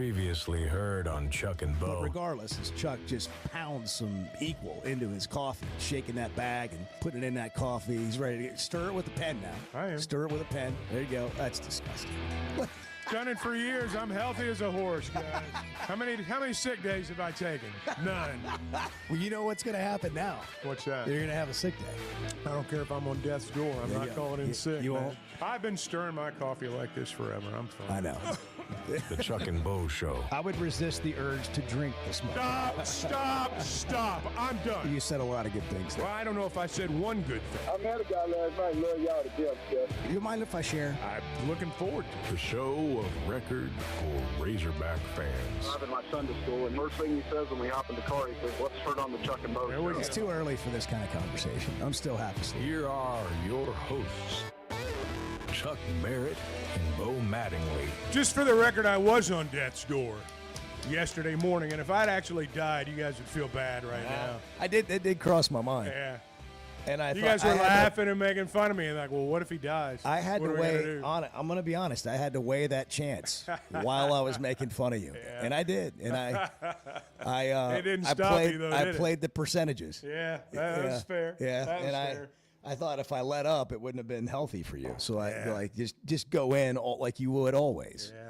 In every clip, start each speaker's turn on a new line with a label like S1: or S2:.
S1: Previously heard on Chuck and
S2: But
S1: Bo.
S2: regardless, as Chuck just pounds some equal into his coffee, shaking that bag and putting it in that coffee. He's ready to stir it with a pen now.
S3: I am.
S2: Stir it with a pen. There you go. That's disgusting.
S3: Done it for years. I'm healthy as a horse, guys. How many sick days have I taken? None.
S2: Well, you know what's going to happen now.
S3: What's that?
S2: You're going to have a sick day.
S3: I don't care if I'm on death's door. I'm
S2: There
S3: not
S2: you go.
S3: calling in sick.
S2: You
S3: man.
S2: won't?
S3: I've been stirring my coffee like this forever. I'm fine.
S2: I know.
S1: The Chuck and Bo Show.
S2: I would resist the urge to drink this morning.
S3: Stop. I'm done.
S2: You said a lot of good things there.
S3: Well, I don't know if I said one good thing.
S4: I met a guy last night. Love y'all to death, Jeff.
S2: You mind if I share?
S3: I'm looking forward to it.
S1: The show of record for Razorback fans.
S4: Driving my son to school, and first thing he says when we hop in the car, he says, "Let's turn on the Chuck and Bo
S3: There we
S4: show."
S3: go.
S2: It's too early for this kind of conversation. I'm still half asleep.
S1: Here are your hosts, Chuck Barrett and Bo Mattingly.
S3: Just for the record, I was on death's door yesterday morning, and if I'd actually died, you guys would feel bad right now.
S2: It did cross my mind.
S3: Yeah.
S2: And I
S3: You
S2: thought
S3: guys were
S2: I had to-
S3: laughing and making fun of me, and like, well, what if he dies?
S2: I had
S3: What
S2: to
S3: are we gonna
S2: weigh
S3: do?
S2: on it. I'm going to be honest. I had to weigh that chance while I was making fun of you, and I did. And
S3: It didn't
S2: I
S3: stop
S2: played.
S3: you, though,
S2: I
S3: did it?
S2: played the percentages.
S3: Yeah, that's fair.
S2: Yeah,
S3: that was
S2: and
S3: fair.
S2: I thought if I let up, it wouldn't have been healthy for you. So I like just go in like you would always.
S3: Yeah.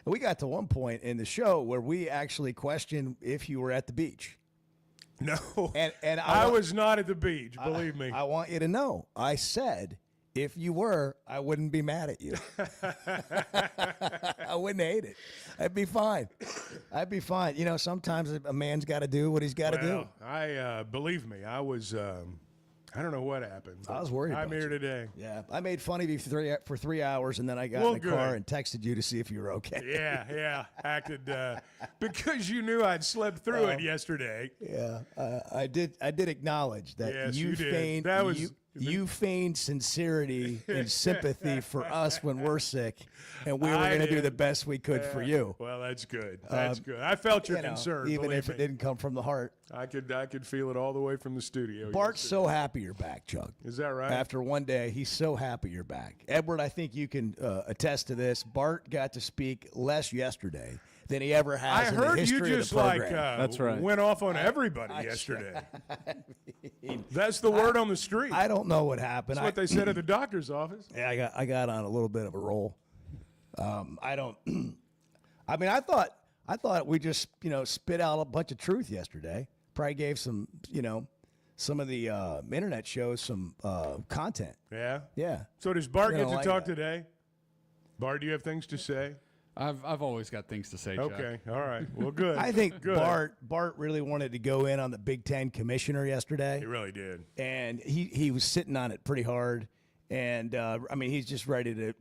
S2: And we got to one point in the show where we actually questioned if you were at the beach.
S3: No,
S2: And
S3: I was not at the beach. Believe me.
S2: I want you to know. I said if you were, I wouldn't be mad at you. I wouldn't hate it. I'd be fine. I'd be fine. You know, sometimes a man's got to do what he's got to do.
S3: I believe me. I was. I don't know what happened.
S2: I was worried
S3: I'm
S2: about
S3: here
S2: you.
S3: today.
S2: Yeah, I made fun of you for 3 hours, and then I got
S3: Well,
S2: in the car
S3: good.
S2: and texted you to see if you were okay.
S3: Yeah. Acted because you knew I'd slept through it yesterday.
S2: Yeah, I did acknowledge that
S3: Yes,
S2: you
S3: you did.
S2: feigned
S3: That was-
S2: you feigned sincerity and sympathy for us when we're sick, and we were
S3: I
S2: going to do
S3: did.
S2: the best we could for you.
S3: Well, that's good. That's good. I felt your
S2: You know,
S3: concern.
S2: even
S3: believe
S2: if it
S3: me.
S2: didn't come from the heart.
S3: I could feel it all the way from the studio.
S2: Bart's
S3: yesterday.
S2: so happy you're back, Chuck.
S3: Is that right?
S2: After one day, he's so happy you're back. Edward, I think you can attest to this. Bart got to speak less yesterday than he ever
S3: I
S2: has in
S3: heard
S2: the history
S3: you
S2: of
S3: just
S2: the
S3: like
S2: program.
S5: That's right.
S3: went off on everybody yesterday. That's the word on the street.
S2: I don't know what happened.
S3: That's what they said at the doctor's office.
S2: Yeah, I got on a little bit of a roll. I don't. I mean, I thought we just spit out a bunch of truth yesterday. Probably gave some some of the internet shows some content.
S3: Yeah.
S2: Yeah.
S3: So does Bart
S2: You
S3: get
S2: don't
S3: to
S2: like
S3: talk
S2: that.
S3: today? Bart, do you have things to say?
S5: I've always got things to say, Chuck.
S3: Okay. All right. Well, good.
S2: I think
S3: good.
S2: Bart really wanted to go in on the Big Ten commissioner yesterday.
S3: He really did.
S2: And he was sitting on it pretty hard. And I mean, he's just ready to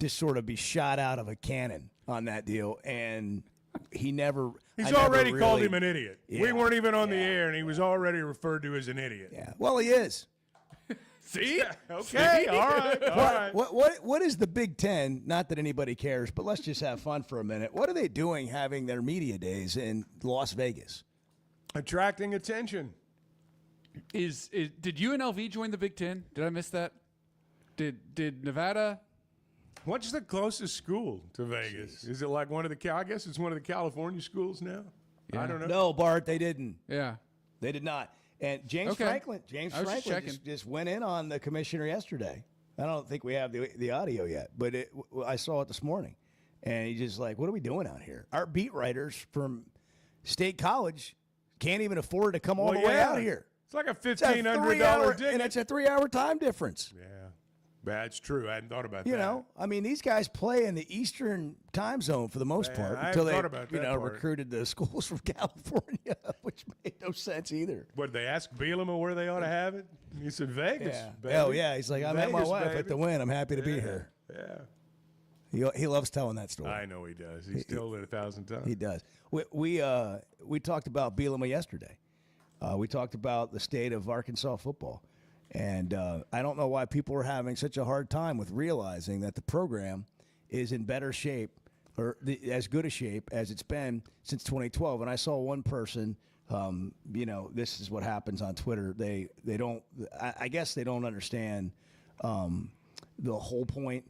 S2: just sort of be shot out of a cannon on that deal. And he never.
S3: He's
S2: I never
S3: already called
S2: really-
S3: him an idiot.
S2: Yeah.
S3: We weren't even on the
S2: Yeah.
S3: air, and he was already referred to as an idiot.
S2: Yeah. Well, he is.
S5: See?
S3: Okay. All right.
S2: What is the Big Ten? Not that anybody cares, but let's just have fun for a minute. What are they doing having their media days in Las Vegas?
S3: Attracting attention.
S5: Did UNLV join the Big Ten? Did I miss that? Did Nevada?
S3: What's the closest school to Vegas? Is it like one of the? I guess it's one of the California schools now. I don't know.
S2: No, Bart, they didn't.
S5: Yeah.
S2: They did not. And James
S5: Okay.
S2: Franklin
S5: I was just checking.
S2: just went in on the commissioner yesterday. I don't think we have the audio yet, but I saw it this morning. And he's just like, what are we doing out here? Our beat writers from State College can't even afford to come all the way out here.
S3: It's like a
S2: It's a
S3: $1,500 ticket.
S2: and it's a 3-hour time difference.
S3: Yeah, that's true. I hadn't thought about that.
S2: You know, I mean, these guys play in the Eastern time zone for the most
S3: Yeah,
S2: part
S3: I
S2: until
S3: hadn't
S2: they,
S3: thought about that part.
S2: recruited the schools from California, which made no sense either.
S3: What, they asked Bielema where they ought to have it? He said Vegas.
S2: Yeah.
S3: baby.
S2: Oh, yeah. He's like, I met my
S3: Vegas,
S2: wife
S3: baby.
S2: at the Win. I'm happy to be
S3: Yeah,
S2: here.
S3: Yeah,
S2: He loves telling that story.
S3: I know he does. He's told it 1,000 times.
S2: He does. We talked about Bielema yesterday. We talked about the state of Arkansas football. And I don't know why people are having such a hard time with realizing that the program is in better shape or as good a shape as it's been since 2012. And I saw one person, this is what happens on Twitter. They don't, I guess they don't understand the whole point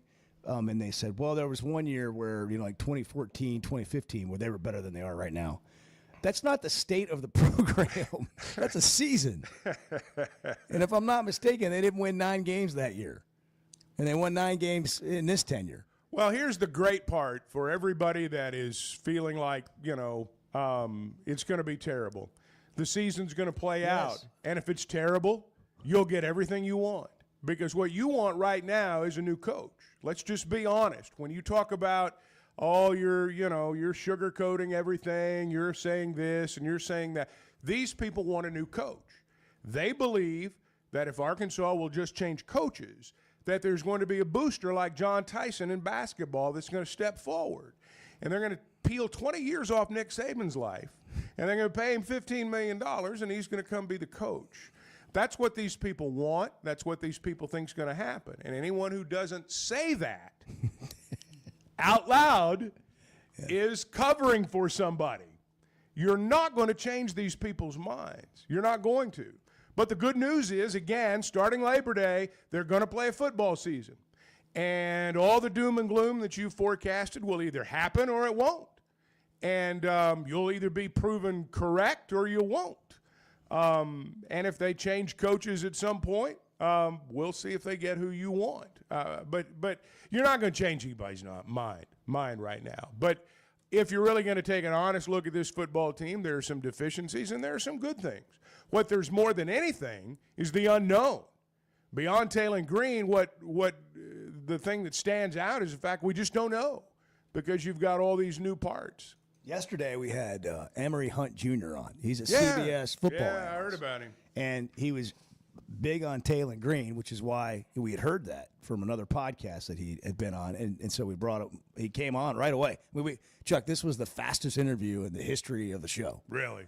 S2: and they said, well, there was one year where, like 2014, 2015, where they were better than they are right now. That's not the state of the program. That's a season. And if I'm not mistaken, they didn't win 9 games that year. And they won 9 games in this tenure.
S3: Well, here's the great part for everybody that is feeling like, it's going to be terrible. The season's going to play out. And if it's terrible, you'll get everything you want. Because what you want right now is a new coach. Let's just be honest. When you talk about, you're sugarcoating everything, you're saying this and you're saying that, these people want a new coach. They believe that if Arkansas will just change coaches, that there's going to be a booster like John Tyson in basketball that's going to step forward. And they're going to peel 20 years off Nick Saban's life, and they're going to pay him $15 million, and he's going to come be the coach. That's what these people want. That's what these people think is going to happen. And anyone who doesn't say that out loud is covering for somebody. You're not going to change these people's minds. You're not going to. But the good news is, again, starting Labor Day, they're going to play a football season. And all the doom and gloom that you forecasted will either happen or it won't. And you'll either be proven correct or you won't. And if they change coaches at some point, we'll see if they get who you want. But you're not going to change anybody's mind right now. But if you're really going to take an honest look at this football team, there are some deficiencies and there are some good things. What there's more than anything is the unknown. Beyond Taylor Green, what the thing that stands out is the fact we just don't know because you've got all these new parts.
S2: Yesterday we had Emory Hunt Jr. on. He's a CBS football analyst.
S3: I heard about him.
S2: And he was big on Taylor Green, which is why we had heard that from another podcast that he had been on. And so we brought him. He came on right away. Chuck, this was the fastest interview in the history of the show.
S3: Really?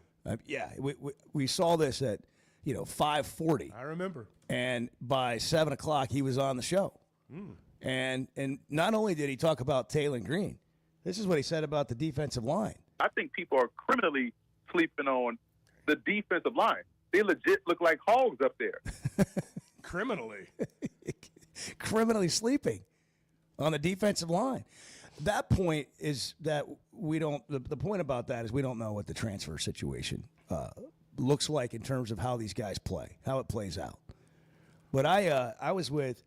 S2: We saw this at 5:40.
S3: I remember.
S2: And by 7 o'clock, he was on the show. And not only did he talk about Taylor Green, this is what he said about the defensive line.
S4: I think people are criminally sleeping on the defensive line. They legit look like hogs up there.
S3: Criminally
S2: sleeping on the defensive line. That point is that we don't. The point about that is we don't know what the transfer situation looks like in terms of how these guys play, how it plays out. But I was with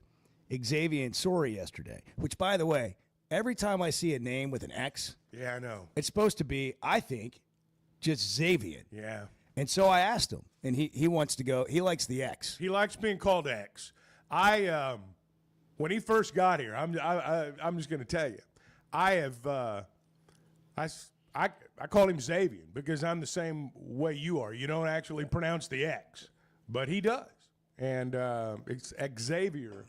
S2: Xavier Sori yesterday, which, by the way, every time I see a name with an X,
S3: yeah, I know
S2: it's supposed to be, I think, just Xavier.
S3: Yeah.
S2: And so I asked him, and he wants to go. He likes the X.
S3: He likes being called X. When he first got here, I'm just going to tell you, I call him Xavier because I'm the same way you are. You don't actually pronounce the X, but he does. And it's Xavier.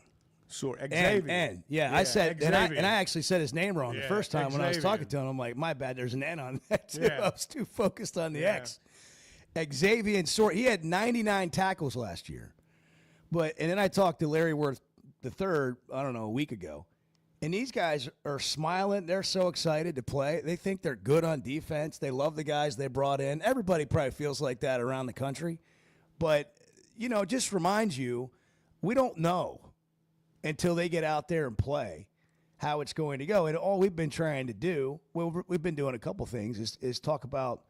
S2: Xavier. Yeah, I said, and I actually said his name wrong the first time when I was talking to him. I'm like, my bad, there's an N on that too. I was too focused on the X. Xavier Sori, he had 99 tackles last year. And then I talked to Larry Worth III, I don't know, a week ago. And these guys are smiling. They're so excited to play. They think they're good on defense. They love the guys they brought in. Everybody probably feels like that around the country. But, just reminds you, we don't know until they get out there and play how it's going to go. And all we've been trying to do, we've been doing a couple things, is talk about,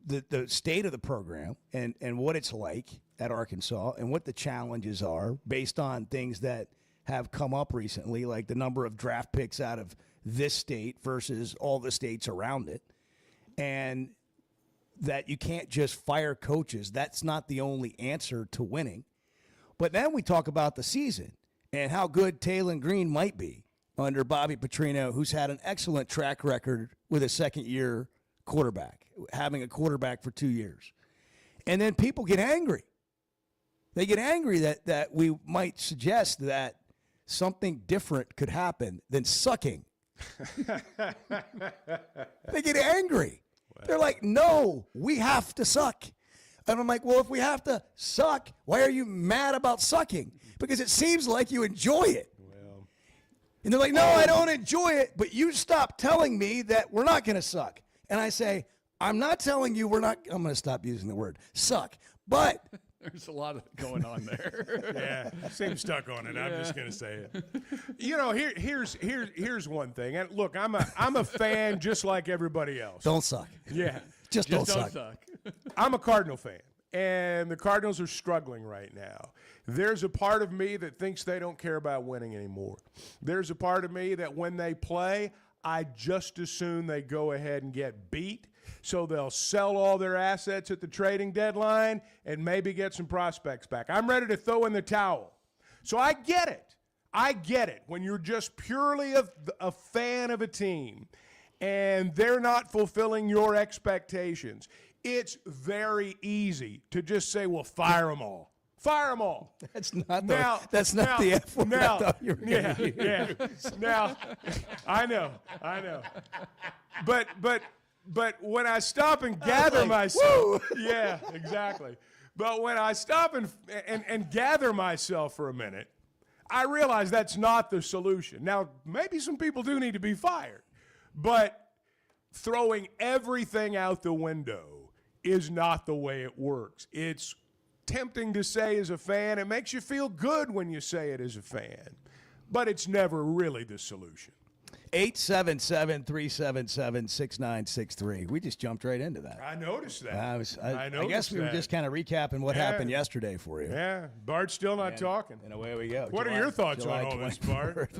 S2: the state of the program and what it's like at Arkansas and what the challenges are based on things that have come up recently, like the number of draft picks out of this state versus all the states around it. And that you can't just fire coaches. That's not the only answer to winning. But then we talk about the season and how good Taylor Green might be under Bobby Petrino, who's had an excellent track record with a second-year quarterback, having a quarterback for 2 years. And then people get angry. They get angry that we might suggest that something different could happen than sucking. They get angry. They're like, no, we have to suck. And I'm like, well, if we have to suck, why are you mad about sucking? Because it seems like you enjoy it. Well, and they're like, no, I don't enjoy it, but you stop telling me that we're not going to suck. And I say, I'm not telling you I'm going to stop using the word suck, but
S5: There's a lot going on there.
S3: Yeah, seems stuck on it. I'm just gonna say it. You know, here's one thing. And look, I'm a fan just like everybody else.
S2: Don't suck.
S3: Yeah,
S2: Just don't suck.
S3: I'm a Cardinal fan, and the Cardinals are struggling right now. There's a part of me that thinks they don't care about winning anymore. There's a part of me that when they play, I just as soon they go ahead and get beat. So they'll sell all their assets at the trading deadline and maybe get some prospects back. I'm ready to throw in the towel. So I get it. I get it. When you're just purely a fan of a team and they're not fulfilling your expectations, it's very easy to just say, well, fire them all. Fire them all.
S2: That's not the F word I thought you were going to use.
S3: Yeah. Now, I know. But when I stop and gather myself, yeah, exactly. But when I stop and gather myself for a minute, I realize that's not the solution. Now, maybe some people do need to be fired, but throwing everything out the window is not the way it works. It's tempting to say as a fan. It makes you feel good when you say it as a fan, but it's never really the solution.
S2: 877-377-6963. We just jumped right into that.
S3: I noticed that.
S2: I guess we were just kind of recapping what happened yesterday for you.
S3: Yeah, Bart's still not talking.
S2: And away we go.
S3: What are your thoughts on all this, Bart?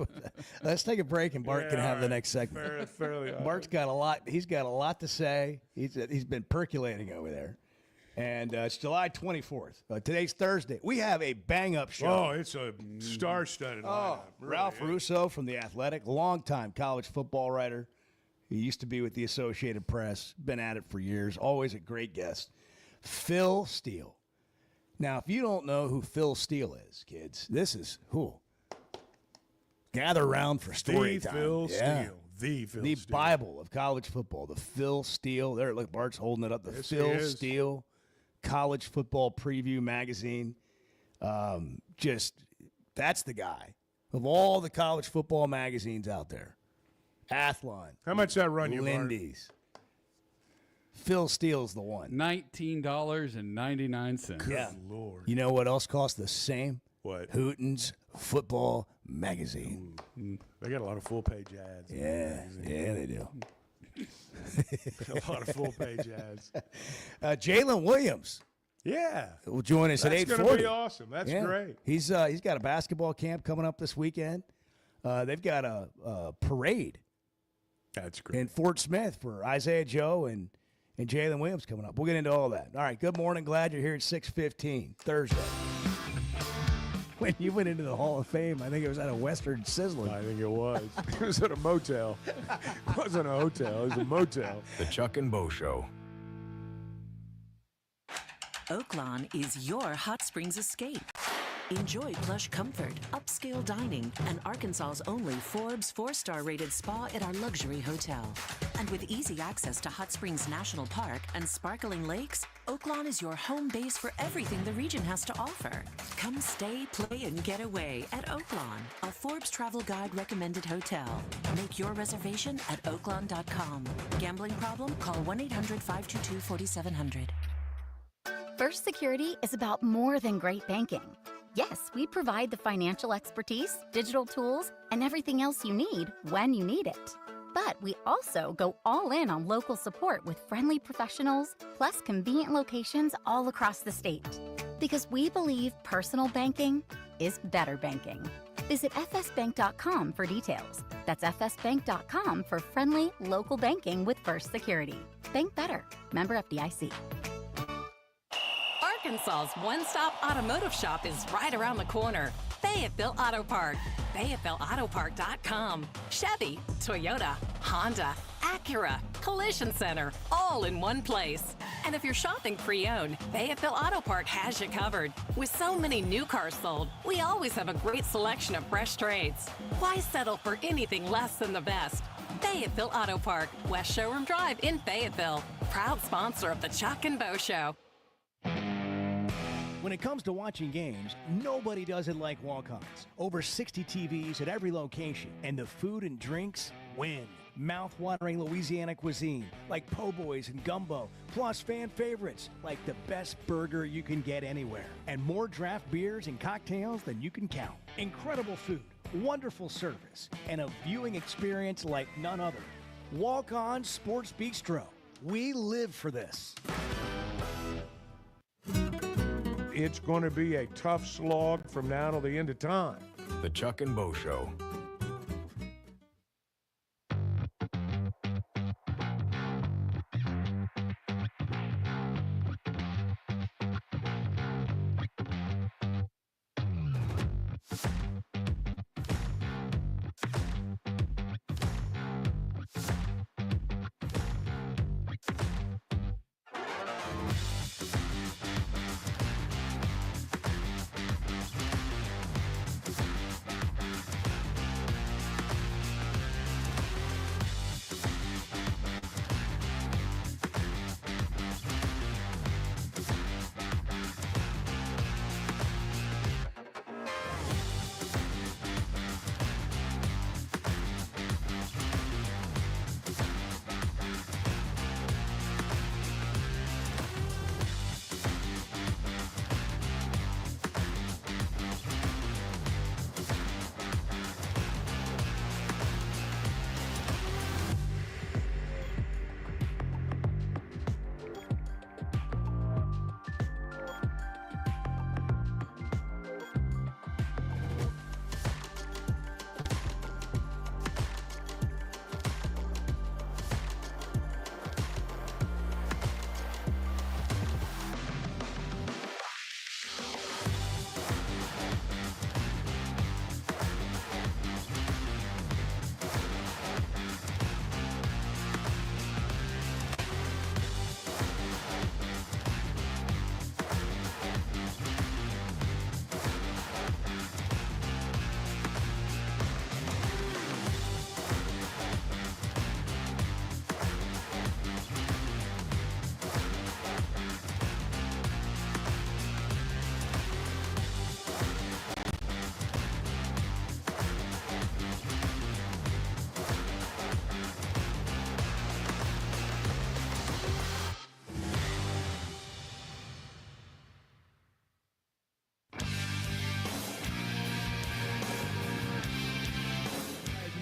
S2: Let's take a break, and Bart can have the next segment.
S3: Fairly
S2: Bart's got a lot. He's got a lot to say. He's been percolating over there. And it's July 24th. Today's Thursday. We have a bang-up show.
S3: Oh, it's a star-studded lineup. Really
S2: Ralph Russo from The Athletic, longtime college football writer. He used to be with the Associated Press, been at it for years, always a great guest. Phil Steele. Now, if you don't know who Phil Steele is, kids, this is who. Gather around for story time.
S3: Phil Steele. The
S2: Bible of college football. The Phil Steele. There, look, Bart's holding it up. The Phil Steele College Football Preview Magazine. That's the guy of all the college football magazines out there. Athlon.
S3: How much that run you, Bart?
S2: Lindy's. Phil Steele's the one.
S5: $19.99.
S3: Good Lord.
S2: You know what else costs the same?
S3: What?
S2: Hooten's Football Magazine.
S3: They got a lot of full-page ads.
S2: Yeah, they do.
S3: A lot of full-page ads.
S2: Jalen Williams.
S3: Yeah.
S2: Will join us at 8:40.
S3: That's going to be awesome. That's great.
S2: He's got a basketball camp coming up this weekend. They've got a parade.
S3: That's great.
S2: In Fort Smith for Isaiah Joe and Jalen Williams coming up. We'll get into all that. All right, good morning. Glad you're here at 6:15 Thursday. When you went into the Hall of Fame, I think it was at a Western Sizzler.
S3: I think it was. It was at a motel. It wasn't a hotel. It was a motel.
S1: The Chuck and Bo Show.
S6: Oaklawn is your hot springs escape. Enjoy plush comfort, upscale dining, and Arkansas's only Forbes 4-star rated spa at our luxury hotel. And with easy access to Hot Springs National Park and sparkling lakes, Oaklawn is your home base for everything the region has to offer. Come stay, play, and get away at Oaklawn, a Forbes Travel Guide recommended hotel. Make your reservation at oaklawn.com. Gambling problem? Call 1-800-522-4700.
S7: First Security is about more than great banking. Yes, we provide the financial expertise, digital tools, and everything else you need when you need it. But we also go all in on local support with friendly professionals, plus convenient locations all across the state. Because we believe personal banking is better banking. Visit fsbank.com for details. That's fsbank.com for friendly, local banking with First Security. Bank better. Member FDIC.
S8: Arkansas's one-stop automotive shop is right around the corner. Fayetteville Auto Park. FayettevilleAutoPark.com. Chevy, Toyota, Honda, Acura, Collision Center, all in one place. And if you're shopping pre-owned, Fayetteville Auto Park has you covered. With so many new cars sold, we always have a great selection of fresh trades. Why settle for anything less than the best? Fayetteville Auto Park, West Showroom Drive in Fayetteville. Proud sponsor of the Chuck and Bo Show.
S9: When it comes to watching games, nobody does it like Walk-Ons. Over 60 TVs at every location, and the food and drinks win. Mouth-watering Louisiana cuisine like po' boys and gumbo, plus fan favorites like the best burger you can get anywhere, and more draft beers and cocktails than you can count. Incredible food, wonderful service, and a viewing experience like none other. Walk On Sports Bistro. We live for this.
S3: It's going to be a tough slog from now till the end of time.
S1: The Chuck and Bo Show.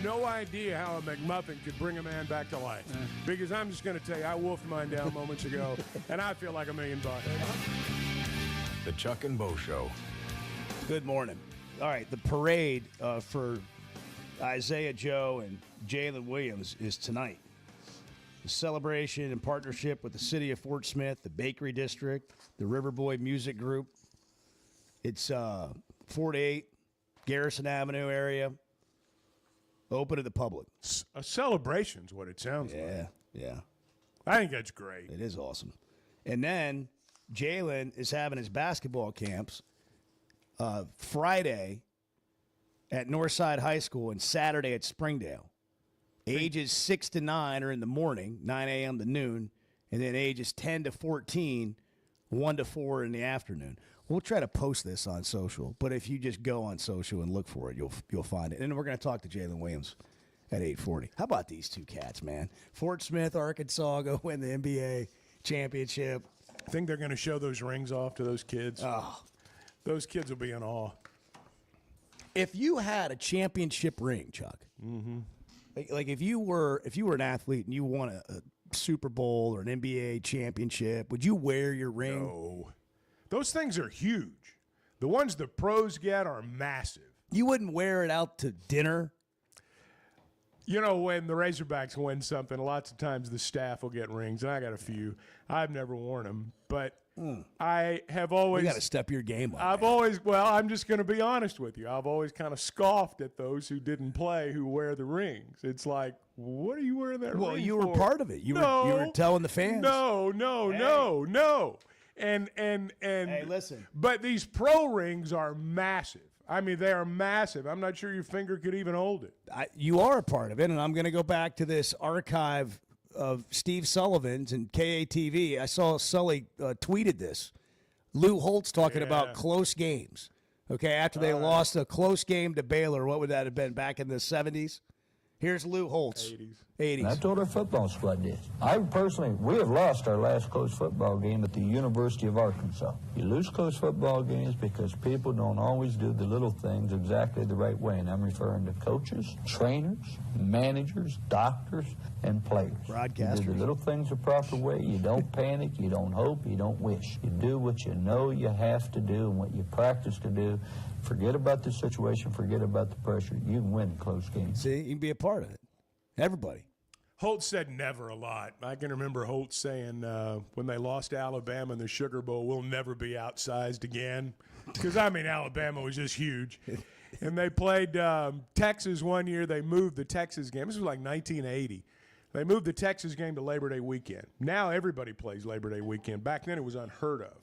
S3: No idea how a McMuffin could bring a man back to life. Because I'm just going to tell you, I wolfed mine down moments ago, and I feel like $1 million.
S1: The Chuck and Bo Show.
S2: Good morning. All right, the parade for Isaiah Joe and Jalen Williams is tonight. The celebration in partnership with the city of Fort Smith, the Bakery District, the Riverboy Music Group. It's 4 to 8, Garrison Avenue area. Open to the public.
S3: A celebration's what it sounds like.
S2: Yeah.
S3: I think that's great.
S2: It is awesome. And then Jalen is having his basketball camps Friday at Northside High School and Saturday at Springdale. Ages 6 to 9 are in the morning, 9 a.m. to noon, and then ages 10 to 14, 1 to 4 in the afternoon. We'll try to post this on social, but if you just go on social and look for it, you'll find it. And then we're going to talk to Jalen Williams at 8:40. How about these two cats, man? Fort Smith, Arkansas, go win the NBA championship.
S3: I think they're going to show those rings off to those kids.
S2: Oh.
S3: Those kids will be in awe.
S2: If you had a championship ring, Chuck, like if you were an athlete and you won a Super Bowl or an NBA championship, would you wear your ring?
S3: No. Those things are huge. The ones the pros get are massive.
S2: You wouldn't wear it out to dinner?
S3: You know, when the Razorbacks win something, lots of times the staff will get rings, and I got a few. I've never worn them, but I have always.
S2: You got to step your game up.
S3: I'm just going to be honest with you. I've always kind of scoffed at those who didn't play who wear the rings. It's like, what are you wearing that ring for?
S2: Well, you were part of it. You were telling the fans.
S3: No. And
S2: hey, listen.
S3: But these pro rings are massive. I mean, they are massive. I'm not sure your finger could even hold it.
S2: You are a part of it, and I'm going to go back to this archive of Steve Sullivan's and KATV. I saw Sully tweeted this. Lou Holtz talking about close games. Okay, after they lost a close game to Baylor, what would that have been, back in the 70s? Here's Lou Holtz. 80s.
S10: That's what our football squad did. We have lost our last close football game at the University of Arkansas. You lose close football games because people don't always do the little things exactly the right way, and I'm referring to coaches, trainers, managers, doctors, and players.
S2: Broadcasters.
S10: You do the little things the proper way. You don't panic, you don't hope, you don't wish. You do what you know you have to do and what you practice to do. Forget about the situation, forget about the pressure. You can win close games.
S2: See, you can be a part of it. Everybody.
S3: Holtz said never a lot. I can remember Holtz saying when they lost to Alabama in the Sugar Bowl, we'll never be outsized again. Because, Alabama was just huge. And they played Texas one year. They moved the Texas game. This was like 1980. They moved the Texas game to Labor Day weekend. Now everybody plays Labor Day weekend. Back then it was unheard of.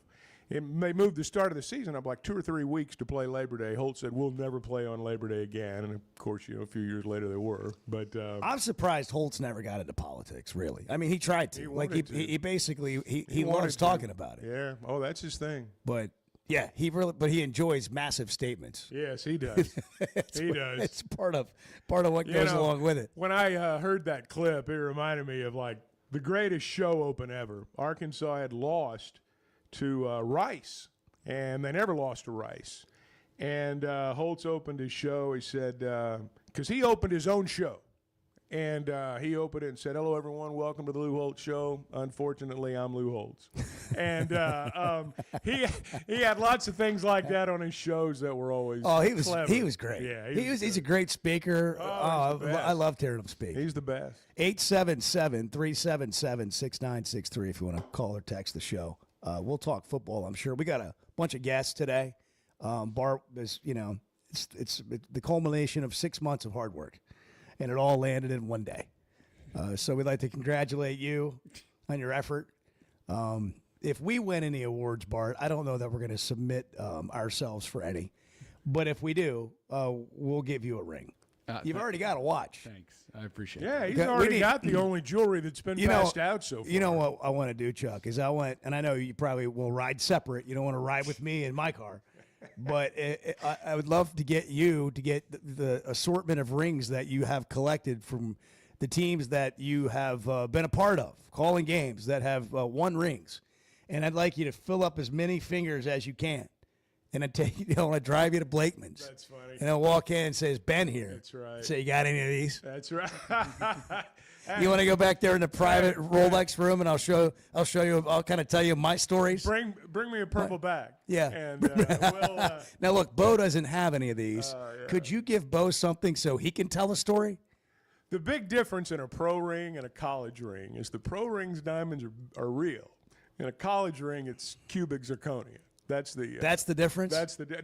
S3: They moved the start of the season up like 2 or 3 weeks to play Labor Day. Holtz said, we'll never play on Labor Day again. And, of course, a few years later they were. But
S2: I'm surprised Holtz never got into politics, really. I mean, he tried to. He basically loves talking about it.
S3: Yeah. Oh, that's his thing.
S2: But, yeah, he enjoys massive statements.
S3: Yes, he does. He does.
S2: It's part of what goes along with it.
S3: When I heard that clip, it reminded me of, like, the greatest show open ever. Arkansas had lost to Rice, and they never lost to Rice. And Holtz opened his show. He said, because he opened his own show. And he opened it and said, hello, everyone. Welcome to the Lou Holtz Show. Unfortunately, I'm Lou Holtz. And he had lots of things like that on his shows that were always clever.
S2: He was great.
S3: Yeah,
S2: he's a great speaker. I loved hearing him speak.
S3: He's the best.
S2: 877-377-6963 if you want to call or text the show. We'll talk football, I'm sure. We got a bunch of guests today. Bart is, it's the culmination of 6 months of hard work, and it all landed in one day. So we'd like to congratulate you on your effort. If we win any awards, Bart, I don't know that we're going to submit ourselves for any, but if we do, we'll give you a ring. You've already got a watch.
S5: Thanks. I appreciate it.
S3: Yeah, he's already got the only jewelry that's been passed out so far.
S2: You know what I want to do, Chuck, is and I know you probably will ride separate. You don't want to ride with me in my car. But I would love to get you to get the assortment of rings that you have collected from the teams that you have been a part of, calling games that have won rings. And I'd like you to fill up as many fingers as you can. And I drive you to Blakeman's.
S3: That's funny.
S2: And I'll walk in and say, "Is Ben here?"
S3: That's right.
S2: Say, "You got any of these?"
S3: That's right.
S2: You want to go back there in the private Rolex room, and I'll show you. I'll kind of tell you my stories.
S3: Bring me a purple bag.
S2: Yeah.
S3: And we'll.
S2: Now look, Bo doesn't have any of these.
S3: Yeah.
S2: Could you give Bo something so he can tell a story?
S3: The big difference in a pro ring and a college ring is the pro ring's diamonds are real. In a college ring, it's cubic zirconia. That's the
S2: difference.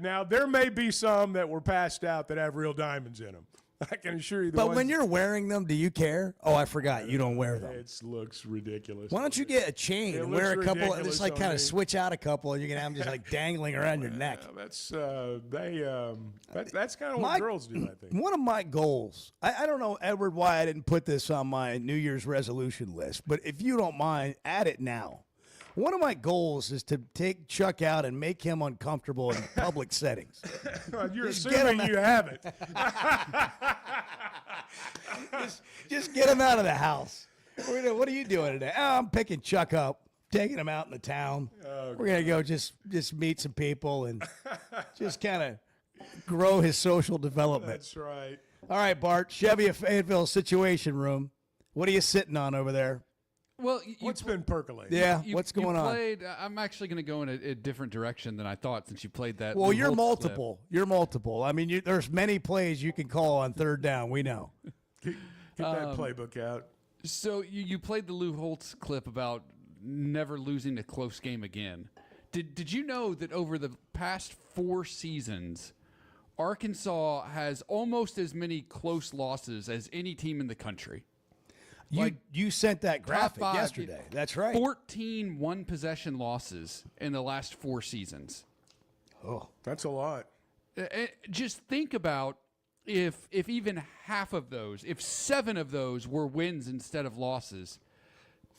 S3: Now there may be some that were passed out that have real diamonds in them. I can assure you.
S2: But when you're wearing them, do you care? Oh, I forgot. You don't wear them.
S3: It looks ridiculous.
S2: Why don't you get a chain and wear a couple? Just like kind of switch out a couple, and you can have them just like dangling around your neck.
S3: That's kind of what girls do, I think.
S2: One of my goals. I don't know, Edward, why I didn't put this on my New Year's resolution list, but if you don't mind, add it now. One of my goals is to take Chuck out and make him uncomfortable in public settings.
S3: You're assuming you haven't.
S2: just get him out of the house. What are you doing today? Oh, I'm picking Chuck up, taking him out in the town. We're going to go just meet some people and just kind of grow his social development.
S3: That's right.
S2: All right, Bart, Chevy of Fayetteville Situation Room. What are you sitting on over there?
S5: Well,
S3: what's been percolating?
S2: Yeah, what's going on?
S5: I'm actually going to go in a different direction than I thought since you played that.
S2: Well, you're multiple. You're multiple. I mean, there's many plays you can call on third down. We know.
S3: Get that playbook out.
S5: So you played the Lou Holtz clip about never losing a close game again. Did you know that over the past 4 seasons, Arkansas has almost as many close losses as any team in the country?
S2: You sent that graphic yesterday. That's right.
S5: 14 one-possession losses in the last 4 seasons.
S3: Oh, that's a lot.
S5: Just think about if even half of those, if 7 of those were wins instead of losses,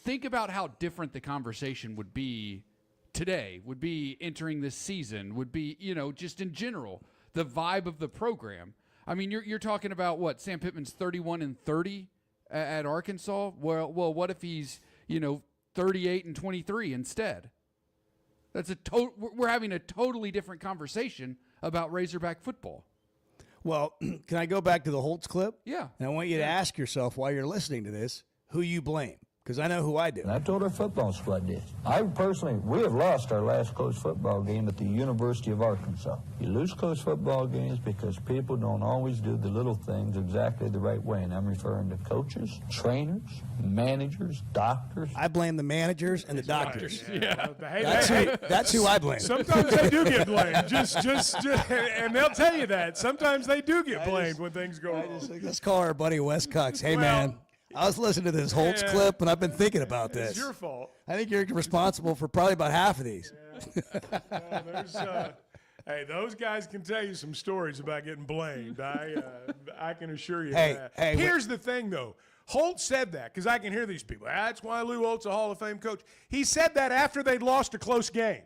S5: think about how different the conversation would be today, would be entering this season, would be, just in general, the vibe of the program. I mean, you're talking about what? Sam Pittman's 31-30 at Arkansas. Well, what if he's 38-23 instead? That's we're having a totally different conversation about Razorback football.
S2: Well, can I go back to the Holtz clip?
S5: Yeah.
S2: And I want you to ask yourself while you're listening to this, who you blame. Because I know who I do.
S10: And I told our football squad this. We have lost our last close football game at the University of Arkansas. You lose close football games because people don't always do the little things exactly the right way. And I'm referring to coaches, trainers, managers, doctors.
S2: I blame the managers and the doctors.
S3: Yeah.
S2: That's who I blame.
S3: Sometimes they do get blamed. Just, and they'll tell you that. Sometimes they do get blamed when things go wrong.
S2: Let's call our buddy Wes Cox. Hey, man. I was listening to this Holtz clip, and I've been thinking about this.
S3: It's your fault.
S2: I think you're responsible for probably about half of these.
S3: Hey, those guys can tell you some stories about getting blamed. I can assure you that.
S2: Hey,
S3: here's the thing, though. Holtz said that, because I can hear these people. That's why Lou Holtz a Hall of Fame coach. He said that after they'd lost a close game.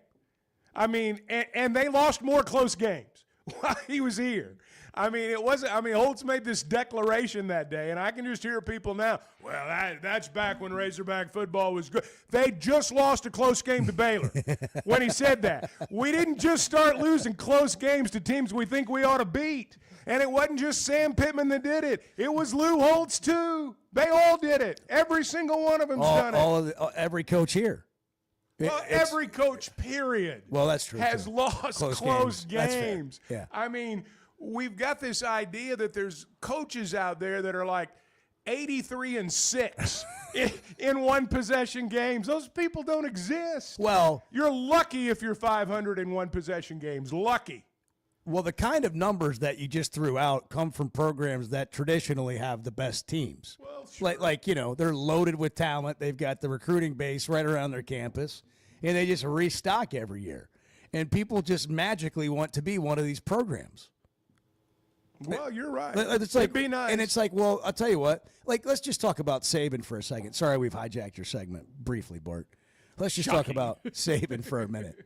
S3: I mean, and they lost more close games while he was here. I mean, Holtz made this declaration that day, and I can just hear people now, well, that's back when Razorback football was good. They just lost a close game to Baylor when he said that. We didn't just start losing close games to teams we think we ought to beat. And it wasn't just Sam Pittman that did it. It was Lou Holtz, too. They all did it. Every single one of them's done it.
S2: Every coach here.
S3: Well, every coach, period.
S2: Well, that's true.
S3: Has lost close games.
S2: Yeah.
S3: I mean, we've got this idea that there's coaches out there that are like 83-6 in one possession games. Those people don't exist.
S2: Well,
S3: you're lucky if you're 500 in one possession games. Lucky.
S2: Well, the kind of numbers that you just threw out come from programs that traditionally have the best teams.
S3: Well, sure.
S2: Like they're loaded with talent. They've got the recruiting base right around their campus, and they just restock every year. And people just magically want to be one of these programs.
S3: Well, you're right.
S2: It's like,
S3: it'd be nice.
S2: And it's like, well, I'll tell you what. Like, let's just talk about Saban for a second. Sorry, we've hijacked your segment briefly, Bart. Let's just talk about Saban for a minute.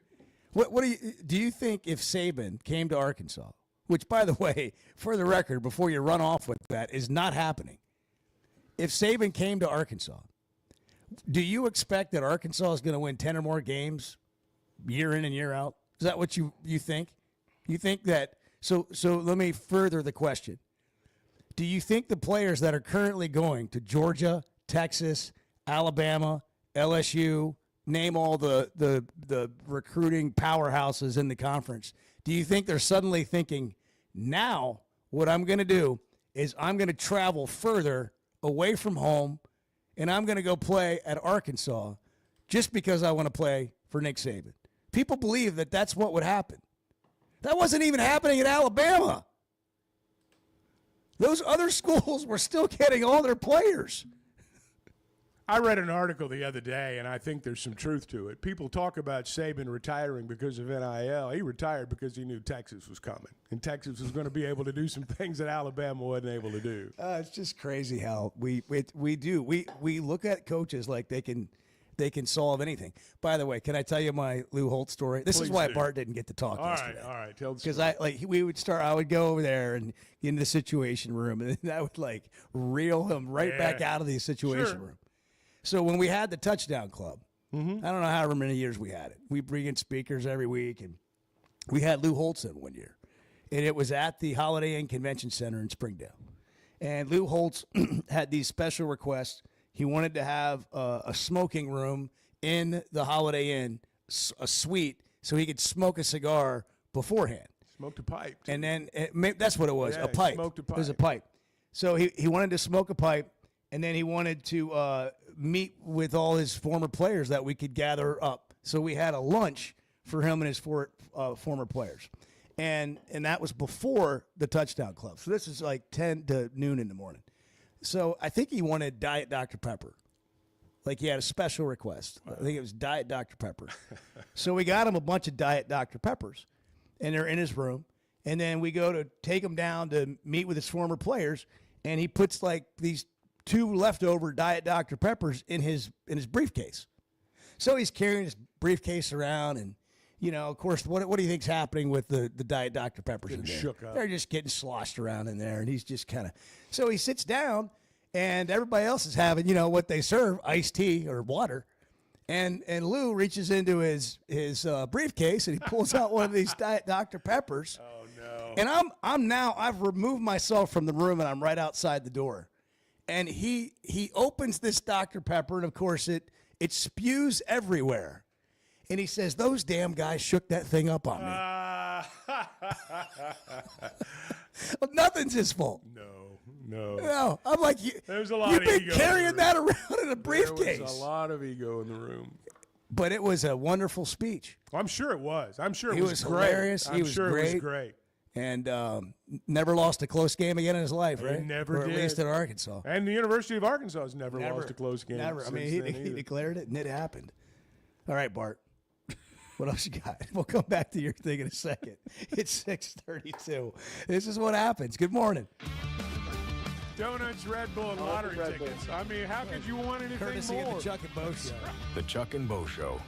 S2: What do you think if Saban came to Arkansas, which, by the way, for the record, before you run off with that, is not happening. If Saban came to Arkansas, do you expect that Arkansas is going to win 10 or more games year in and year out? Is that what you think? You think that? So let me further the question. Do you think the players that are currently going to Georgia, Texas, Alabama, LSU, name all the recruiting powerhouses in the conference, do you think they're suddenly thinking, now what I'm going to do is I'm going to travel further away from home and I'm going to go play at Arkansas just because I want to play for Nick Saban? People believe that that's what would happen. That wasn't even happening at Alabama. Those other schools were still getting all their players.
S3: I read an article the other day, and I think there's some truth to it. People talk about Saban retiring because of NIL. He retired because he knew Texas was coming, and Texas was going to be able to do some things that Alabama wasn't able to do.
S2: It's just crazy how we look at coaches like they can solve anything. By the way, can I tell you my Lou Holtz story? This is why Bart didn't get to talk yesterday.
S3: All right. Tell the
S2: story. Because I would go over there and get in the situation room, and then I would reel him right back out of the situation room. So when we had the Touchdown Club, I don't know however many years we had it. We bring in speakers every week, and we had Lou Holtz in one year. And it was at the Holiday Inn Convention Center in Springdale. And Lou Holtz had these special requests. He wanted to have a smoking room in the Holiday Inn, a suite, so he could smoke a cigar beforehand.
S3: Smoked a pipe.
S2: And then that's what it was,
S3: Yeah,
S2: a pipe.
S3: smoked a pipe.
S2: It was a pipe. So he wanted to smoke a pipe, and then he wanted to meet with all his former players that we could gather up. So we had a lunch for him and his former players. And that was before the Touchdown Club. So this is like 10 to noon in the morning. So I think he wanted Diet Dr. Pepper. Like he had a special request. I think it was Diet Dr. Pepper. So we got him a bunch of Diet Dr. Peppers, and they're in his room. And then we go to take him down to meet with his former players, and he puts these 2 leftover Diet Dr. Peppers in his briefcase. So he's carrying his briefcase around, you know, of course, what do you think's happening with the Diet Dr. Peppers in
S3: Getting
S2: there?
S3: shook up.
S2: They're just getting sloshed around in there, and he's just kind of. So he sits down, and everybody else is having, you know, what they serve, iced tea or water. And Lou reaches into his briefcase, and he pulls out one of these Diet Dr. Peppers.
S3: Oh, no.
S2: And I've removed myself from the room, and I'm right outside the door. And he opens this Dr. Pepper, and of course it spews everywhere. And he says, "Those damn guys shook that thing up on me." Well, nothing's his fault. No, I'm like,
S3: There's a lot
S2: you've
S3: of
S2: been
S3: ego
S2: carrying
S3: in the
S2: that
S3: room.
S2: around in a briefcase.
S3: There was a lot of ego in the room.
S2: But it was a wonderful speech.
S3: I'm sure it was. I'm sure it
S2: He was
S3: great.
S2: hilarious.
S3: I'm
S2: He was
S3: sure it was
S2: great.
S3: great.
S2: And never lost a close game again in his life, right?
S3: He never
S2: or
S3: did.
S2: at least at Arkansas.
S3: And the University of Arkansas has never lost a close game.
S2: Never. I mean,
S3: since
S2: he
S3: then either.
S2: declared it, and it happened. All right, Bart. What else you got? We'll come back to your thing in a second. It's 6:32. This is what happens. Good morning.
S3: Donuts, Red Bull, and lottery tickets. I mean, how could you want anything
S2: Courtesy
S3: more?
S2: of the Chuck and Bo Show.
S1: The Chuck and Bo Show.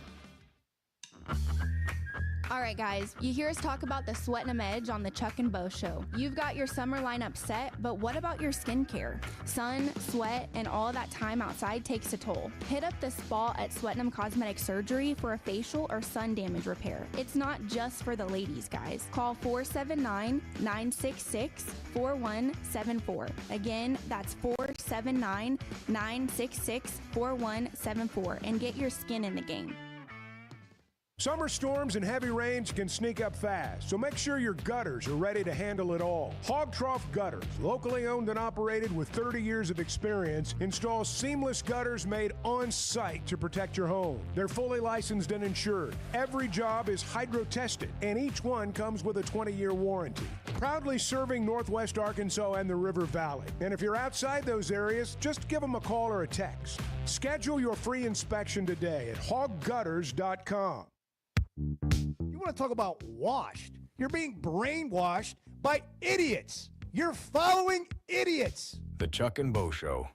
S11: All right, guys, you hear us talk about the Sweat and Edge on the Chuck and Bo Show. You've got your summer lineup set, but what about your skincare? Sun, sweat, and all of that time outside takes a toll. Hit up the spa at Sweatnum Cosmetic Surgery for a facial or sun damage repair. It's not just for the ladies, guys. Call 479-966-4174. Again, that's 479-966-4174 and get your skin in the game.
S3: Summer storms and heavy rains can sneak up fast, so make sure your gutters are ready to handle it all. Hog Trough Gutters, locally owned and operated with 30 years of experience, installs seamless gutters made on site to protect your home. They're fully licensed and insured. Every job is hydro tested, and each one comes with a 20-year warranty. Proudly serving Northwest Arkansas and the River Valley. And if you're outside those areas, just give them a call or a text. Schedule your free inspection today at hoggutters.com.
S9: You want to talk about washed? You're being brainwashed by idiots. You're following idiots.
S1: The Chuck and Bo Show.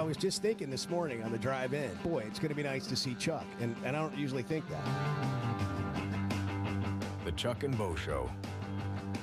S2: I was just thinking this morning on the drive in, boy, it's going to be nice to see Chuck. And I don't usually think that.
S1: The Chuck and Bo Show.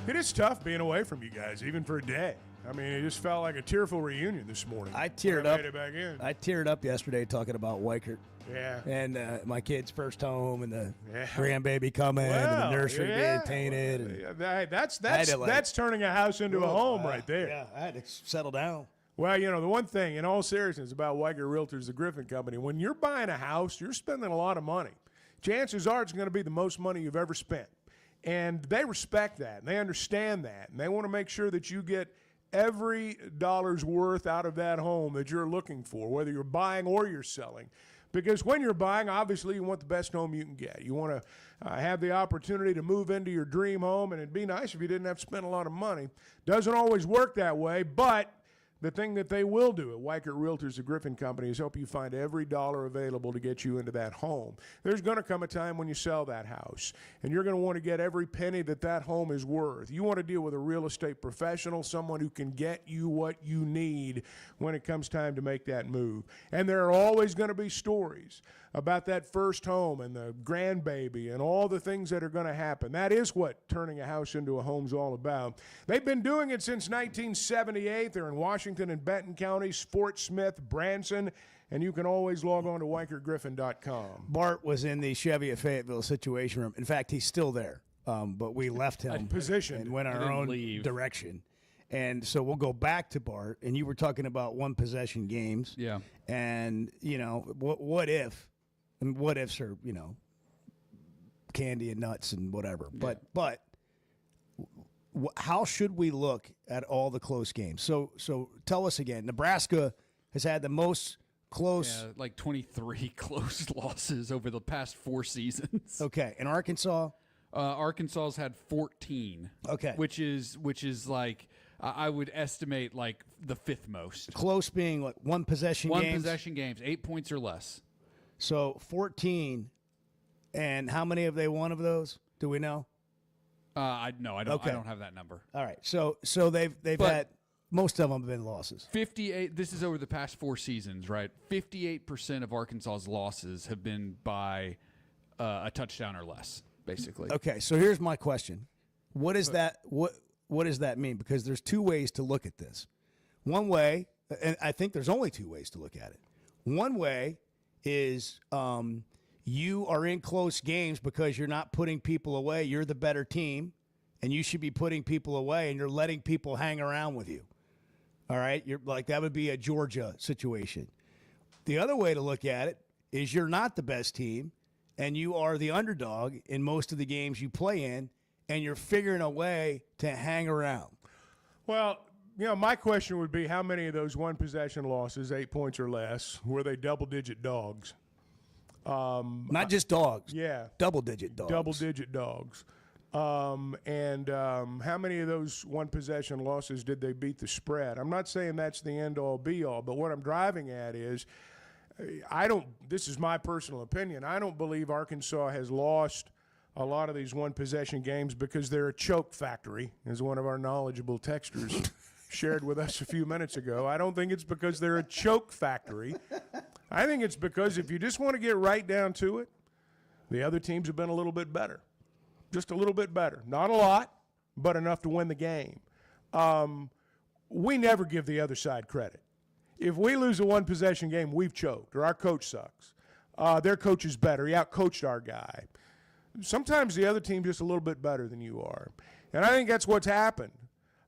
S3: It is tough being away from you guys, even for a day. I mean, it just felt like a tearful reunion this morning.
S2: I teared
S3: when I
S2: up.
S3: made it back in.
S2: I teared up yesterday talking about Weichert.
S3: Yeah.
S2: And my kid's first home and the grandbaby coming and the nursery being painted. And
S3: that's turning a house into a home right there.
S2: Yeah, I had to settle down.
S3: Well, the one thing, in all seriousness, about Weichert Realtors, the Griffin Company, when you're buying a house, you're spending a lot of money. Chances are it's going to be the most money you've ever spent. And they respect that, and they understand that, and they want to make sure that you get every dollar's worth out of that home that you're looking for, whether you're buying or you're selling. Because when you're buying, obviously, you want the best home you can get. You want to have the opportunity to move into your dream home, and it'd be nice if you didn't have to spend a lot of money. Doesn't always work that way, but the thing that they will do at Weichert Realtors, the Griffin Company, is help you find every dollar available to get you into that home. There's going to come a time when you sell that house, and you're going to want to get every penny that home is worth. You want to deal with a real estate professional, someone who can get you what you need when it comes time to make that move. And there are always going to be stories about that first home and the grandbaby and all the things that are going to happen. That is what turning a house into a home's all about. They've been doing it since 1978. They're in Washington and Benton counties, Fort Smith, Branson, and you can always log on to WeichertGriffin.com.
S2: Bart was in the Chevy of Fayetteville Situation Room. In fact, he's still there, but we left him and went our own direction. And so we'll go back to Bart, and you were talking about one-possession games.
S5: Yeah.
S2: And, what if? And what ifs are, candy and nuts and whatever.
S5: Yeah.
S2: But how should we look at all the close games? So tell us again. Nebraska has had the most close.
S5: Yeah, like 23 close losses over the past 4 seasons.
S2: Okay. And Arkansas?
S5: Arkansas's had 14.
S2: Okay.
S5: Which is like, I would estimate like the 5th most.
S2: Close being what, one possession games?
S5: One possession games, 8 points or less.
S2: So 14, and how many have they won of those? Do we know?
S5: I don't.
S2: Okay.
S5: I don't have that number.
S2: All right. So they've had most of them have been losses.
S5: 58. This is over the past 4 seasons, right? 58% of Arkansas's losses have been by a touchdown or less, basically.
S2: Okay. So here's my question: What is that? What does that mean? Because there's 2 ways to look at this. One way, and I think there's only 2 ways to look at it. One way is you are in close games because you're not putting people away. You're the better team, and you should be putting people away, and you're letting people hang around with you. All right? You're like, that would be a Georgia situation. The other way to look at it is you're not the best team, and you are the underdog in most of the games you play in, and you're figuring a way to hang around.
S3: Well, my question would be, how many of those one-possession losses, 8 points or less, were they double-digit dogs?
S2: Not just dogs.
S3: Yeah.
S2: Double-digit dogs.
S3: Double-digit dogs. And how many of those one-possession losses did they beat the spread? I'm not saying that's the end-all, be-all, but what I'm driving at is this is my personal opinion, I don't believe Arkansas has lost a lot of these one-possession games because they're a choke factory, as one of our knowledgeable texters shared with us a few minutes ago. I don't think it's because they're a choke factory. I think it's because if you just want to get right down to it, the other teams have been a little bit better. Just a little bit better. Not a lot, but enough to win the game. We never give the other side credit. If we lose a one-possession game, we've choked, or our coach sucks. Their coach is better. He outcoached our guy. Sometimes the other team's just a little bit better than you are. And I think that's what's happened.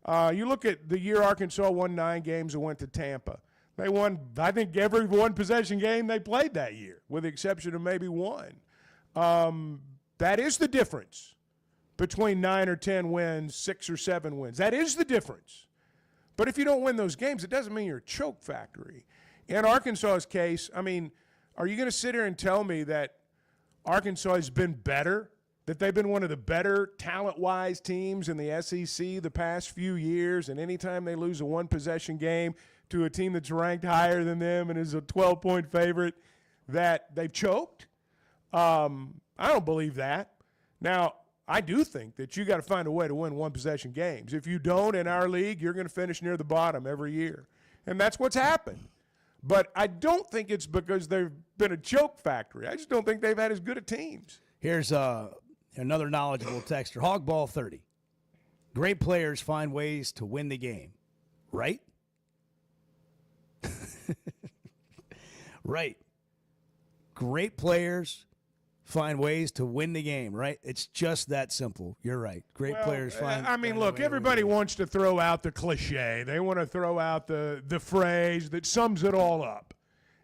S3: You look at the year Arkansas won 9 games and went to Tampa. They won, I think, every one-possession game they played that year, with the exception of maybe one. That is the difference between 9 or 10 wins, 6 or 7 wins. That is the difference. But if you don't win those games, it doesn't mean you're a choke factory. In Arkansas's case, I mean, are you going to sit here and tell me that Arkansas has been better, that they've been one of the better talent-wise teams in the SEC the past few years, and anytime they lose a one-possession game to a team that's ranked higher than them and is a 12-point favorite, that they've choked? I don't believe that. Now, I do think that you got to find a way to win one-possession games. If you don't, in our league, you're going to finish near the bottom every year. And that's what's happened. But I don't think it's because they've been a choke factory. I just don't think they've had as good a teams.
S2: Here's another knowledgeable texter, Hogball 30. Great players find ways to win the game, right? Right. Great players find ways to win the game, right? It's just that simple. You're right. Great players find.
S3: I mean, look, everybody wants to throw out the cliche. They want to throw out the phrase that sums it all up,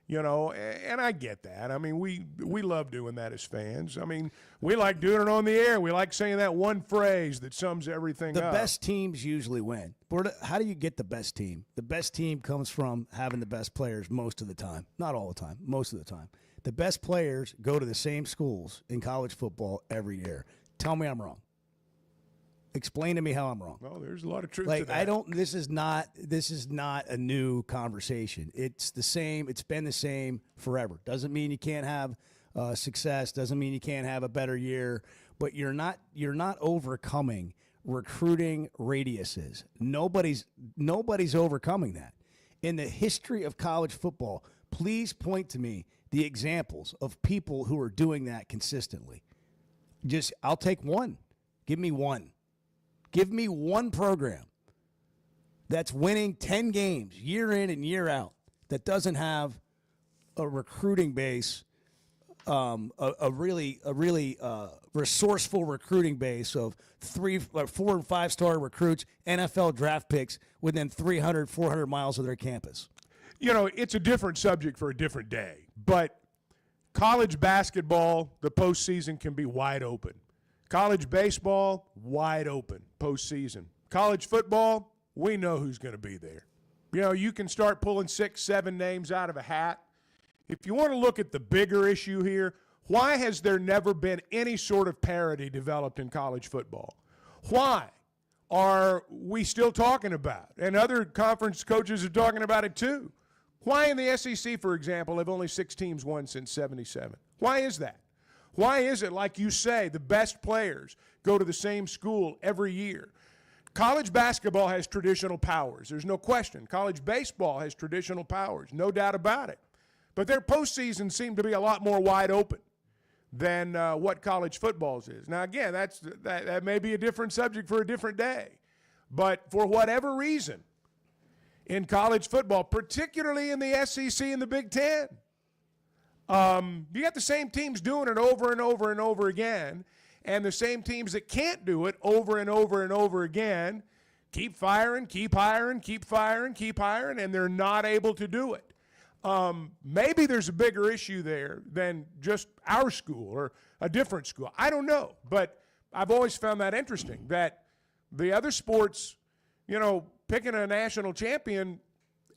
S3: you know. And I get that. I mean, we love doing that as fans. I mean, we like doing it on the air. We like saying that one phrase that sums everything up.
S2: The best teams usually win. How do you get the best team? The best team comes from having the best players most of the time. Not all the time, most of the time. The best players go to the same schools in college football every year. Tell me I'm wrong. Explain to me how I'm wrong.
S3: Well, there's a lot of truth to that.
S2: I don't. This is not a new conversation. It's the same. It's been the same forever. Doesn't mean you can't have success. Doesn't mean you can't have a better year. But you're not overcoming recruiting radiuses. Nobody's overcoming that. In the history of college football, please point to me the examples of people who are doing that consistently. I'll take one. Give me one. Give me one program that's winning 10 games year in and year out that doesn't have a recruiting base, a really resourceful recruiting base of 4 and 5 star recruits, NFL draft picks within 300, 400 miles of their campus.
S3: You know, it's a different subject for a different day, but college basketball, the postseason can be wide open. College baseball, wide open postseason. College football, we know who's going to be there. You know, you can start pulling 6, 7 names out of a hat. If you want to look at the bigger issue here, why has there never been any sort of parity developed in college football? Why are we still talking about it? And other conference coaches are talking about it too. Why in the SEC, for example, have only 6 teams won since 77? Why is that? Why is it, like you say, the best players go to the same school every year? College basketball has traditional powers. There's no question. College baseball has traditional powers, no doubt about it. But their postseasons seem to be a lot more wide open than what college football's is. Now, again, that may be a different subject for a different day. But for whatever reason, in college football, particularly in the SEC and the Big Ten, you got the same teams doing it over and over and over again, and the same teams that can't do it over and over and over again keep firing, keep hiring, keep firing, keep hiring, and they're not able to do it. Maybe there's a bigger issue there than just our school or a different school. I don't know, but I've always found that interesting, that the other sports, you know, picking a national champion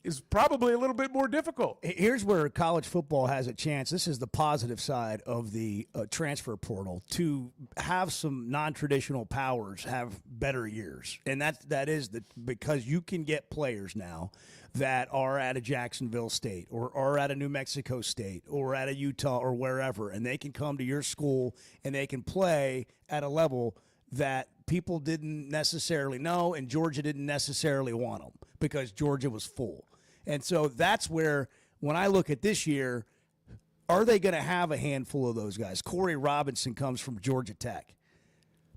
S3: is probably a little bit more difficult.
S2: Here's where college football has a chance. This is the positive side of the transfer portal, to have some non-traditional powers have better years. And that is because you can get players now that are at a Jacksonville State or are at a New Mexico State or at a Utah or wherever, and they can come to your school and they can play at a level that people didn't necessarily know, and Georgia didn't necessarily want them because Georgia was full. And so that's where, when I look at this year, are they going to have a handful of those guys? Corey Robinson comes from Georgia Tech.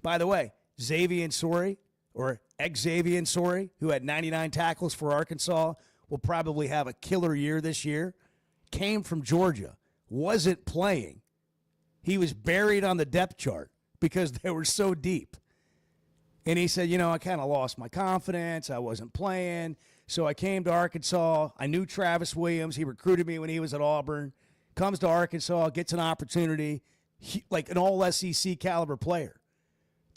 S2: By the way, Xavier Sori, or Xavier Sori, who had 99 tackles for Arkansas, will probably have a killer year this year, came from Georgia, wasn't playing. He was buried on the depth chart because they were so deep. And he said, I kind of lost my confidence. I wasn't playing. So I came to Arkansas. I knew Travis Williams. He recruited me when he was at Auburn. Comes to Arkansas, gets an opportunity, like an all-SEC caliber player.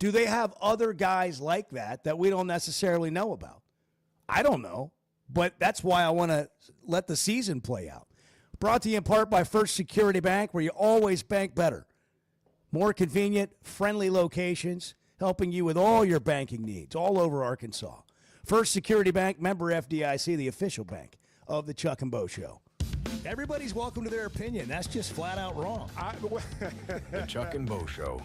S2: Do they have other guys like that we don't necessarily know about? I don't know, but that's why I want to let the season play out. Brought to you in part by First Security Bank, where you always bank better. More convenient, friendly locations, helping you with all your banking needs all over Arkansas. First Security Bank, member FDIC, the official bank of the Chuck and Bo Show. Everybody's welcome to their opinion. That's just flat out wrong.
S1: The Chuck and Bo Show.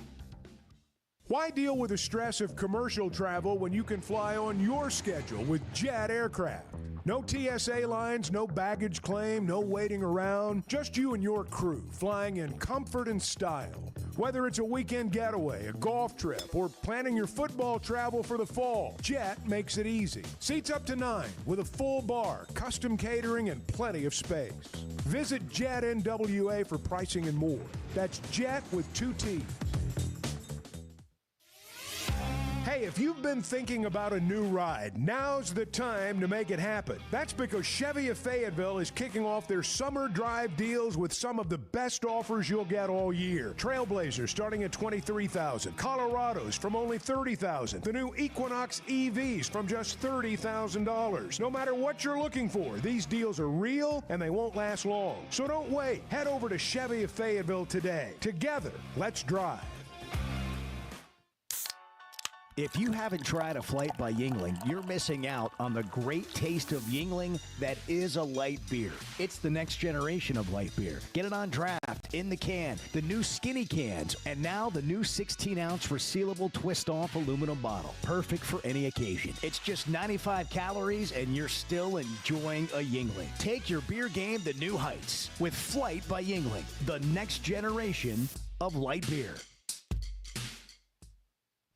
S3: Why deal with the stress of commercial travel when you can fly on your schedule with Jet Aircraft? No TSA lines, no baggage claim, no waiting around. Just you and your crew flying in comfort and style. Whether it's a weekend getaway, a golf trip, or planning your football travel for the fall, Jet makes it easy. Seats up to 9 with a full bar, custom catering, and plenty of space. Visit Jet NWA for pricing and more. That's Jet with 2 T's. Hey, if you've been thinking about a new ride, now's the time to make it happen. That's because Chevy of Fayetteville is kicking off their summer drive deals with some of the best offers you'll get all year. Trailblazers starting at $23,000, Colorados from only $30,000, the new Equinox EVs from just $30,000. No matter what you're looking for, these deals are real and they won't last long. So don't wait. Head over to Chevy of Fayetteville today. Together, let's drive.
S9: If you haven't tried a flight by Yuengling, you're missing out on the great taste of Yuengling that is a light beer. It's the next generation of light beer. Get it on draft, in the can, the new skinny cans, and now the new 16-ounce resealable twist-off aluminum bottle. Perfect for any occasion. It's just 95 calories, and you're still enjoying a Yuengling. Take your beer game to new heights with Flight by Yuengling, the next generation of light beer.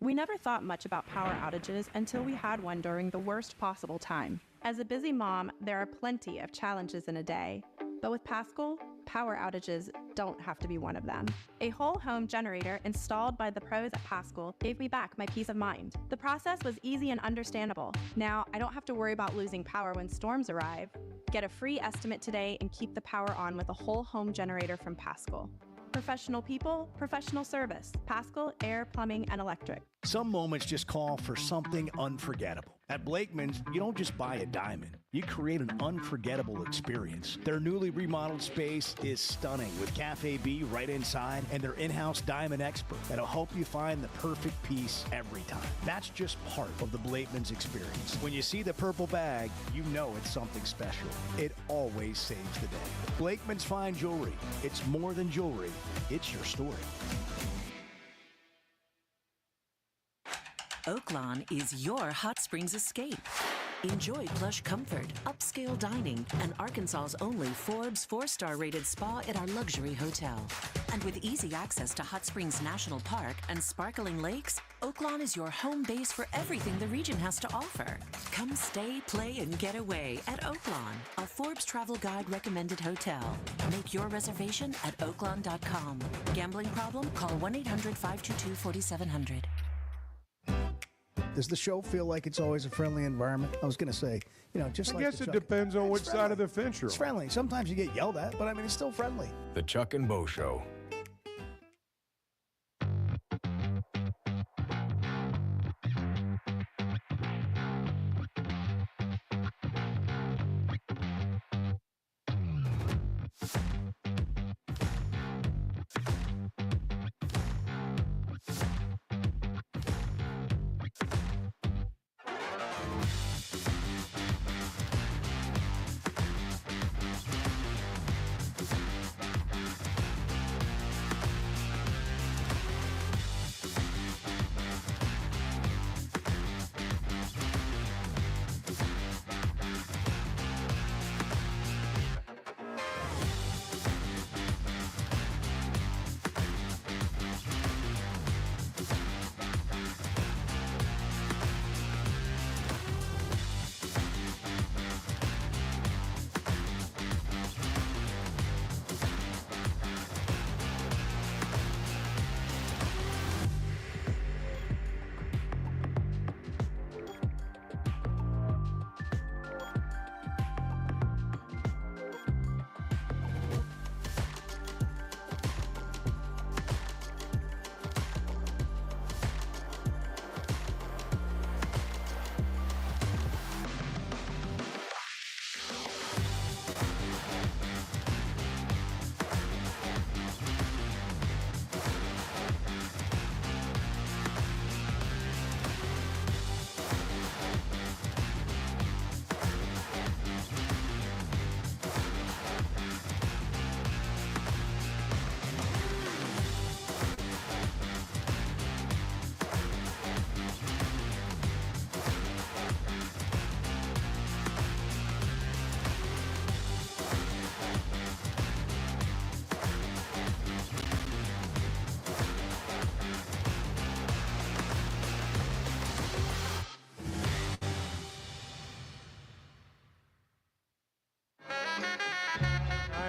S12: We never thought much about power outages until we had one during the worst possible time. As a busy mom, there are plenty of challenges in a day. But with Paschal, power outages don't have to be one of them. A whole home generator installed by the pros at Paschal gave me back my peace of mind. The process was easy and understandable. Now, I don't have to worry about losing power when storms arrive. Get a free estimate today and keep the power on with a whole home generator from Paschal. Professional people, professional service. Paschal Air, Plumbing, and Electric.
S9: Some moments just call for something unforgettable. At Blakeman's, you don't just buy a diamond. You create an unforgettable experience. Their newly remodeled space is stunning with Cafe B right inside and their in-house diamond expert that'll help you find the perfect piece every time. That's just part of the Blakeman's experience. When you see the purple bag, you know it's something special. It always saves the day. Blakeman's Fine Jewelry. It's more than jewelry. It's your story.
S6: Oaklawn is your hot springs escape. Enjoy plush comfort, upscale dining, and Arkansas's only Forbes 4-star rated spa at our luxury hotel. And with easy access to Hot Springs National Park and sparkling lakes, Oaklawn is your home base for everything the region has to offer. Come stay, play, and get away at Oaklawn, a Forbes Travel Guide recommended hotel. Make your reservation at oaklawn.com. Gambling problem? Call 1-800-522-4700.
S2: Does the show feel like it's always a friendly environment? I was going to say, just
S3: I
S2: like
S3: guess it depends on which side of the fence you're on.
S2: It's friendly. Sometimes you get yelled at, but I mean, it's still friendly.
S1: The Chuck and Bo Show.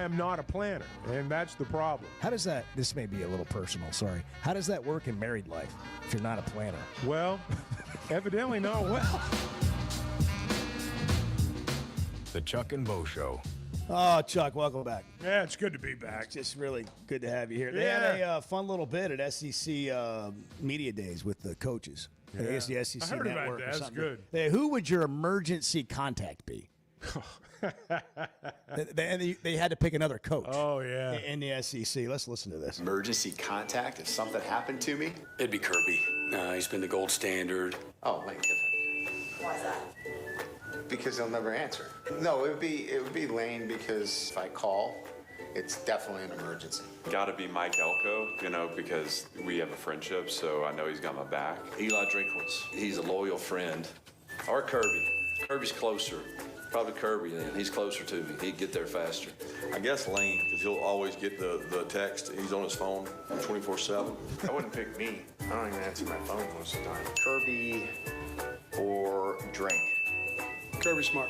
S3: am not a planner, and that's the problem.
S2: How does that, this may be a little personal, sorry. How does that work in married life if you're not a planner?
S3: Well, evidently not well.
S1: The Chuck and Bo Show.
S2: Oh, Chuck, welcome back.
S3: Yeah, it's good to be back.
S2: It's just really good to have you here. They had a fun little bit at SEC Media Days with the coaches. I guess the SEC
S3: I heard about
S2: Network
S3: that.
S2: or
S3: That's
S2: something.
S3: good.
S2: Hey, who would your emergency contact be? they had to pick another coach.
S3: Oh, yeah.
S2: In the SEC. Let's listen to this.
S13: Emergency contact if something happened to me? It'd be Kirby. He's been the gold standard. Oh, Lane Kiffin. Why is that? Because he'll never answer. No, it would be Lane because if I call, it's definitely an emergency.
S14: Got to be Mike Elko, because we have a friendship, so I know he's got my back.
S15: Eli Drinkwitz. He's a loyal friend. Or Kirby. Kirby's closer. Probably Kirby then. He's closer to me. He'd get there faster.
S16: I guess Lane, because he'll always get the text. He's on his phone 24/7.
S13: I wouldn't pick me. I don't even answer my phone most of the time. Kirby or Drink.
S17: Kirby's smart.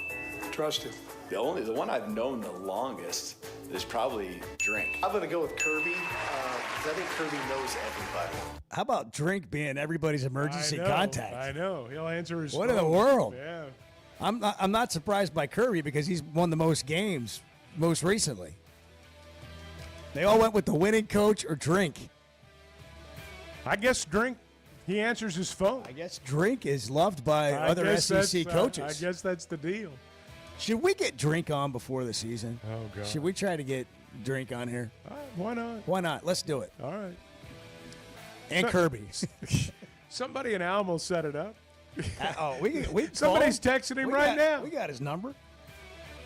S17: Trust him.
S13: The one I've known the longest is probably Drink. I'm going to go with Kirby because I think Kirby knows everybody.
S2: How about Drink being everybody's emergency contact?
S3: I know. He'll answer his
S2: What
S3: phone.
S2: in the world?
S3: Yeah.
S2: I'm not surprised by Kirby because he's won the most games most recently. They all went with the winning coach or Drink.
S3: I guess Drink, he answers his phone.
S2: I guess Drink is loved by other SEC coaches.
S3: I guess that's the deal.
S2: Should we get Drink on before the season?
S3: Oh, God.
S2: Should we try to get Drink on here?
S3: Why not?
S2: Why not? Let's do it.
S3: All right.
S2: And Kirby.
S3: Somebody in Alamo set it up.
S2: We
S3: Somebody's texting him right now.
S2: We got his number.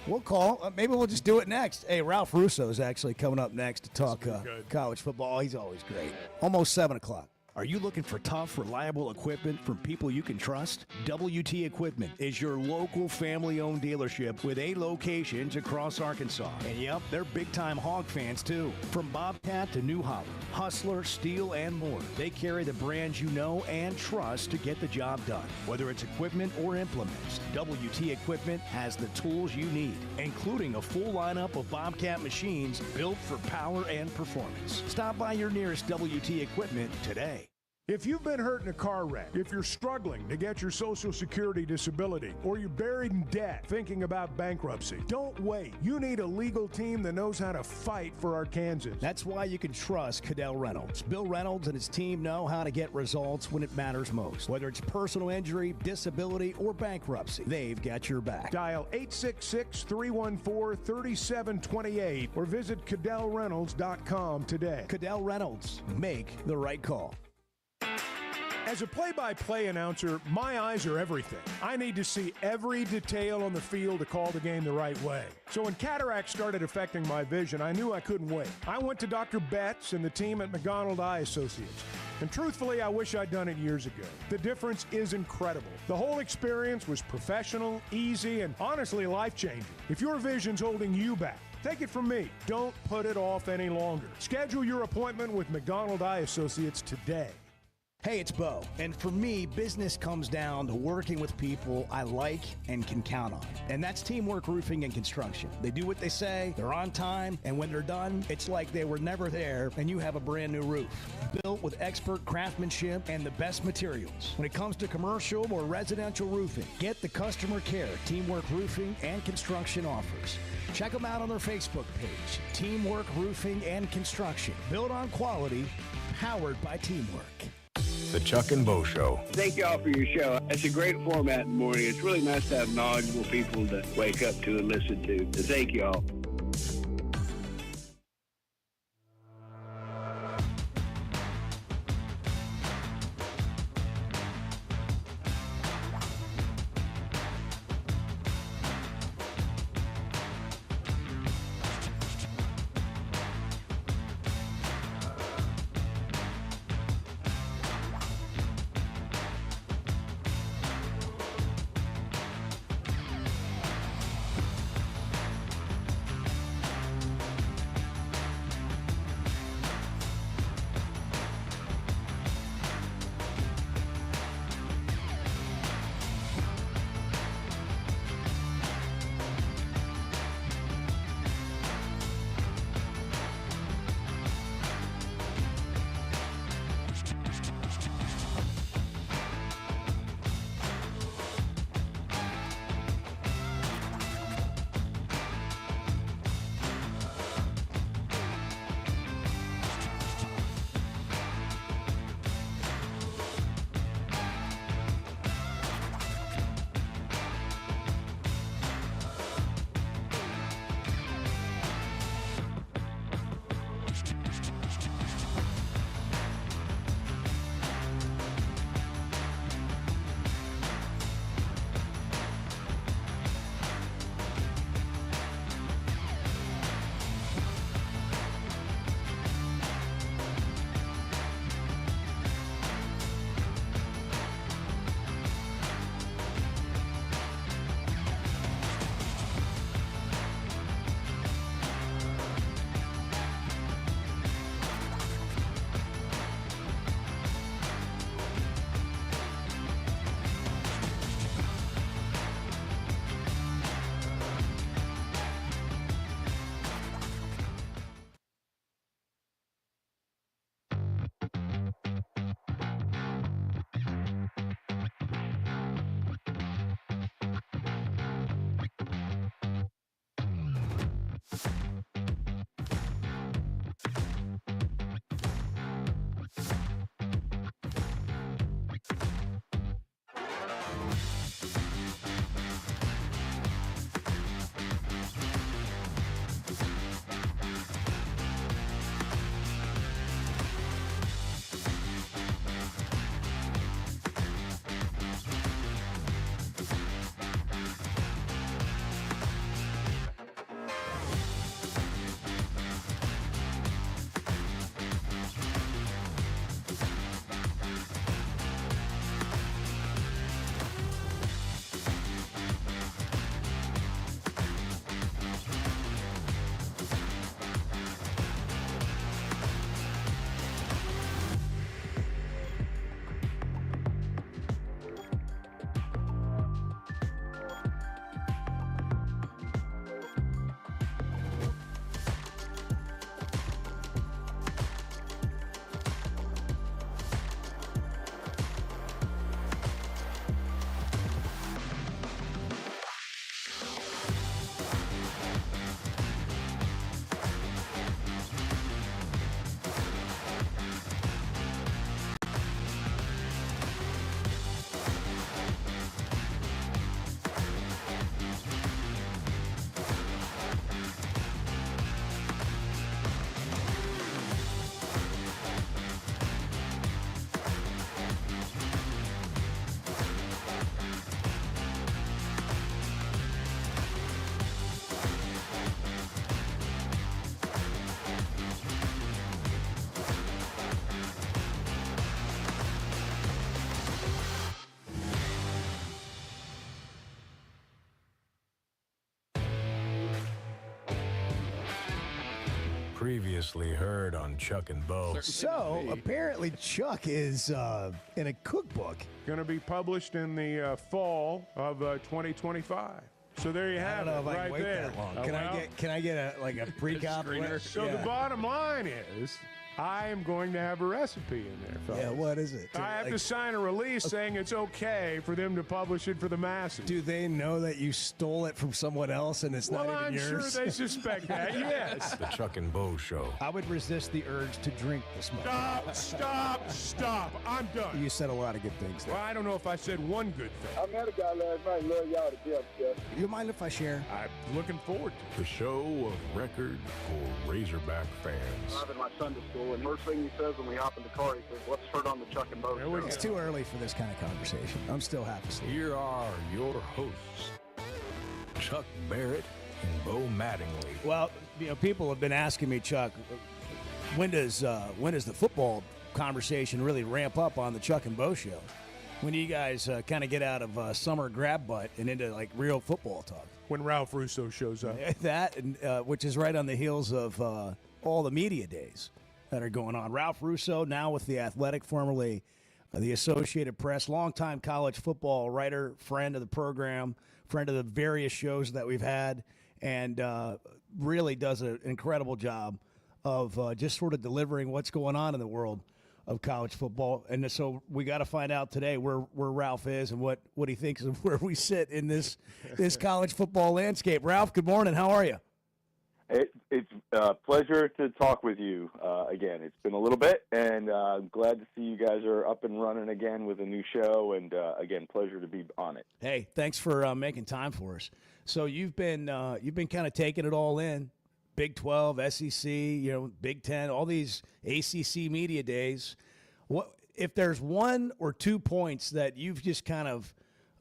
S2: We'll call. Maybe we'll just do it next. Hey, Ralph Russo is actually coming up next to talk college football. He's always great. Almost 7 o'clock.
S9: Are you looking for tough, reliable equipment from people you can trust? WT Equipment is your local family-owned dealership with 8 locations across Arkansas. And yep, they're big-time hog fans too. From Bobcat to New Holland, Hustler, Steel, and more. They carry the brands you know and trust to get the job done. Whether it's equipment or implements, WT Equipment has the tools you need, including a full lineup of Bobcat machines built for power and performance. Stop by your nearest WT Equipment today.
S3: If you've been hurt in a car wreck, if you're struggling to get your Social Security disability, or you're buried in debt thinking about bankruptcy, don't wait. You need a legal team that knows how to fight for Arkansans.
S9: That's why you can trust Cadell Reynolds. Bill Reynolds and his team know how to get results when it matters most. Whether it's personal injury, disability, or bankruptcy, they've got your back.
S3: Dial 866-314-3728 or visit CadellReynolds.com today.
S9: Cadell Reynolds. Make the right call.
S3: As a play-by-play announcer, my eyes are everything. I need to see every detail on the field to call the game the right way. So when cataracts started affecting my vision, I knew I couldn't wait. I went to Dr. Betts and the team at McDonald Eye Associates. And truthfully, I wish I'd done it years ago. The difference is incredible. The whole experience was professional, easy, and honestly life-changing. If your vision's holding you back, take it from me. Don't put it off any longer. Schedule your appointment with McDonald Eye Associates today.
S9: Hey, it's Bo. And for me, business comes down to working with people I like and can count on. And that's Teamwork Roofing and Construction. They do what they say, they're on time, and when they're done, it's like they were never there and you have a brand new roof. Built with expert craftsmanship and the best materials. When it comes to commercial or residential roofing, get the customer care Teamwork Roofing and Construction offers. Check them out on their Facebook page, Teamwork Roofing and Construction. Built on quality, powered by teamwork.
S1: The Chuck and Bo Show.
S18: Thank y'all for your show. It's a great format in the morning. It's really nice to have knowledgeable people to wake up to and listen to. So thank y'all.
S1: Previously heard on Chuck and Bo.
S2: So apparently Chuck is in a cookbook.
S3: Going to be published in the fall of 2025. So there you have
S2: I don't know
S3: it,
S2: if I
S3: right
S2: can wait
S3: there.
S2: that long.
S3: Oh,
S2: Can I get a pre-copy?
S3: So the bottom line is, I am going to have a recipe in there, fellas.
S2: Yeah, what is it?
S3: I have to sign a release saying it's okay for them to publish it for the masses.
S2: Do they know that you stole it from someone else and it's not even
S3: I'm
S2: yours?
S3: sure they suspect that, yes.
S1: The Chuck and Bo Show.
S2: I would resist the urge to drink the smoke.
S3: Stop. I'm done.
S2: You said a lot of good things there.
S3: Well, I don't know if I said one good thing.
S19: I met a guy last night. Love y'all to death, Jeff.
S2: You mind if I share?
S3: I'm looking forward to it.
S1: The show of record for Razorback fans.
S19: I'm in my Sunday school, and first thing he says when we hop in the car, he says, "Let's turn on the Chuck and Bo show."
S2: It's too early for this kind of conversation. I'm still half asleep.
S1: Here are your hosts, Chuck Barrett and Bo Mattingly.
S2: Well, people have been asking me, Chuck, when does the football conversation really ramp up on the Chuck and Bo show? When do you guys kind of get out of summer grab butt and into like real football talk?
S3: When Ralph Russo shows up.
S2: That, and, which is right on the heels of all the media days that are going on. Ralph Russo, now with The Athletic, formerly the Associated Press, longtime college football writer, friend of the program, friend of the various shows that we've had, and really does an incredible job of just sort of delivering what's going on in the world of college football. And so we got to find out today where Ralph is and what he thinks of where we sit in this college football landscape. Ralph, good morning. How are you?
S20: It's a pleasure to talk with you again. It's been a little bit, and I'm glad to see you guys are up and running again with a new show, and again, pleasure to be on it.
S2: Hey, thanks for making time for us. So you've been kind of taking it all in, Big 12, SEC, Big 10, all these ACC media days. What if there's one or 2 points that you've just kind of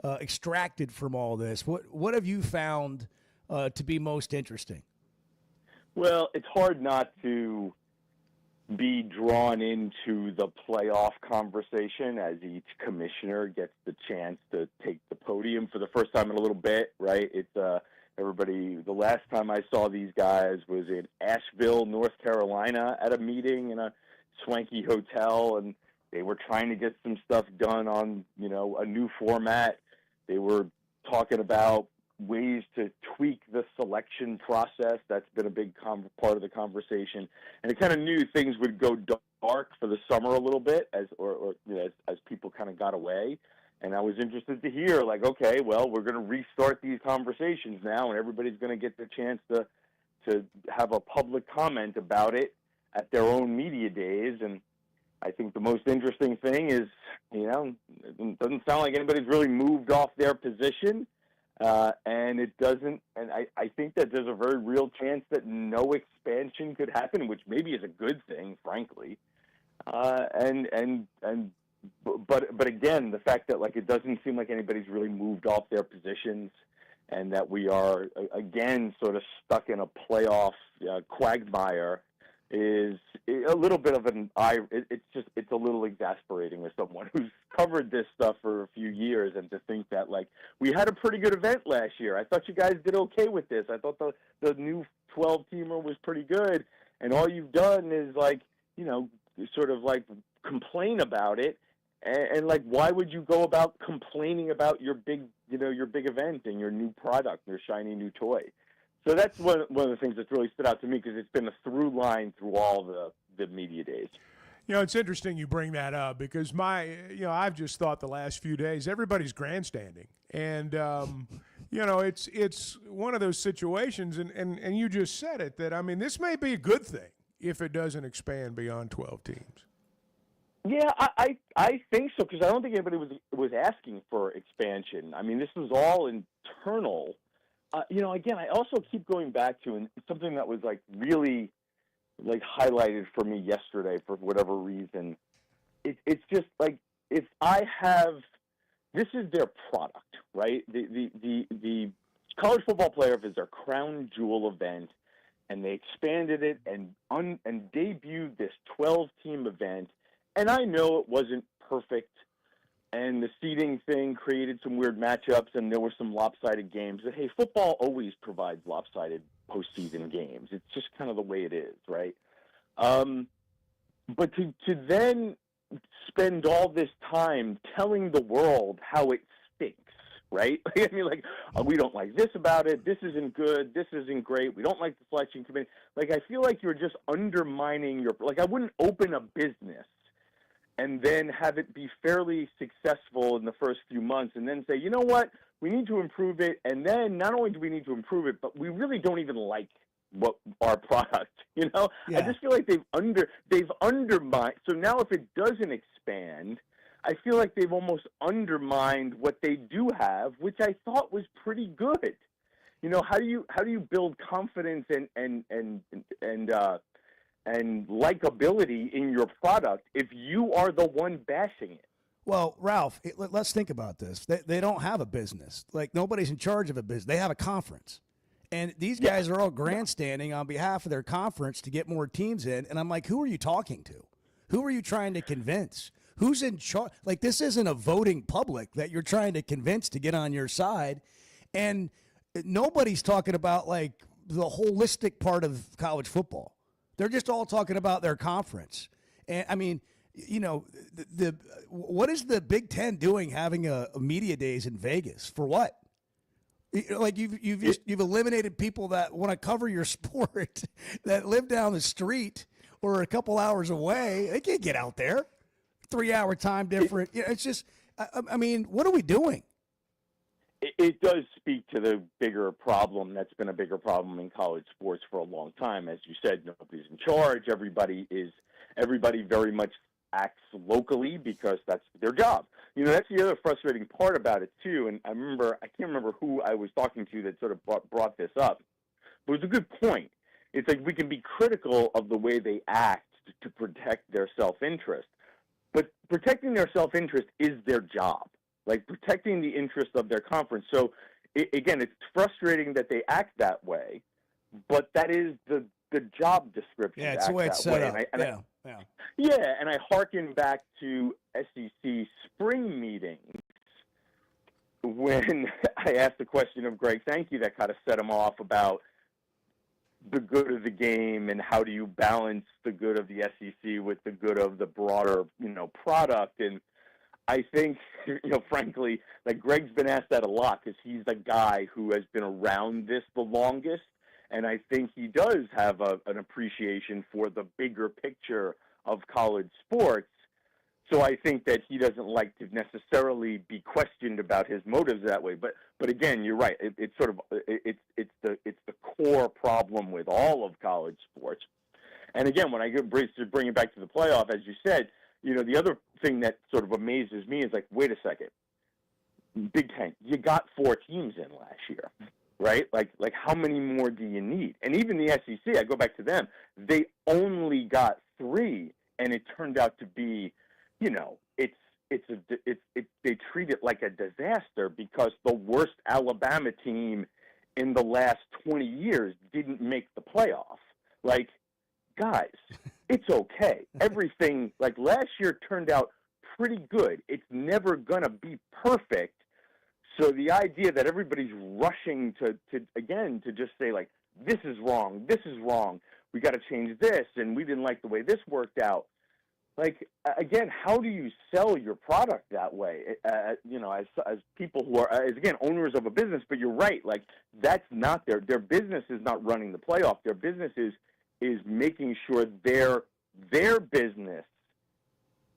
S2: extracted from all this? What have you found to be most interesting?
S20: Well, it's hard not to be drawn into the playoff conversation as each commissioner gets the chance to take the podium for the first time in a little bit, right? It's everybody. The last time I saw these guys was in Asheville, North Carolina, at a meeting in a swanky hotel, and they were trying to get some stuff done on, a new format. They were talking about ways to tweak the selection process. That's been a big part of the conversation, and it kind of knew things would go dark for the summer a little bit as people kind of got away. And I was interested to hear, like, okay, well, we're going to restart these conversations now, and everybody's going to get the chance to have a public comment about it at their own media days. And I think the most interesting thing is, it doesn't sound like anybody's really moved off their position. And it doesn't, and I think that there's a very real chance that no expansion could happen, which maybe is a good thing, frankly. But again, the fact that it doesn't seem like anybody's really moved off their positions, and that we are again sort of stuck in a playoff quagmire is a little bit of it's a little exasperating as someone who's covered this stuff for a few years, and to think that we had a pretty good event last year. I thought you guys did okay with this. I thought the new 12-teamer was pretty good, and all you've done is sort of complain about it, and why would you go about complaining about your big event and your new product, your shiny new toy? So that's one of the things that's really stood out to me, because it's been a through line through all the media days.
S3: It's interesting you bring that up, because I've just thought the last few days everybody's grandstanding, and it's one of those situations, and you just said it, that this may be a good thing if it doesn't expand beyond 12 teams.
S20: Yeah, I think so, because I don't think anybody was asking for expansion. This was all internal. Again, I also keep going back to, and something that was really highlighted for me yesterday for whatever reason. It's just if I have, this is their product, right? The college football playoff is their crown jewel event, and they expanded it and debuted this 12-team event. And I know it wasn't perfect, and the seeding thing created some weird matchups, and there were some lopsided games. But, hey, football always provides lopsided postseason games. It's just kind of the way it is, right? But to then spend all this time telling the world how it stinks, right? I mean, like, oh, we don't like this about it. This isn't good. This isn't great. We don't like the selection committee. Like, I feel like you're just undermining your – like, I wouldn't open a business and then have it be fairly successful in the first few months and then say, you know what, we need to improve it. And then not only do we need to improve it, but we really don't even like what our product, you know?
S2: Yeah.
S20: I just feel like they've undermined. So now if it doesn't expand, I feel like they've almost undermined what they do have, which I thought was pretty good. You know, how do you build confidence and likability in your product if you are the one bashing it?
S2: Well, Ralph, let's think about this. They don't have a business. Like, nobody's in charge of a business. They have a conference. And these guys are all grandstanding on behalf of their conference to get more teams in. And I'm like, who are you talking to? Who are you trying to convince? Who's in charge? Like, this isn't a voting public that you're trying to convince to get on your side. And nobody's talking about, like, the holistic part of college football. They're just all talking about their conference. And, I mean, you know, what is the Big Ten doing having a media days in Vegas? For what? Like, you've eliminated people that want to cover your sport that live down the street or a couple hours away. They can't get out there. 3-hour time difference. It's just, I mean, what are we doing?
S20: It does speak to the bigger problem that's been a bigger problem in college sports for a long time. As you said, nobody's in charge. Everybody very much acts locally because that's their job. You know, that's the other frustrating part about it too. And I can't remember who I was talking to that sort of brought this up, but it was a good point. It's like we can be critical of the way they act to protect their self-interest, but protecting their self-interest is their job. Like, protecting the interest of their conference. So, again, it's frustrating that they act that way, but that is the job description.
S2: Yeah, it's the way it's set up.
S20: Yeah, and I hearken back to SEC spring meetings when I asked the question of Greg Sankey that kind of set him off about the good of the game and how do you balance the good of the SEC with the good of the broader, you know, product. And I think, you know, frankly, like, Greg's been asked that a lot because he's the guy who has been around this the longest, and I think he does have an appreciation for the bigger picture of college sports. So I think that he doesn't like to necessarily be questioned about his motives that way. But again, you're right. It's sort of it's the core problem with all of college sports. And again, when I bring it back to the playoff, as you said, you know, the other thing that sort of amazes me is, like, wait a second, Big Ten, you got 4 teams in last year, right? Like how many more do you need? And even the SEC, I go back to them, they only got 3, and it turned out to be, you know, they treat it like a disaster because the worst Alabama team in the last 20 years didn't make the playoff. Like, guys, it's okay. Everything, like, last year turned out pretty good. It's never going to be perfect. So the idea that everybody's rushing to just say, like, this is wrong, we got to change this, and we didn't like the way this worked out. Like, again, how do you sell your product that way? You know, as people who are, as, again, owners of a business, but you're right, like, that's not their business is not running the playoff. Their business is making sure their business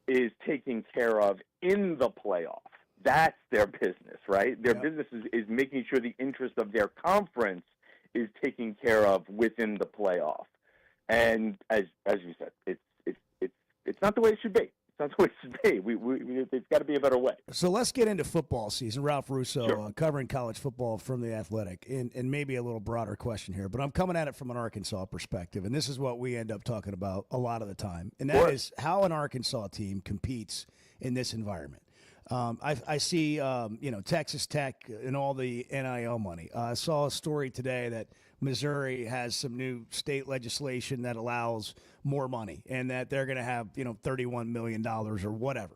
S20: is taken care of in the playoff. That's their business, right? Their business is making sure the interest of their conference is taken care of within the playoff. And as you said, it's not the way it should be. It's not the way it should be. It's got to be a better way.
S2: So let's get into football season. Ralph Russo, covering college football from The Athletic, and maybe a little broader question here, but I'm coming at it from an Arkansas perspective, and this is what we end up talking about a lot of the time, and that is how an Arkansas team competes in this environment. I see, Texas Tech and all the NIL money. I saw a story today that Missouri has some new state legislation that allows more money and that they're going to have, $31 million or whatever.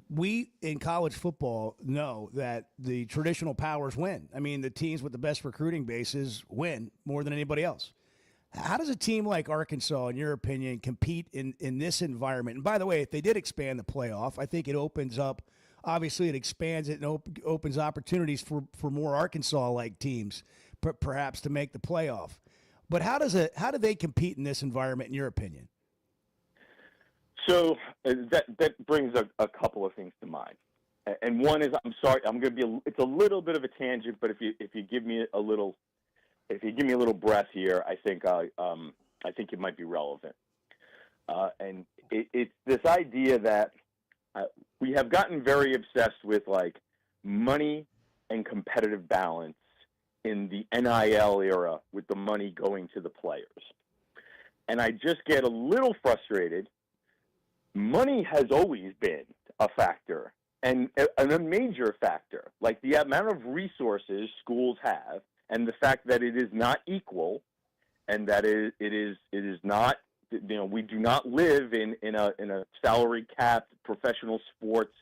S2: we in college football know that the traditional powers win. I mean, the teams with the best recruiting bases win more than anybody else. How does a team like Arkansas, in your opinion, compete in this environment? And by the way, if they did expand the playoff, I think it opens up, obviously it expands it and opens opportunities for more Arkansas-like teams, perhaps to make the playoff. But how do they compete in this environment, in your opinion?
S20: So that brings a couple of things to mind, and one is, I'm sorry, I'm going to be it's a little bit of a tangent, but if you give me a little breath here, I think it might be relevant, and it's this idea that we have gotten very obsessed with like money and competitive balance in the NIL era, with the money going to the players, and I just get a little frustrated. Money has always been a factor, and a major factor, like the amount of resources schools have, and the fact that it is not equal, and that it is not, we do not live in a salary capped professional sports,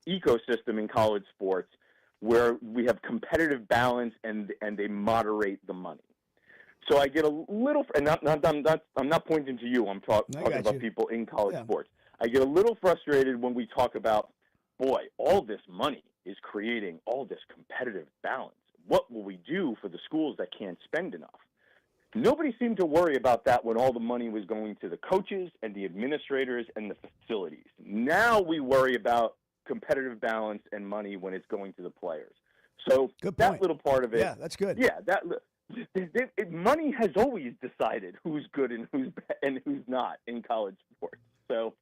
S20: ecosystem in college sports where we have competitive balance and they moderate the money. So I get a little, and I'm not pointing to you. I'm talking about people in college sports. I get a little frustrated when we talk about, boy, all this money is creating all this competitive balance. What will we do for the schools that can't spend enough? Nobody seemed to worry about that when all the money was going to the coaches and the administrators and the facilities. Now we worry about competitive balance and money when it's going to the players. So that little part of it.
S2: Yeah, that's good.
S20: Yeah, money has always decided who's good and who's not in college sports. So,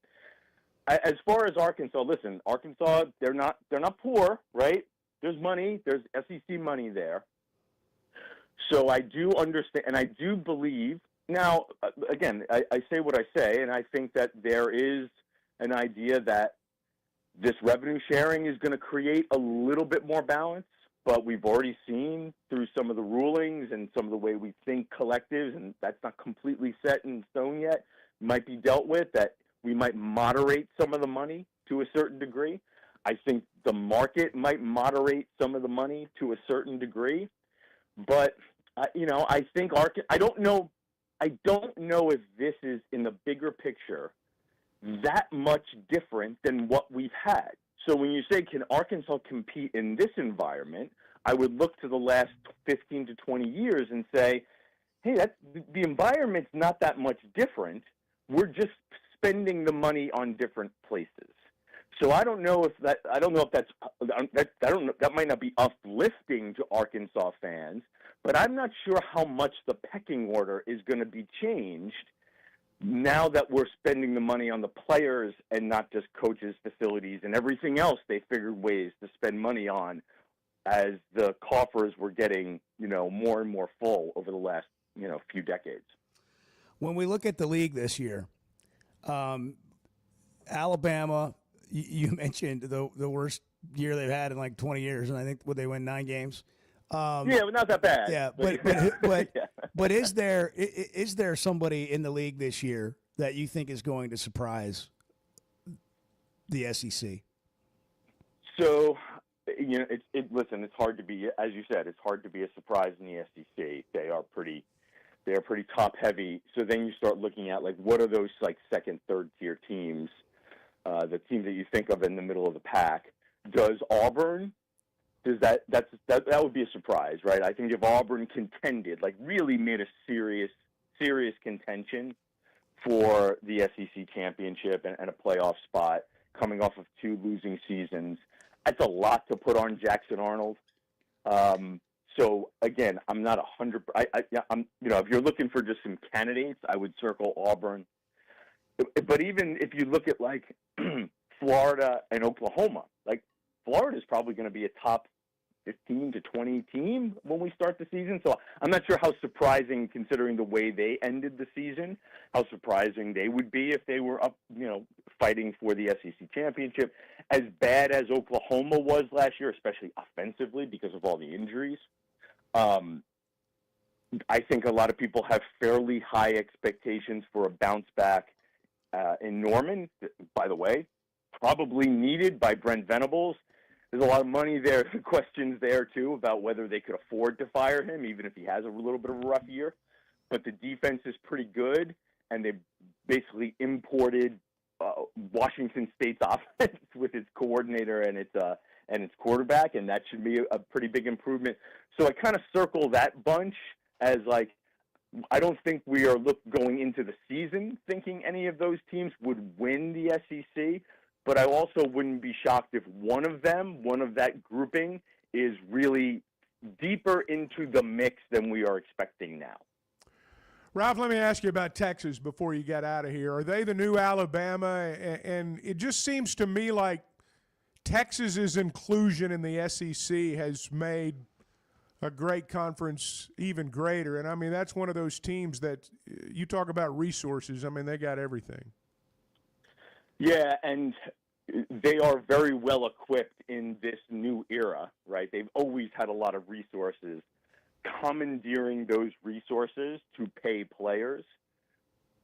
S20: as far as Arkansas, listen, Arkansas, they're not poor, right? There's money, there's SEC money there. So I do understand, and I do believe. Now, again, I say what I say, and I think that there is an idea that this revenue sharing is going to create a little bit more balance. But we've already seen through some of the rulings and some of the way we think collectives, and that's not completely set in stone yet, might be dealt with, that we might moderate some of the money to a certain degree. I think the market might moderate some of the money to a certain degree. But, I think I don't know if this is, in the bigger picture, that much different than what we've had. So when you say, can Arkansas compete in this environment, I would look to the last 15 to 20 years and say, hey, the environment's not that much different. We're just spending the money on different places. So I don't know if that might not be uplifting to Arkansas fans, but I'm not sure how much the pecking order is going to be changed now that we're spending the money on the players and not just coaches, facilities, and everything else they figured ways to spend money on as the coffers were getting, more and more full over the last, few decades.
S2: When we look at the league this year, Alabama, you mentioned the worst year they've had in like 20 years, and I think they win 9 games.
S20: Yeah, but not that bad.
S2: Yeah, but is there somebody in the league this year that you think is going to surprise the SEC?
S20: So, listen, it's hard to be, as you said, it's hard to be a surprise in the SEC. They are pretty top heavy. So then you start looking at like what are those like second, third tier teams, the teams that you think of in the middle of the pack. Does Auburn? That would be a surprise, right? I think if Auburn contended, like really made a serious contention for the SEC championship and a playoff spot, coming off of 2 losing seasons, that's a lot to put on Jackson Arnold. So again, I'm not 100. I'm if you're looking for just some candidates, I would circle Auburn. But even if you look at like Florida and Oklahoma, like Florida is probably going to be a top 15 to 20 team when we start the season. So I'm not sure how surprising, considering the way they ended the season, how surprising they would be if they were up, fighting for the SEC championship. As bad as Oklahoma was last year, especially offensively because of all the injuries, I think a lot of people have fairly high expectations for a bounce back in Norman. By the way, probably needed by Brent Venables. There's a lot of money there, questions there, too, about whether they could afford to fire him, even if he has a little bit of a rough year. But the defense is pretty good, and they basically imported Washington State's offense with its coordinator and its quarterback, and that should be a pretty big improvement. So I kind of circle that bunch as like, I don't think we are going into the season thinking any of those teams would win the SEC, but I also wouldn't be shocked if one of that grouping, is really deeper into the mix than we are expecting now.
S3: Ralph, let me ask you about Texas before you get out of here. Are they the new Alabama? And it just seems to me like Texas's inclusion in the SEC has made a great conference even greater. And, I mean, that's one of those teams that you talk about resources. I mean, they got everything. Yeah, and they are very well equipped in this new era, right? They've always had a lot of resources. Commandeering those resources to pay players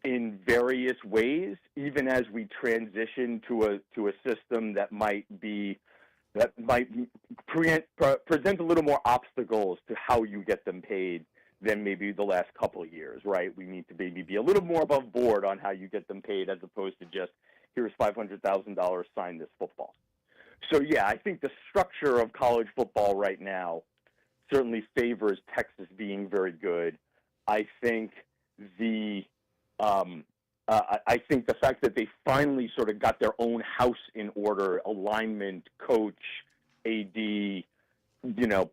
S3: in various ways, even as we transition to a system that might present a little more obstacles to how you get them paid than maybe the last couple of years, right? We need to maybe be a little more above board on how you get them paid, as opposed to just, here's $500,000, sign this football. So yeah, I think the structure of college football right now certainly favors Texas being very good. I think the fact that they finally sort of got their own house in order, alignment, coach, AD,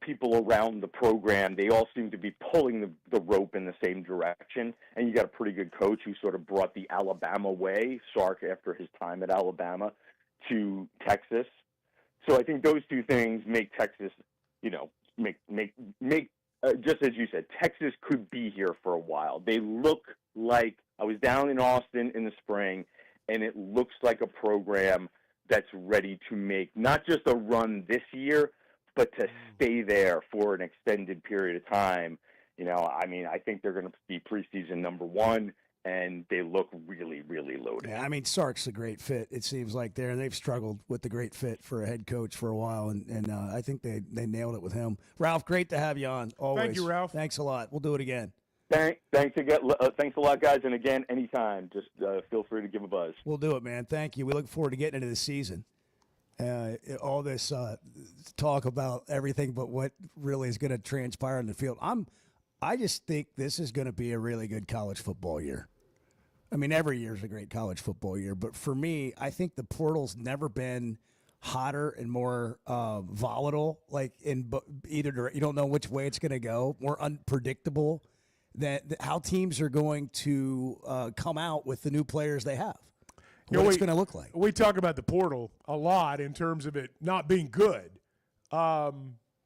S3: people around the program, they all seem to be pulling the rope in the same direction. And you got a pretty good coach who sort of brought the Alabama way, Sark, after his time at Alabama, to Texas. So I think those two things make Texas, just as you said, Texas could be here for a while. They look like, I was down in Austin in the spring, and it looks like a program that's ready to make not just a run this year, but to stay there for an extended period of time. I think they're going to be preseason number one, and they look really, really loaded.
S2: Yeah, Sark's a great fit, it seems like there. They've struggled with the great fit for a head coach for a while, and I think they nailed it with him. Ralph, great to have you on, always.
S3: Thank you, Ralph.
S2: Thanks a lot. We'll do it again.
S20: Thanks a lot, guys. And again, anytime, just feel free to give a buzz.
S2: We'll do it, man. Thank you. We look forward to getting into the season. All this talk about everything but what really is going to transpire in the field. I just think this is going to be a really good college football year. Every year is a great college football year, but for me, I think the portal's never been hotter and more volatile. Like in either you don't know which way it's going to go. More unpredictable that how teams are going to come out with the new players they have. What it's going to look like.
S3: We talk about the portal a lot in terms of it not being good.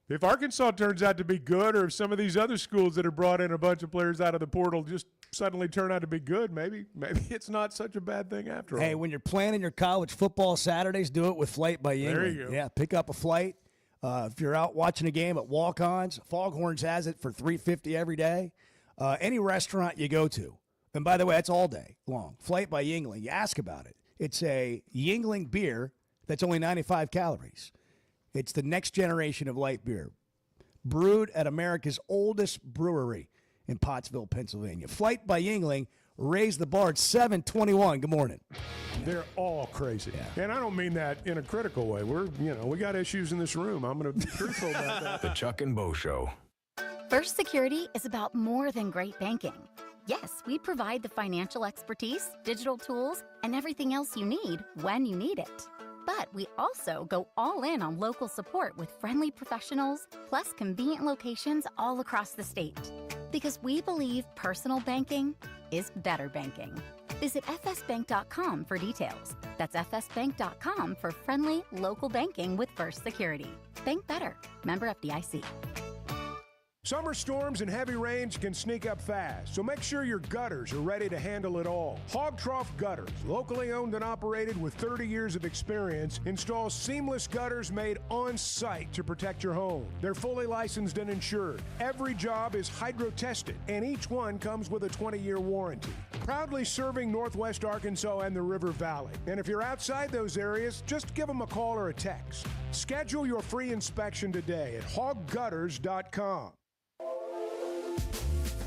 S3: If Arkansas turns out to be good, or if some of these other schools that have brought in a bunch of players out of the portal just suddenly turn out to be good, maybe it's not such a bad thing after all.
S2: Hey, when you're planning your college football Saturdays, do it with Flight by Yingling.
S3: There you go.
S2: Yeah, pick up a flight. If you're out watching a game at Walk-Ons, Foghorns has it for $3.50 every day. Any restaurant you go to. And by the way, that's all day long. Flight by Yingling. You ask about it. It's a Yingling beer that's only 95 calories. It's the next generation of light beer, brewed at America's oldest brewery in Pottsville, Pennsylvania. Flight by Yingling, raise the bar at 721. Good morning.
S3: They're all crazy.
S2: Yeah.
S3: And I don't mean that in a critical way. We got issues in this room. I'm going to be truthful about that.
S1: The Chuck and Bo Show.
S7: First Security is about more than great banking. Yes, we provide the financial expertise, digital tools, and everything else you need when you need it. But we also go all in on local support with friendly professionals, plus convenient locations all across the state. Because we believe personal banking is better banking. Visit fsbank.com for details. That's fsbank.com for friendly, local banking with First Security. Bank better. Member FDIC.
S3: Summer storms and heavy rains can sneak up fast, so make sure your gutters are ready to handle it all. Hog Trough Gutters, locally owned and operated with 30 years of experience, installs seamless gutters made on site to protect your home. They're fully licensed and insured. Every job is hydro tested, and each one comes with a 20-year warranty. Proudly serving Northwest Arkansas and the River Valley. And if you're outside those areas, just give them a call or a text. Schedule your free inspection today at hoggutters.com.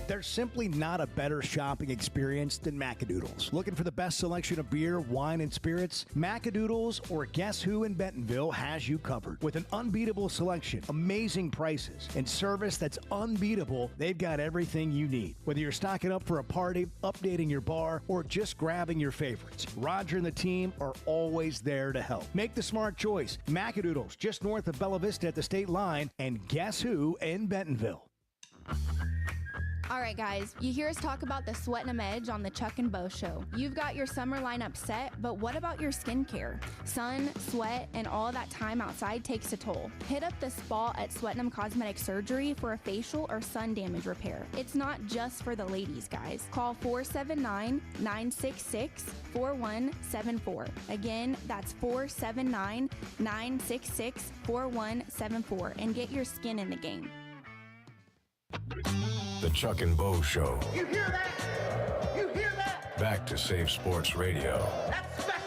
S9: There's simply not a better shopping experience than Macadoodles. Looking for the best selection of beer, wine, and spirits? Macadoodles or Guess Who in Bentonville has you covered. With an unbeatable selection, amazing prices, and service that's unbeatable, they've got everything you need. Whether you're stocking up for a party, updating your bar, or just grabbing your favorites, Roger and the team are always there to help. Make the smart choice. Macadoodles, just north of Bella Vista at the state line, and Guess Who in Bentonville.
S11: All right, guys, you hear us talk about the Sweat and 'em Edge on the Chuck and Bo Show. You've got your summer lineup set, but what about your skincare? Sun, sweat, and all that time outside takes a toll. Hit up the spa at Sweat and 'em Cosmetic Surgery for a facial or sun damage repair. It's not just for the ladies, guys. Call 479-966-4174. Again, that's 479-966-4174 and get your skin in the game.
S1: The Chuck and Bo Show.
S21: You hear that? You hear that?
S1: Back to Save Sports Radio.
S21: That's special.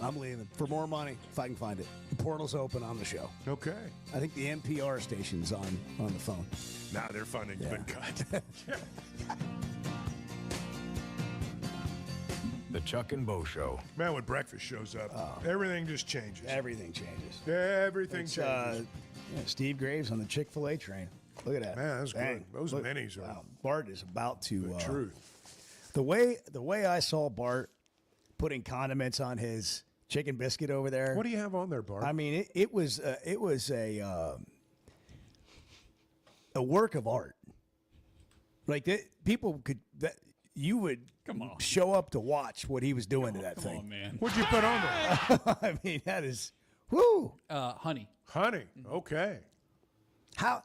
S2: I'm leaving for more money if I can find it. The portal's open on the show.
S3: Okay.
S2: I think the NPR station's on the phone.
S3: Nah, their funding's been cut.
S1: The Chuck and Bo Show.
S3: Man, when breakfast shows up, everything just changes.
S2: Everything changes.
S3: Everything changes.
S2: Yeah, Steve Graves on the Chick-fil-A train. Look at that.
S3: Man, that's good. Those
S2: Look,
S3: minis are
S2: wow. Bart is about to
S3: the truth.
S2: The way I saw Bart putting condiments on his chicken biscuit over there.
S3: What do you have on there, Bart?
S2: I mean, it was a work of art. Like people could you would show up to watch what he was doing to that thing.
S5: Come on, man.
S3: What'd you put on there?
S2: I mean, that is whoo.
S5: Honey.
S3: Honey. Okay.
S2: How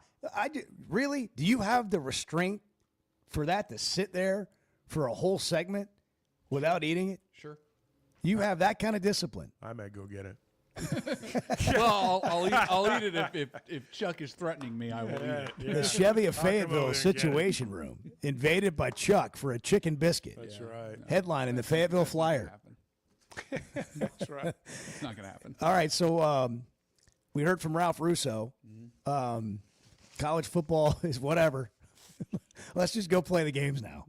S2: really? Do you have the restraint for that to sit there for a whole segment without eating it?
S5: Sure.
S2: You have that kind of discipline.
S3: I may go get it.
S5: Well, I'll eat it if Chuck is threatening me. I will eat it.
S3: Yeah.
S2: The Chevy of
S3: I'll come over
S2: Fayetteville
S3: there and
S2: Situation
S3: get it.
S2: Room invaded by Chuck for a chicken biscuit.
S3: That's right.
S2: Headline in the Fayetteville Flyer.
S3: That's right.
S5: It's not going to happen.
S2: All right, so we heard from Ralph Russo. College football is whatever. Let's just go play the games now.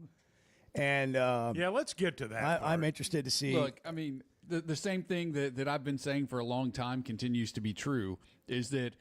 S2: And
S3: yeah, let's get to that.
S2: I'm interested to see.
S5: Look, I mean, the same thing that I've been saying for a long time continues to be true, is that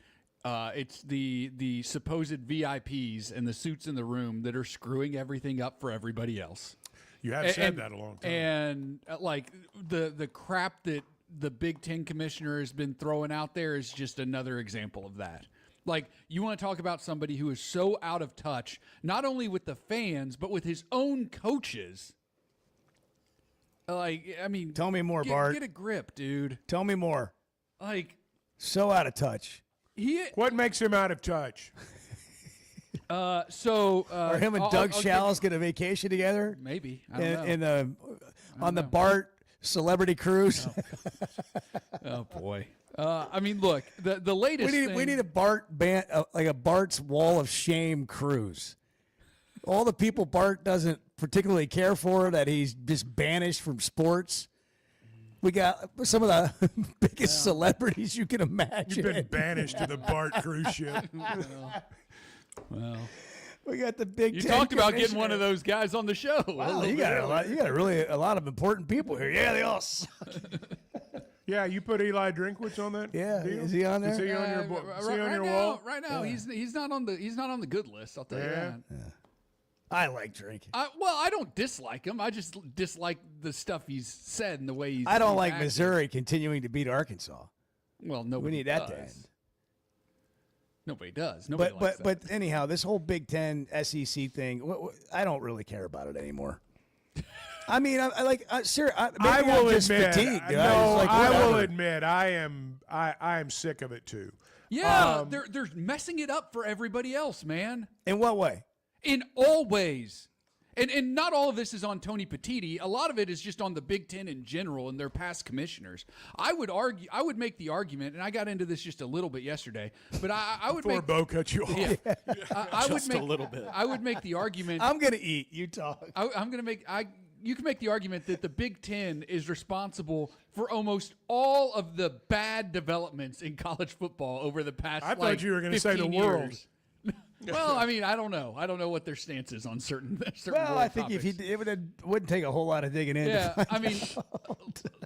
S5: it's the supposed VIPs and the suits in the room that are screwing everything up for everybody else.
S3: You have said that a long time.
S5: And like the crap that the Big Ten commissioner has been throwing out there is just another example of that. Like, you want to talk about somebody who is so out of touch, not only with the fans, but with his own coaches. Like, I mean,
S2: tell me more, Bart.
S5: Get a grip, dude.
S2: Tell me more.
S5: Like,
S2: so out of touch.
S3: What makes him out of touch?
S2: Are him and Doug Shal's going to vacation together?
S5: Maybe. I don't know.
S2: On the Bart celebrity cruise.
S5: Oh boy. I mean, look, the latest.
S2: We need a Bart band, like a Bart's Wall of Shame cruise. All the people Bart doesn't particularly care for, that he's just banished from sports. We got some of the biggest celebrities you can imagine.
S3: You've been banished to the Bart cruise ship.
S5: Well,
S2: we got the Big
S5: You
S2: Ten
S5: talked about getting
S2: commissioner.
S5: one of those guys on the show.
S2: Wow, you got a lot of important people here. Yeah, they all suck.
S3: Yeah, you put Eli Drinkwitz on that.
S2: Yeah,
S3: deal?
S2: is he on there?
S3: Is he on your, wall?
S5: Right now, he's not on the good list. I'll tell you that.
S2: I like drinking.
S5: I don't dislike him. I just dislike the stuff he's said and the way he's.
S2: I don't like
S5: acted.
S2: Missouri continuing to beat Arkansas.
S5: Well, nobody.
S2: We need that to
S5: does.
S2: end.
S5: Nobody does. Nobody likes that.
S2: But anyhow, this whole Big Ten SEC thing, I don't really care about it anymore. I mean, I will
S3: admit.
S2: Fatigued,
S3: I will admit, I am sick of it too.
S5: Yeah, they're messing it up for everybody else, man.
S2: In what way?
S5: In all ways. And not all of this is on Tony Petitti. A lot of it is just on the Big Ten in general and their past commissioners. I would make the argument, and I got into this just a little bit yesterday, but I would
S3: Before Bo cut you off.
S5: Yeah, I would
S3: Just
S5: make
S3: a little bit.
S5: I would make the argument.
S2: I'm gonna eat. You talk.
S5: You can make the argument that the Big Ten is responsible for almost all of the bad developments in college football over the past.
S3: I thought you were going to say the world.
S5: Years. Well, I mean, I don't know. I don't know what their stance is on certain.
S2: Well,
S5: world
S2: I think
S5: topics.
S2: it wouldn't take a whole lot of digging in.
S5: Yeah, I mean,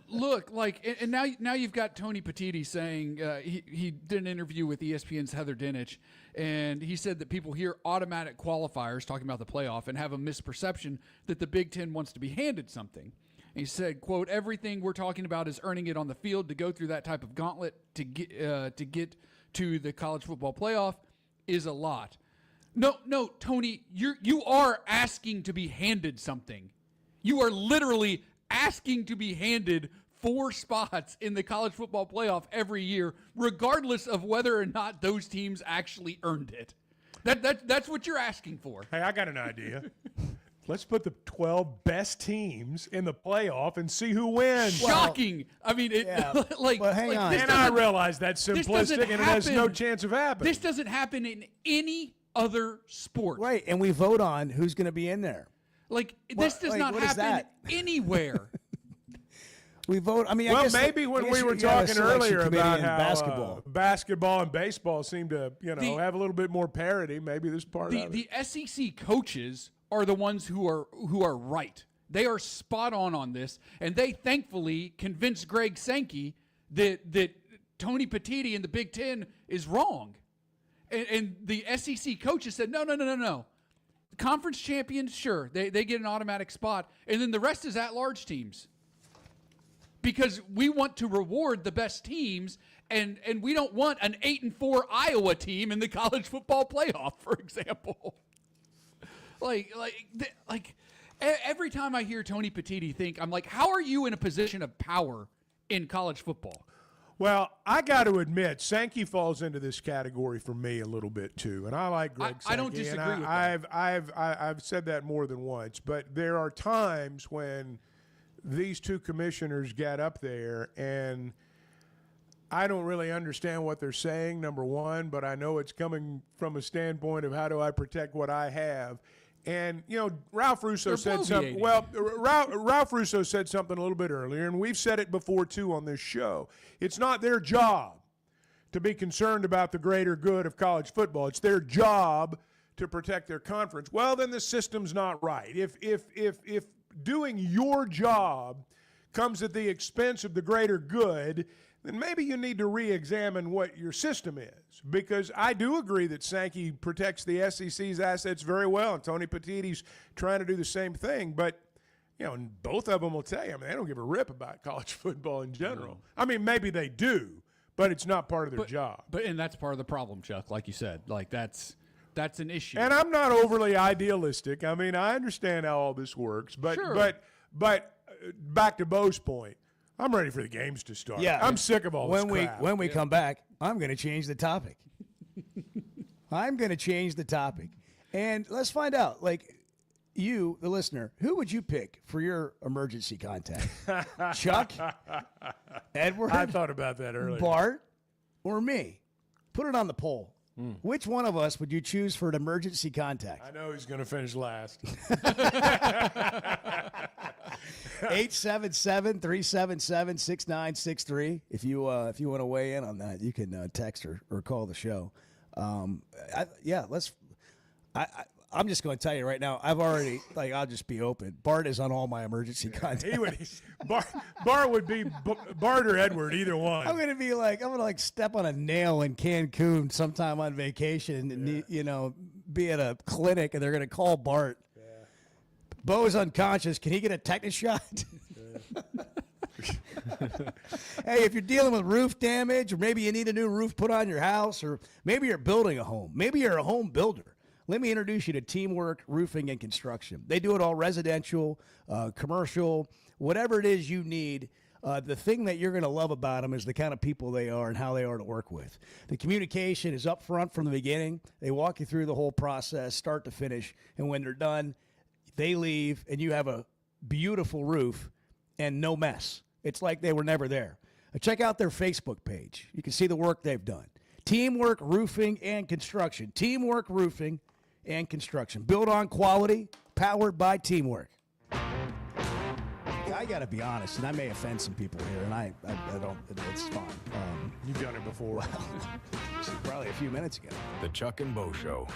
S5: look, like, and now you've got Tony Petitti saying he did an interview with ESPN's Heather Dinich, and he said that people hear automatic qualifiers talking about the playoff and have a misperception that the Big Ten wants to be handed something. And he said, "quote everything we're talking about is earning it on the field. To go through that type of gauntlet to get to the college football playoff is a lot." No, Tony, you are asking to be handed something. You are literally asking to be handed 4 spots in the college football playoff every year, regardless of whether or not those teams actually earned it. That's what you're asking for.
S3: Hey, I got an idea. Let's put the 12 best teams in the playoff and see who wins.
S5: Shocking. I mean,
S2: but hang on.
S3: And I realize that's simplistic and it has no chance of happening.
S5: This doesn't happen in any other sport.
S2: Right, and we vote on who's going to be in there.
S5: Like, this does not happen anywhere.
S2: We vote. I mean,
S3: well,
S2: I guess
S3: maybe when we were talking earlier about how basketball and baseball seem to, have a little bit more parity. Maybe this part of it.
S5: The SEC coaches are the ones who are right. They are spot on this, and they thankfully convinced Greg Sankey that Tony Petitti and the Big Ten is wrong. And the SEC coaches said, no. The conference champions, sure, they get an automatic spot, and then the rest is at-large teams. Because we want to reward the best teams, and we don't want an 8-4 Iowa team in the college football playoff, for example. Like every time I hear Tony Petitti I'm like, how are you in a position of power in college football?
S3: Well, I got to admit, Sankey falls into this category for me a little bit too, and I like Greg Sankey.
S5: I don't disagree with
S3: that. I've said that more than once, but there are times when these two commissioners get up there, and I don't really understand what they're saying, number one, but I know it's coming from a standpoint of how do I protect what I have. And, Ralph Russo said something. Well, Ralph Russo said something a little bit earlier, and we've said it before, too, on this show. It's not their job to be concerned about the greater good of college football. It's their job to protect their conference, well, then the system's not right. If doing your job comes at the expense of the greater good, then maybe you need to re-examine what your system is. Because I do agree that Sankey protects the SEC's assets very well, and Tony Petitti's trying to do the same thing. But, and both of them will tell you, they don't give a rip about college football in general. Maybe they do, but it's not part of their job.
S5: And that's part of the problem, Chuck, like you said. Like, that's an issue.
S3: And I'm not overly idealistic. I understand how all this works. But, but back to Bo's point, I'm ready for the games to start.
S2: Yeah,
S3: I'm sick of all this crap.
S2: When we come back, I'm going to change the topic. And let's find out, you, the listener, who would you pick for your emergency contact? Chuck? Edward?
S3: I thought about that earlier.
S2: Bart? Or me? Put it on the poll. Which one of us would you choose for an emergency contact?
S3: I know he's going to finish last.
S2: 877-377-6963. If you want to weigh in on that, you can text or call the show. I'm just going to tell you right now, I've already, I'll just be open. Bart is on all my emergency contacts.
S3: Bart would be Bart or Edward, either one.
S2: I'm going to be I'm going to step on a nail in Cancun sometime on vacation and, be at a clinic and they're going to call Bart. Yeah. Bo is unconscious. Can he get a tetanus shot? Hey, if you're dealing with roof damage, or maybe you need a new roof put on your house, or maybe you're building a home, maybe you're a home builder, let me introduce you to Teamwork Roofing and Construction. They do it all residential, commercial, whatever it is you need. The thing that you're going to love about them is the kind of people they are and how they are to work with. The communication is up front from the beginning. They walk you through the whole process, start to finish, and when they're done, they leave, and you have a beautiful roof and no mess. It's like they were never there. Check out their Facebook page. You can see the work they've done. Teamwork Roofing and Construction. Teamwork Roofing and Construction. Built on quality, powered by teamwork. I got to be honest, and I may offend some people here, and I don't, it's fine.
S3: You've done it before.
S2: Well, probably a few minutes ago.
S1: The Chuck and Bo Show.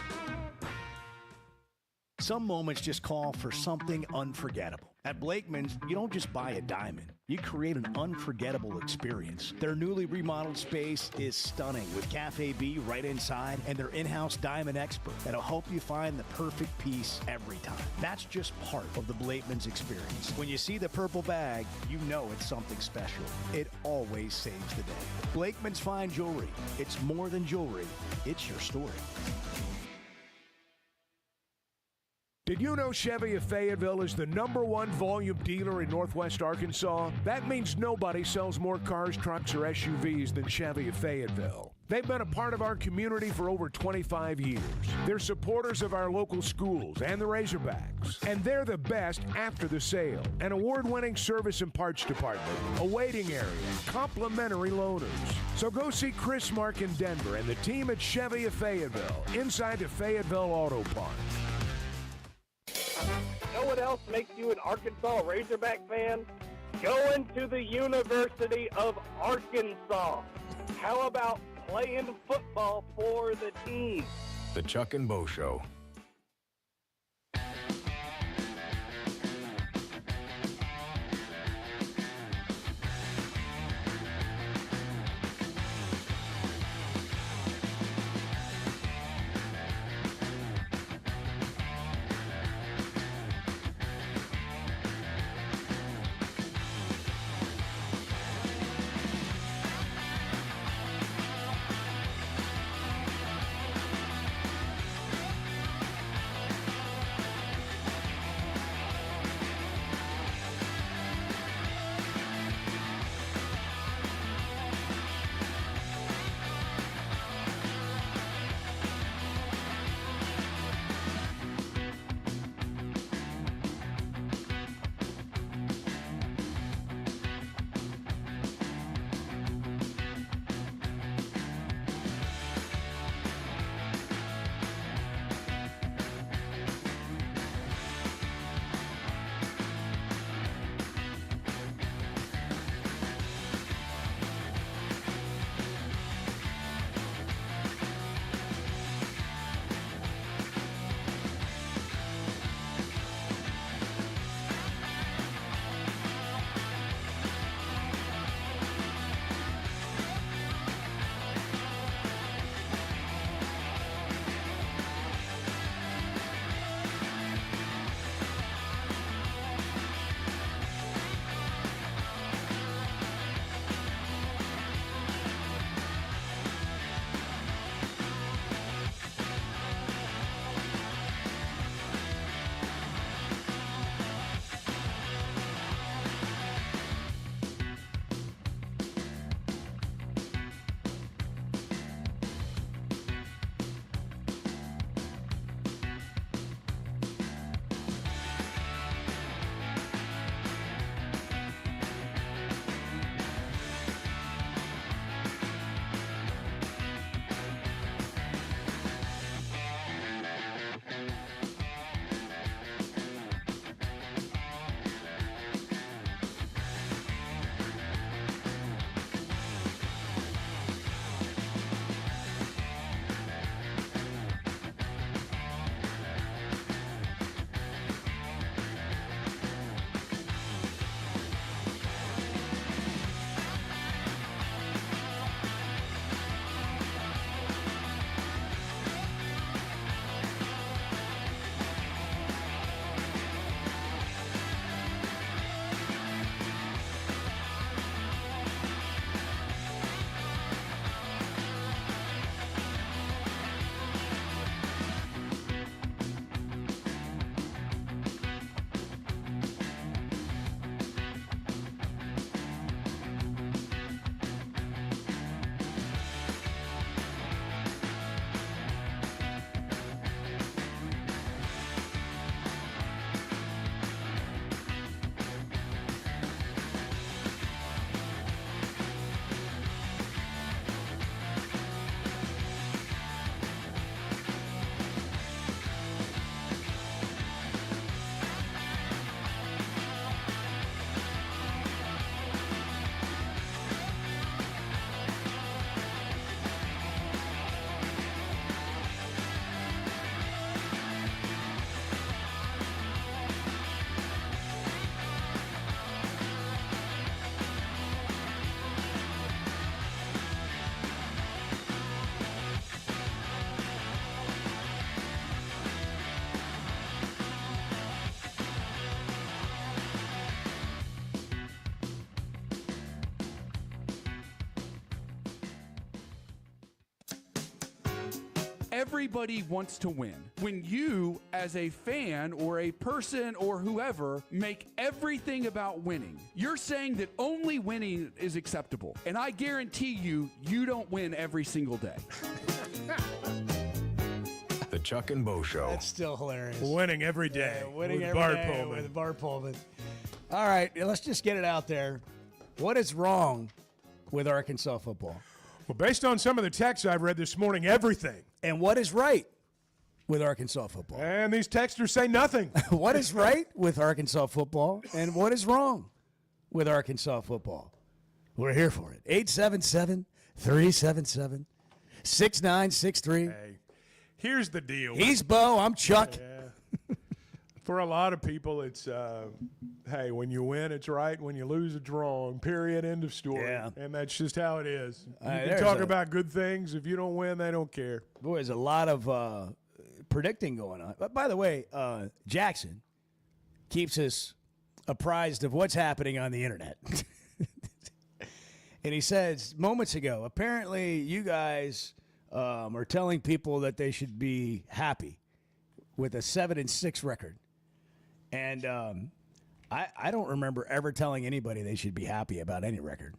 S9: Some moments just call for something unforgettable. At Blakeman's, you don't just buy a diamond. You create an unforgettable experience. Their newly remodeled space is stunning with Cafe B right inside and their in-house diamond expert that'll help you find the perfect piece every time. That's just part of the Blakeman's experience. When you see the purple bag, you know it's something special. It always saves the day. Blakeman's Fine Jewelry. It's more than jewelry. It's your story.
S4: Did you know Chevy of Fayetteville is the #1 volume dealer in Northwest Arkansas? That means nobody sells more cars, trucks, or SUVs than Chevy of Fayetteville. They've been a part of our community for over 25 years. They're supporters of our local schools and the Razorbacks. And they're the best after the sale. An award-winning service and parts department, a waiting area, complimentary loaners. So go see Chris Mark in Denver and the team at Chevy of Fayetteville, inside the Fayetteville Auto Park.
S22: Know what else makes you an Arkansas Razorback fan? Going to the University of Arkansas. How about playing football for the team?
S1: The Chuck and Bo Show.
S5: everybody wants to win. When you, as a fan or a person or whoever, make everything about winning, you're saying that only winning is acceptable. And I guarantee you, you don't win every single day.
S1: The Chuck and Bo Show.
S2: That's still hilarious.
S3: Winning every day.
S2: Winning
S3: with
S2: every
S3: Bart
S2: day
S3: Pullman.
S2: with Bart Pullman. All right, let's just get it out there. What is wrong with Arkansas football?
S3: Well, based on some of the texts I've read this morning, everything.
S2: And what is right with Arkansas football?
S3: And these texters say nothing.
S2: What is right with Arkansas football? And what is wrong with Arkansas football? We're here for it. 877-377-6963.
S3: Hey, here's the deal.
S2: He's Bo. I'm Chuck.
S3: Yeah. For a lot of people, it's, hey, when you win, it's right. When you lose, it's wrong. Period. End of story.
S2: Yeah.
S3: And that's just how it is. You can
S2: there's
S3: talk about good things. If you don't win, they don't care.
S2: Boy, there's a lot of predicting going on. But by the way, Jackson keeps us apprised of what's happening on the internet. And he says moments ago, apparently you guys are telling people that they should be happy with a 7-6 record. And I don't remember ever telling anybody they should be happy about any record.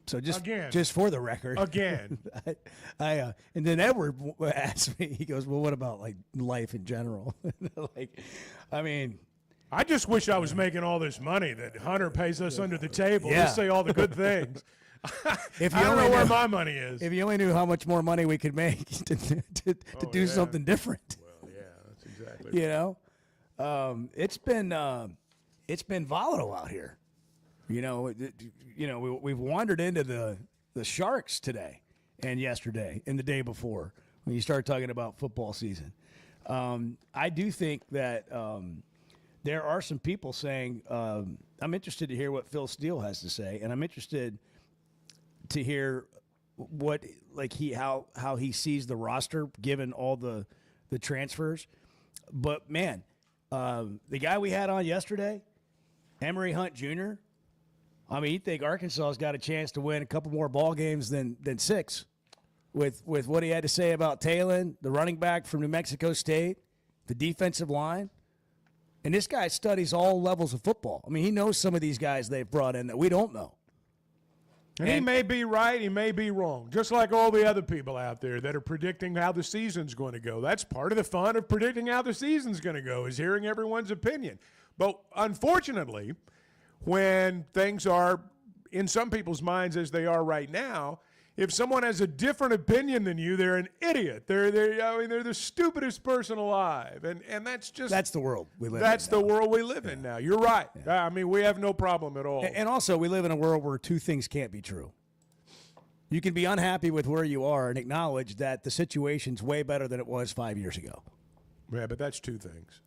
S2: So just for the record.
S3: Again.
S2: And then Edward asked me, he goes, well, what about like life in general?
S3: I just wish I was making all this money that Hunter pays us under the table.
S2: Yeah.
S3: To say all the good things.
S2: If you
S3: I don't
S2: only
S3: know where
S2: knew-
S3: my money is.
S2: If you only knew how much more money we could make to do something different.
S3: Well, yeah, that's exactly
S2: You know, it's been volatile out here. We've wandered into the Sharks today and yesterday and the day before when you start talking about football season. I do think that there are some people saying I'm interested to hear what Phil Steele has to say, and I'm interested to hear how he sees the roster given all the transfers. But man, the guy we had on yesterday, Emory Hunt Jr., I mean, you think Arkansas's got a chance to win a couple more ball games than 6 with what he had to say about Talon, the running back from New Mexico State, the defensive line. And this guy studies all levels of football. I mean, he knows some of these guys they've brought in that we don't know.
S3: And he may be right, he may be wrong, just like all the other people out there that are predicting how the season's going to go. That's part of the fun of predicting how the season's going to go, is hearing everyone's opinion. But unfortunately, when things are in some people's minds as they are right now, if someone has a different opinion than you, they're an idiot. They're the stupidest person alive, and that's
S2: the world we live in.
S3: That's the world we live in now. You're right. I mean, we have no problem at all.
S2: And also, we live in a world where two things can't be true. You can be unhappy with where you are and acknowledge that the situation's way better than it was 5 years ago.
S3: Yeah, but that's two things.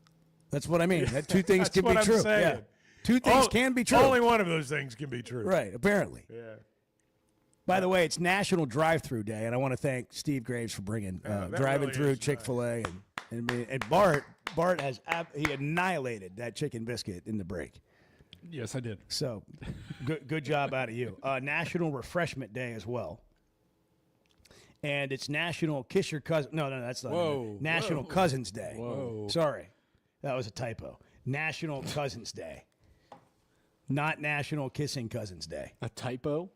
S2: That's what I mean. That two things can be
S3: what
S2: true.
S3: I'm saying.
S2: Yeah. Two things can be true.
S3: Only one of those things can be true.
S2: Right, apparently.
S3: Yeah.
S2: By the way, it's National Drive-Through Day, and I want to thank Steve Graves for bringing driving
S3: really
S2: through
S3: is
S2: Chick-fil-A, and Bart has he annihilated that chicken biscuit in the break.
S5: Yes, I did.
S2: So, good job out of you. National Refreshment Day as well, and it's National Kiss Your Cousin. No, that's not.
S5: Whoa.
S2: National Cousins Day.
S5: Whoa.
S2: Sorry, that was a typo. National Cousins Day, not National Kissing Cousins Day.
S8: A typo?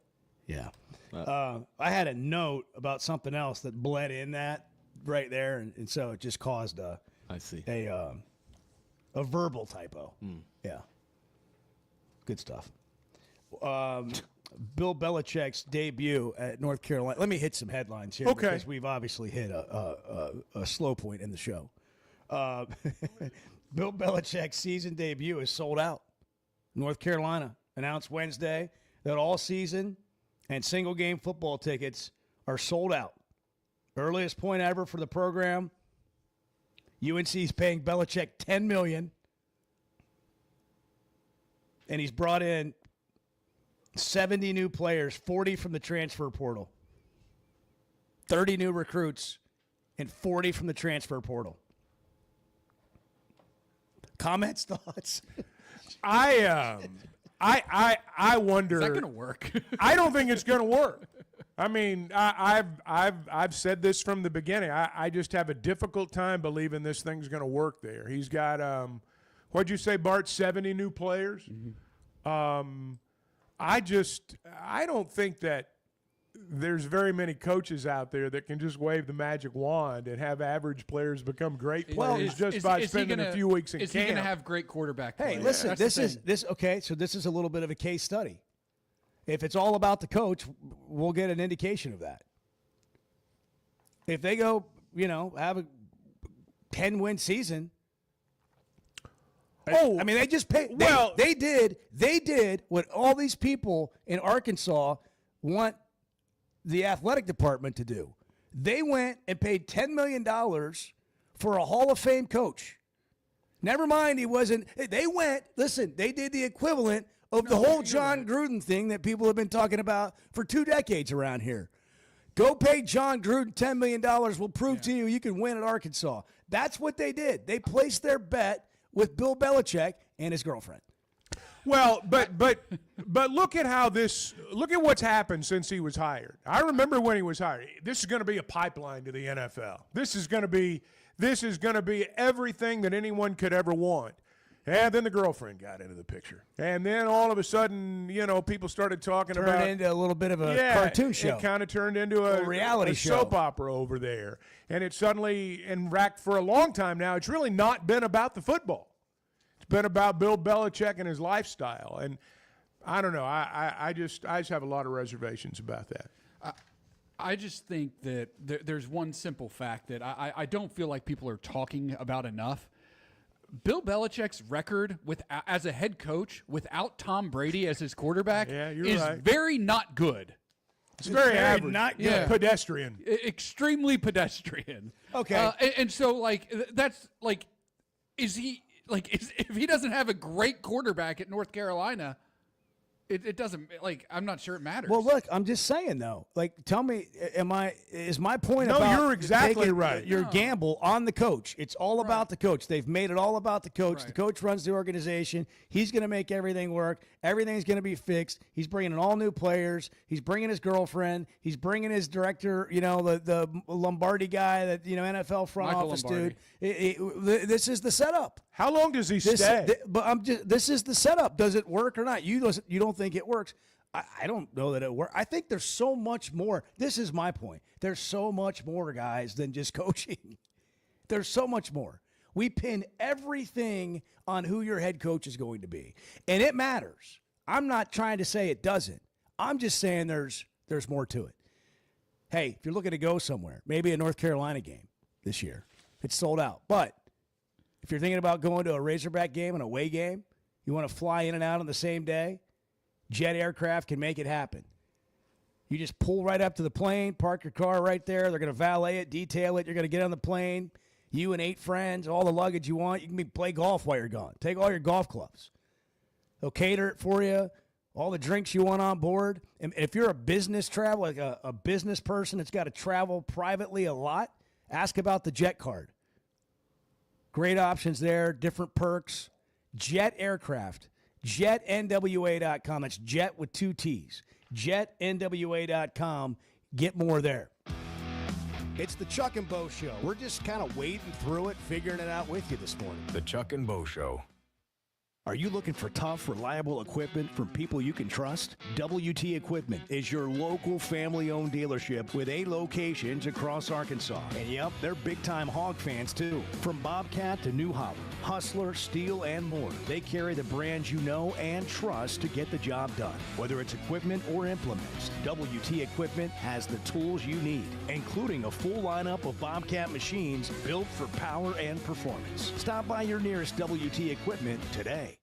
S2: Yeah. I had a note about something else that bled in that right there, and so it just caused a verbal typo. Yeah. Good stuff. Bill Belichick's debut at North Carolina. Let me hit some headlines here because we've obviously hit a slow point in the show. Bill Belichick's season debut is sold out. North Carolina announced Wednesday that all season and single-game football tickets are sold out. Earliest point ever for the program. UNC's paying Belichick $10 million. And he's brought in 70 new players, 40 from the transfer portal. 30 new recruits, and 40 from the transfer portal. Comments, thoughts?
S3: I wonder.
S5: Is that going to work?
S3: I don't think it's going to work. I mean, I've said this from the beginning. I just have a difficult time believing this thing's going to work there. He's got what'd you say, Bart? 70 new players. Mm-hmm. I don't think that there's very many coaches out there that can just wave the magic wand and have average players become great players by spending a few weeks in camp.
S5: Is he going to have great quarterback play?
S2: Hey, listen, this is a little bit of a case study. If it's all about the coach, we'll get an indication of that. If they go, have a 10-win season. I mean, they just paid. Well, they did what all these people in Arkansas want the athletic department to do. They went and paid $10 million for a Hall of Fame coach. Never mind, he wasn't. They went. Listen, they did the equivalent of the whole John Gruden thing that people have been talking about for 2 decades around here. Go pay John Gruden $10 million. We'll prove to you can win at Arkansas. That's what they did. They placed their bet with Bill Belichick and his girlfriend.
S3: Well, but look at what's happened since he was hired. I remember when he was hired. This is going to be a pipeline to the NFL. This is going to be everything that anyone could ever want. And then the girlfriend got into the picture. And then all of a sudden, people started talking about
S2: Turned into a little bit of a cartoon show.
S3: It kind of turned into a
S2: reality show.
S3: Soap opera over there. And it suddenly, and for a long time now, it's really not been about the football. It's been about Bill Belichick and his lifestyle. And I don't know. I just have a lot of reservations about that.
S5: I just think that there's one simple fact that I don't feel like people are talking about enough. Bill Belichick's record as a head coach without Tom Brady as his quarterback is very not good.
S3: It's very average.
S2: Not good.
S3: Yeah. Pedestrian.
S5: Extremely pedestrian.
S2: Okay.
S5: And so, that's, if he doesn't have a great quarterback at North Carolina, it doesn't, I'm not sure it matters.
S2: Well, look, I'm just saying, though. Tell me, is my point about
S3: you're exactly right.
S2: Your gamble on the coach. It's all about the coach. They've made it all about the coach. Right. The coach runs the organization. He's going to make everything work. Everything's going to be fixed. He's bringing in all new players. He's bringing his girlfriend. He's bringing his director, the Lombardi guy, that NFL front
S5: Michael
S2: office
S5: Lombardi.
S2: dude. This is the setup.
S3: How long does he stay?
S2: This is the setup. Does it work or not? You don't think it works. I don't know that it works. I think there's so much more. This is my point. There's so much more, guys, than just coaching. There's so much more. We pin everything on who your head coach is going to be. And it matters. I'm not trying to say it doesn't. I'm just saying there's more to it. Hey, if you're looking to go somewhere, maybe a North Carolina game this year, it's sold out. But if you're thinking about going to a Razorback game, an away game, you want to fly in and out on the same day, Jet Aircraft can make it happen. You just pull right up to the plane, park your car right there. They're going to valet it, detail it. You're going to get on the plane. You and 8 friends, all the luggage you want. You can play golf while you're gone. Take all your golf clubs. They'll cater it for you. All the drinks you want on board. And if you're a business travel, like a business person that's got to travel privately a lot, ask about the Jet Card. Great options there, different perks. Jet Aircraft. JetNWA.com. That's Jet with 2 T's. JetNWA.com. Get more there. It's the Chuck and Bo Show. We're just kind of wading through it, figuring it out with you this morning.
S1: The Chuck and Bo Show.
S9: Are you looking for tough, reliable equipment from people you can trust? WT Equipment is your local family-owned dealership with 8 locations across Arkansas. And yep, they're big-time Hog fans too. From Bobcat to New Holland, Hustler, Steel, and more, they carry the brands you know and trust to get the job done. Whether it's equipment or implements, WT Equipment has the tools you need, including a full lineup of Bobcat machines built for power and performance. Stop by your nearest WT Equipment today.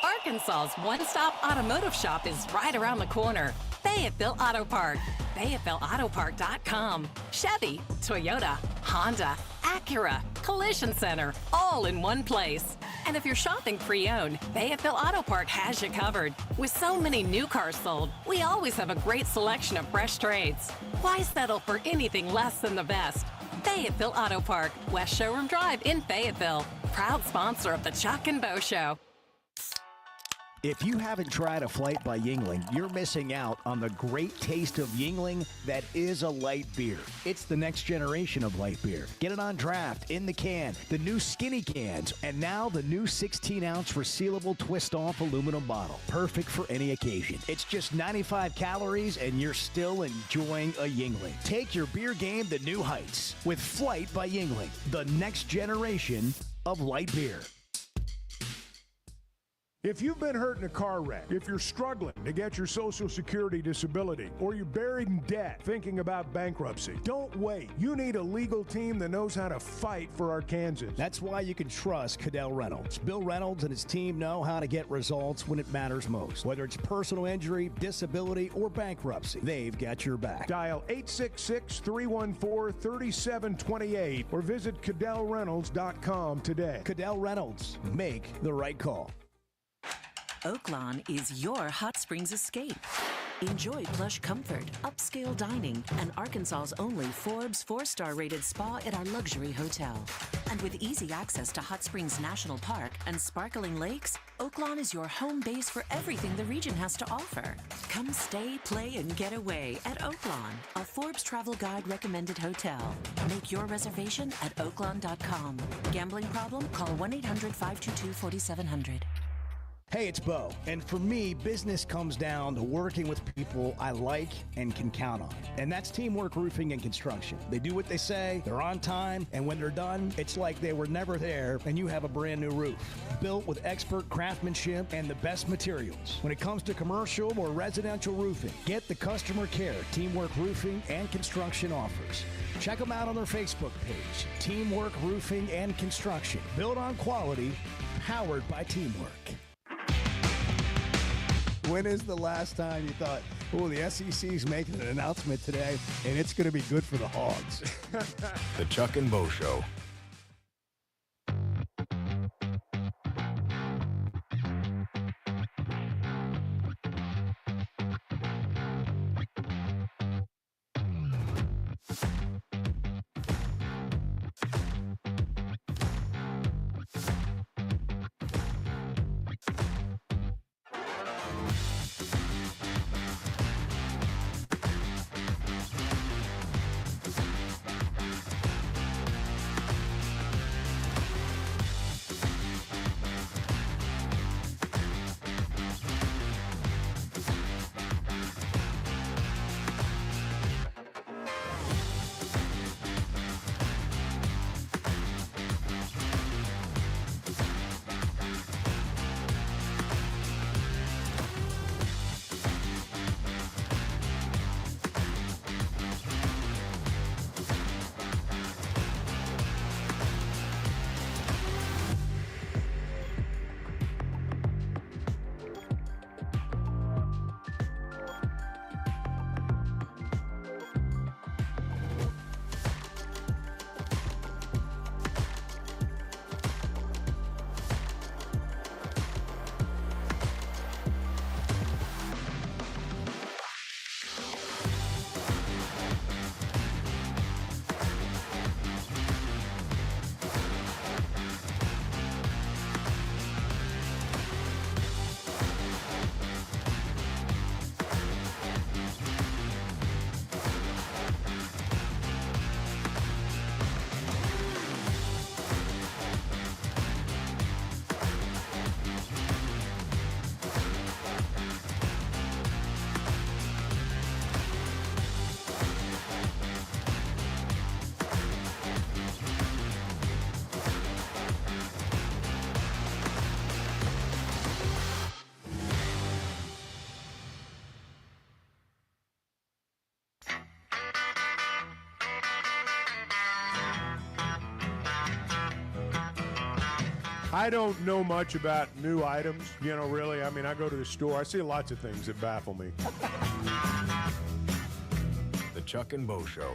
S8: Arkansas's one-stop automotive shop is right around the corner. Fayetteville Auto Park. FayettevilleAutoPark.com. Chevy, Toyota, Honda, Acura, Collision Center, all in one place. And if you're shopping pre-owned, Fayetteville Auto Park has you covered. With so many new cars sold, we always have a great selection of fresh trades. Why settle for anything less than the best? Fayetteville Auto Park, West Showroom Drive in Fayetteville. Proud sponsor of the Chuck and Bo Show.
S9: If you haven't tried a flight by Yuengling, you're missing out on the great taste of Yuengling that is a light beer. It's the next generation of light beer. Get it on draft, in the can, the new skinny cans, and now the new 16-ounce resealable twist-off aluminum bottle. Perfect for any occasion. It's just 95 calories, and you're still enjoying a Yuengling. Take your beer game to new heights with Flight by Yuengling, the next generation of light beer.
S4: If you've been hurt in a car wreck, if you're struggling to get your Social Security disability, or you're buried in debt thinking about bankruptcy, don't wait. You need a legal team that knows how to fight for Arkansans.
S9: That's why you can trust Cadell Reynolds. Bill Reynolds and his team know how to get results when it matters most. Whether it's personal injury, disability, or bankruptcy, they've got your back.
S4: Dial 866-314-3728 or visit CadellReynolds.com today.
S9: Cadell Reynolds. Make the right call.
S6: Oaklawn is your hot springs escape. Enjoy plush comfort, upscale dining, and Arkansas's only Forbes 4-star rated spa at our luxury hotel. And with easy access to Hot Springs National Park and sparkling lakes, Oaklawn is your home base for everything the region has to offer. Come stay, play, and get away at Oaklawn, a Forbes Travel Guide recommended hotel. Make your reservation at oaklawn.com. Gambling problem? Call 1-800-522-4700.
S9: Hey, it's Bo, and for me, business comes down to working with people I like and can count on. And that's Teamwork Roofing and Construction. They do what they say, they're on time, and when they're done, it's like they were never there and you have a brand new roof. Built with expert craftsmanship and the best materials. When it comes to commercial or residential roofing, get the customer care Teamwork Roofing and Construction offers. Check them out on their Facebook page, Teamwork Roofing and Construction. Built on quality, powered by teamwork.
S2: When is the last time you thought, oh, the SEC's making an announcement today, and it's going to be good for the Hogs?
S1: The Chuck and Bo Show.
S3: I don't know much about new items, really. I mean, I go to the store. I see lots of things that baffle me.
S1: The Chuck and Bo Show.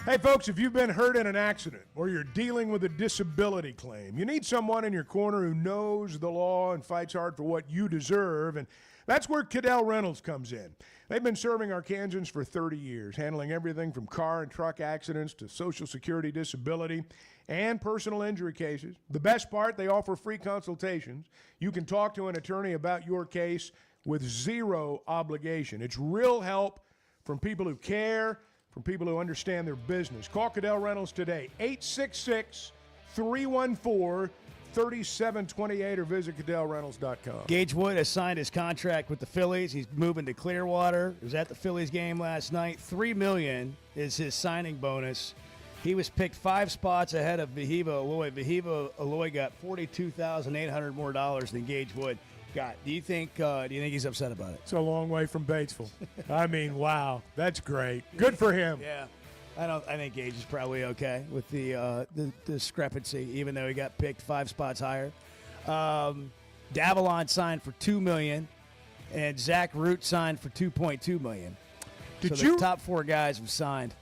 S3: Hey, folks, if you've been hurt in an accident or you're dealing with a disability claim, you need someone in your corner who knows the law and fights hard for what you deserve, and that's where Cadell Reynolds comes in. They've been serving Arkansans for 30 years, handling everything from car and truck accidents to Social Security disability and personal injury cases. The best part, they offer free consultations. You can talk to an attorney about your case with zero obligation. It's real help from people who care, from people who understand their business. Call Cadell Rentals today, 866-314-3728, or visit CadellRentals.com.
S2: Gage Wood has signed his contract with the Phillies. He's moving to Clearwater. He was at the Phillies game last night. $3 million is his signing bonus. He was picked 5 spots ahead of Vahiva Aloy. Vahiva Aloy got $42,800 more than Gage Wood got. Do you think he's upset about it?
S3: It's a long way from Batesville. I mean, wow, that's great. Good for him.
S2: Yeah. I think Gage is probably okay with the discrepancy, even though he got picked 5 spots higher. Davalon signed for $2 million, and Zach Root signed for $2.2 million. So the top 4 guys have signed.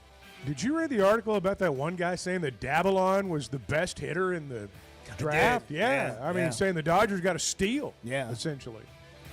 S3: Did you read the article about that one guy saying that Davalon was the best hitter in the draft? Yeah. I mean, saying the Dodgers got a steal, essentially.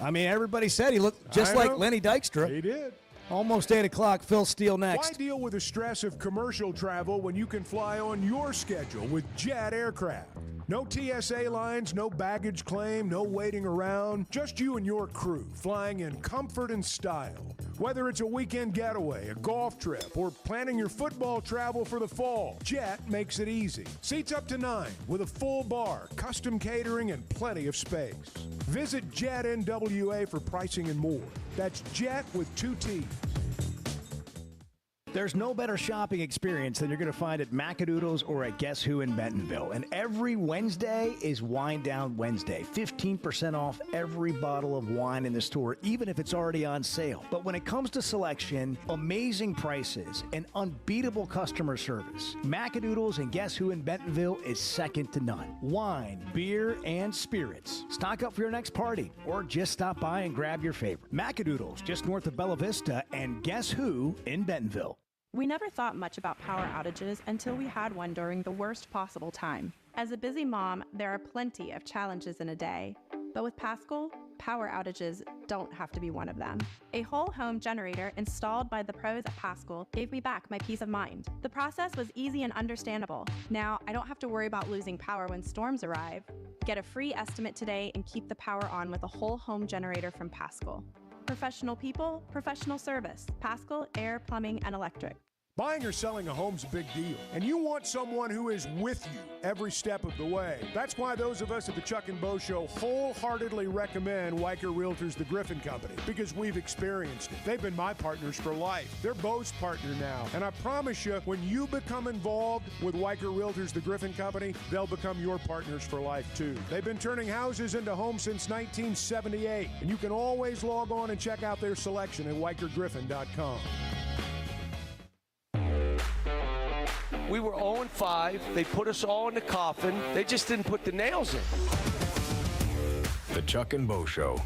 S2: I mean, everybody said he looked just like Lenny Dykstra.
S3: He did.
S2: Almost 8 o'clock. Phil Steele next.
S3: Why deal with the stress of commercial travel when you can fly on your schedule with Jet Aircraft? No TSA lines, no baggage claim, no waiting around. Just you and your crew flying in comfort and style. Whether it's a weekend getaway, a golf trip, or planning your football travel for the fall, Jet makes it easy. Seats up to 9 with a full bar, custom catering, and plenty of space. Visit Jet NWA for pricing and more. That's Jet with 2 T's.
S9: There's no better shopping experience than you're going to find at Macadoodles or at Guess Who in Bentonville. And every Wednesday is Wine Down Wednesday. 15% off every bottle of wine in the store, even if it's already on sale. But when it comes to selection, amazing prices, and unbeatable customer service, Macadoodles and Guess Who in Bentonville is second to none. Wine, beer, and spirits. Stock up for your next party or just stop by and grab your favorite. Macadoodles, just north of Bella Vista, and Guess Who in Bentonville.
S10: We never thought much about power outages until we had one during the worst possible time. As a busy mom, there are plenty of challenges in a day. But with Paschal, power outages don't have to be one of them. A whole home generator installed by the pros at Paschal gave me back my peace of mind. The process was easy and understandable. Now, I don't have to worry about losing power when storms arrive. Get a free estimate today and keep the power on with a whole home generator from Paschal. Professional people, professional service. Paschal Air, Plumbing, and Electric.
S3: Buying or selling a home's a big deal, and you want someone who is with you every step of the way. That's why those of us at the Chuck and Bo Show wholeheartedly recommend Weicker Realtors, the Griffin Company, because we've experienced it. They've been my partners for life. They're Bo's partner now, and I promise you, when you become involved with Weicker Realtors, the Griffin Company, they'll become your partners for life too. They've been turning houses into homes since 1978, and you can always log on and check out their selection at WeickerGriffin.com.
S12: We were 0-5. They put us all in the coffin. They just didn't put the nails in.
S1: The Chuck and Bo Show.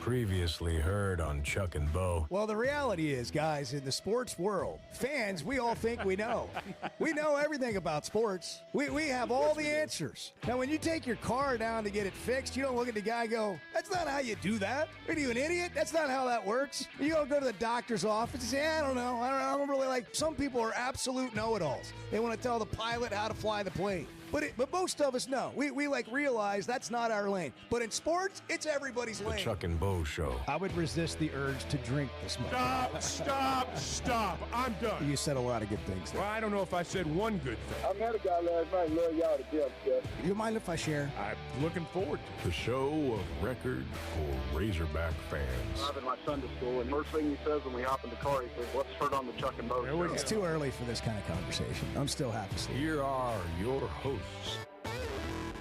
S1: Previously heard on Chuck and Bo.
S2: Well, the reality is, guys, in the sports world, fans, we all think we know. We know everything about sports. We have all the answers. Now, when you take your car down to get it fixed, you don't look at the guy and go, that's not how you do that. Are you an idiot? That's not how that works. You don't go to the doctor's office and say, I don't know. I don't really like. Some people are absolute know-it-alls. They want to tell the pilot how to fly the plane. But most of us know. We realize that's not our lane. But in sports, it's everybody's lane.
S1: The Chuck and Bo Show.
S2: I would resist the urge to drink this much.
S3: Stop. I'm done.
S2: You said a lot of good things there.
S3: Well, I don't know if I said one good thing.
S19: I met a guy last night, love y'all to death, Jeff.
S2: You mind if I share?
S3: I'm looking forward to it.
S1: The show of record for Razorback fans.
S19: I'm in my Sunday school, and first thing he says when we hop in the car, he says, what's heard on the Chuck and Bo Show?
S2: It's too early for this kind of conversation. I'm still half asleep.
S1: Here are your hosts,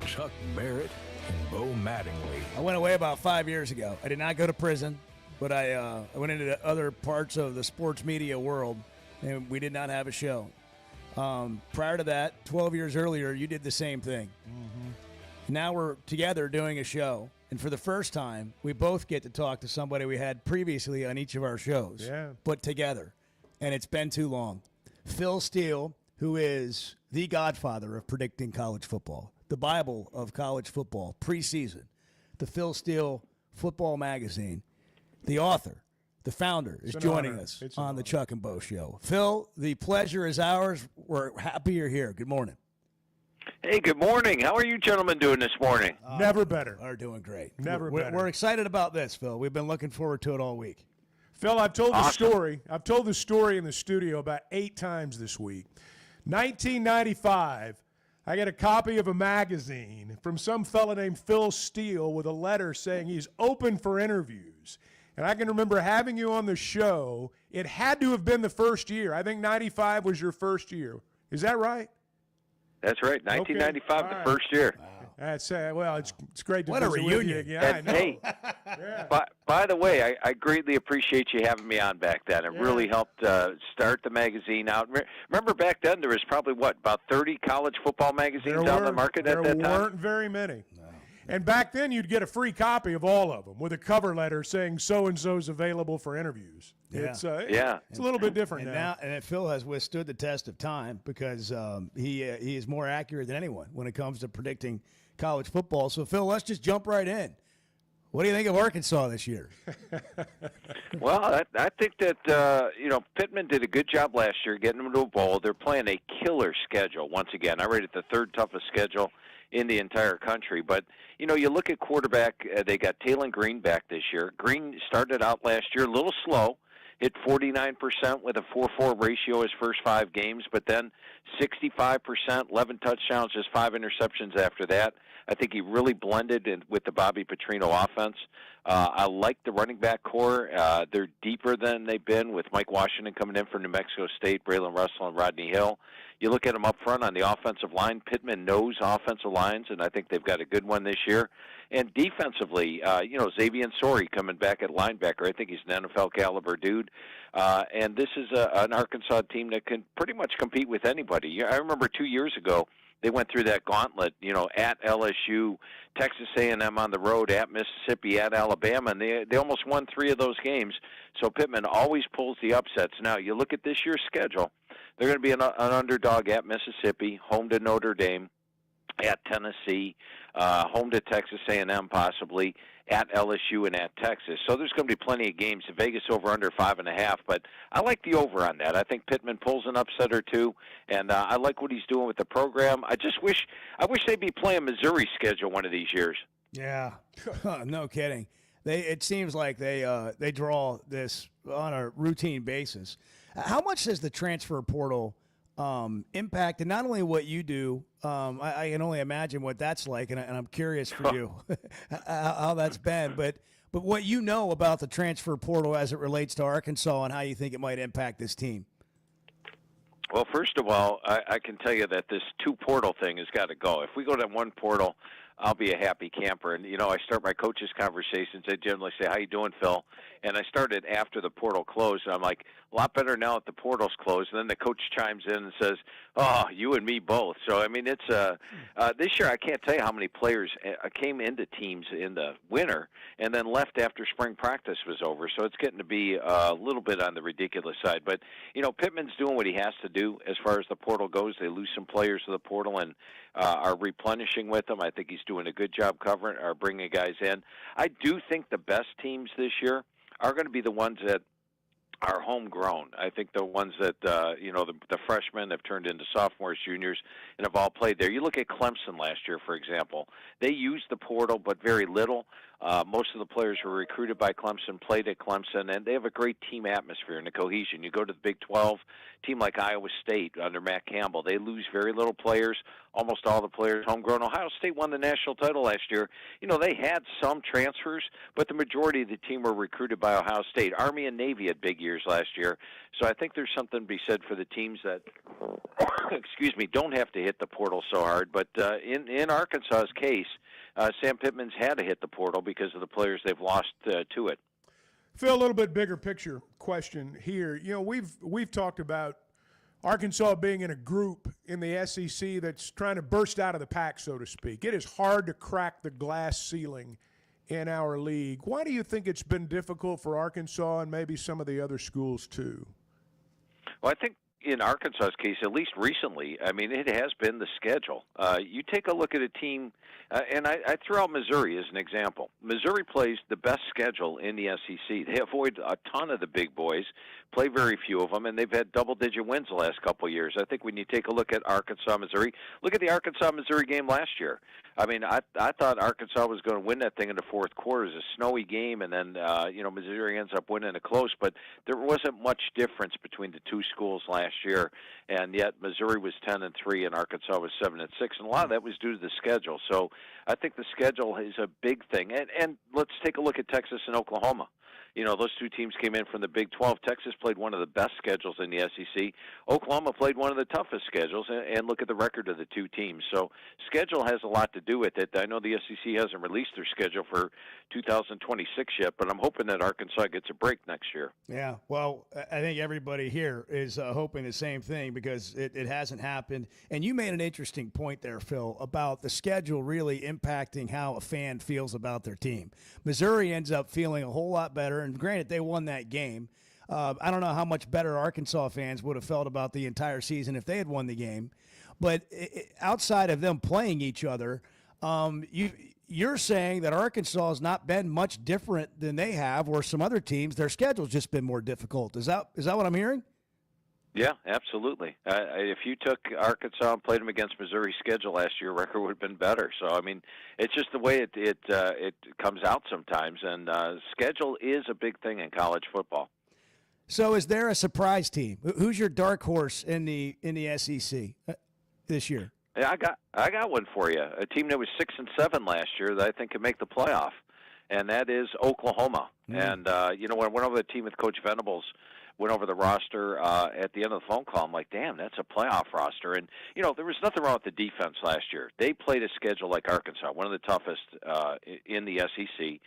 S1: Chuck Barrett and Bo Mattingly.
S2: I went away about 5 years ago. I did not go to prison, but I went into the other parts of the sports media world, and we did not have a show. Prior to that, 12 years earlier, you did the same thing. Mm-hmm. Now we're together doing a show, and for the first time, we both get to talk to somebody we had previously on each of our shows, but together, and it's been too long. Phil Steele, who is the godfather of predicting college football, the Bible of college football, preseason, the Phil Steele Football Magazine, the author, the founder, is joining us on the Chuck and Bo Show. Phil, the pleasure is ours. We're happy you're here. Good morning.
S14: Hey, good morning. How are you gentlemen doing this morning?
S3: Never better.
S2: Are doing great.
S3: Never better.
S2: We're excited about this, Phil. We've been looking forward to it all week.
S3: Phil, I've told the story. I've told the story in the studio about 8 times this week. 1995, I get a copy of a magazine from some fella named Phil Steele with a letter saying he's open for interviews. And I can remember having you on the show. It had to have been the first year. I think 95 was your first year. Is that right?
S14: That's right, 1995,
S3: okay.
S14: The first year.
S3: Wow. That's well, it's great to
S2: what
S3: visit
S2: a reunion.
S3: with you. Yeah, I know.
S14: Hey, by the way, I greatly appreciate you having me on back then. It really helped start the magazine out. Remember back then there was probably, about 30 college football magazines on the market at that time?
S3: There weren't very many. No. And back then you'd get a free copy of all of them with a cover letter saying so-and-so's available for interviews.
S2: Yeah.
S3: It's a little bit different now.
S2: And Phil has withstood the test of time because he is more accurate than anyone when it comes to predicting college football. So, Phil, let's just jump right in. What do you think of Arkansas this year?
S14: Well, I think that, Pittman did a good job last year getting them to a bowl. They're playing a killer schedule once again. I rated the third toughest schedule in the entire country. But, you look at quarterback, they got Taylon Green back this year. Green started out last year a little slow, hit 49% with a 4.4 ratio his first 5 games, but then 65%, 11 touchdowns, just 5 interceptions after that. I think he really blended in with the Bobby Petrino offense. I like the running back core. They're deeper than they've been with Mike Washington coming in from New Mexico State, Braylon Russell, and Rodney Hill. You look at them up front on the offensive line. Pittman knows offensive lines, and I think they've got a good one this year. And defensively, Xavier Sori coming back at linebacker. I think he's an NFL caliber dude. And this is an Arkansas team that can pretty much compete with anybody. I remember 2 years ago, they went through that gauntlet, at LSU, Texas A&M on the road, at Mississippi, at Alabama, and they almost won 3 of those games. So Pittman always pulls the upsets. Now, you look at this year's schedule, they're going to be an underdog at Mississippi, home to Notre Dame, at Tennessee, home to Texas A&M possibly, at LSU and at Texas. So there's going to be plenty of games. The Vegas over-under 5.5, but I like the over on that. I think Pittman pulls an upset or two, and I like what he's doing with the program. I wish they'd be playing Missouri's schedule one of these years.
S2: Yeah, no kidding. It seems like they draw this on a routine basis. How much does the transfer portal impact, and not only what you do, I can only imagine what that's like, and I'm curious for you how that's been, but what you know about the transfer portal as it relates to Arkansas and how you think it might impact this team.
S14: Well, first of all, I can tell you that this 2 portal thing has got to go. If we go to 1 portal, I'll be a happy camper. And, I start my coaches' conversations. They generally say, how you doing, Phil? And I started after the portal closed. And I'm like, a lot better now that the portal's closed. And then the coach chimes in and says, oh, you and me both. So, I mean, it's this year I can't tell you how many players came into teams in the winter and then left after spring practice was over. So it's getting to be a little bit on the ridiculous side. But, Pittman's doing what he has to do as far as the portal goes. They lose some players to the portal and are replenishing with them. I think he's doing a good job covering or bringing guys in. I do think the best teams this year are going to be the ones that are homegrown. I think the ones that, the freshmen have turned into sophomores, juniors, and have all played there. You look at Clemson last year, for example. They used the portal, but very little. Most of the players who were recruited by Clemson played at Clemson, and they have a great team atmosphere and a cohesion. You go to the Big 12, team like Iowa State under Matt Campbell, they lose very little players, almost all the players homegrown. Ohio State won the national title last year. They had some transfers, but the majority of the team were recruited by Ohio State. Army and Navy had big years last year. So I think there's something to be said for the teams that, don't have to hit the portal so hard. But in Arkansas's case, Sam Pittman's had to hit the portal because of the players they've lost to it.
S3: Phil, a little bit bigger picture question here. We've talked about Arkansas being in a group in the SEC that's trying to burst out of the pack, so to speak. It is hard to crack the glass ceiling in our league. Why do you think it's been difficult for Arkansas and maybe some of the other schools too?
S14: Well, I think in Arkansas's case, at least recently, I mean, it has been the schedule. You take a look at a team, and I threw out Missouri as an example. Missouri plays the best schedule in the SEC. They avoid a ton of the big boys, play very few of them, and they've had double-digit wins the last couple of years. I think when you take a look at Arkansas, Missouri, look at the Arkansas-Missouri game last year. I mean, I thought Arkansas was going to win that thing in the fourth quarter. It was a snowy game, and then, Missouri ends up winning it close. But there wasn't much difference between the two schools last year, and yet Missouri was 10-3 and Arkansas was 7-6, and a lot of that was due to the schedule. So I think the schedule is a big thing. And let's take a look at Texas and Oklahoma. Those two teams came in from the Big 12. Texas played one of the best schedules in the SEC. Oklahoma played one of the toughest schedules, and look at the record of the two teams. So schedule has a lot to do with it. I know the SEC hasn't released their schedule for 2026 yet, but I'm hoping that Arkansas gets a break next year.
S2: Yeah, well, I think everybody here is hoping the same thing because it hasn't happened. And you made an interesting point there, Phil, about the schedule really impacting how a fan feels about their team. Missouri ends up feeling a whole lot better. And granted, they won that game. I don't know how much better Arkansas fans would have felt about the entire season if they had won the game. But outside of them playing each other, you're saying that Arkansas has not been much different than they have, or some other teams. Their schedule's just been more difficult. Is that what I'm hearing?
S14: Yeah, absolutely. If you took Arkansas and played them against Missouri's schedule last year, record would have been better. So, I mean, it's just the way it comes out sometimes, and schedule is a big thing in college football.
S2: So, is there a surprise team? Who's your dark horse in the SEC this year?
S14: Yeah, I got one for you. A team that was 6-7 last year that I think could make the playoff, and that is Oklahoma. And when I went over the team with Coach Venables, went over the roster at the end of the phone call, I'm like, damn, that's a playoff roster. And, there was nothing wrong with the defense last year. They played a schedule like Arkansas, one of the toughest in the SEC.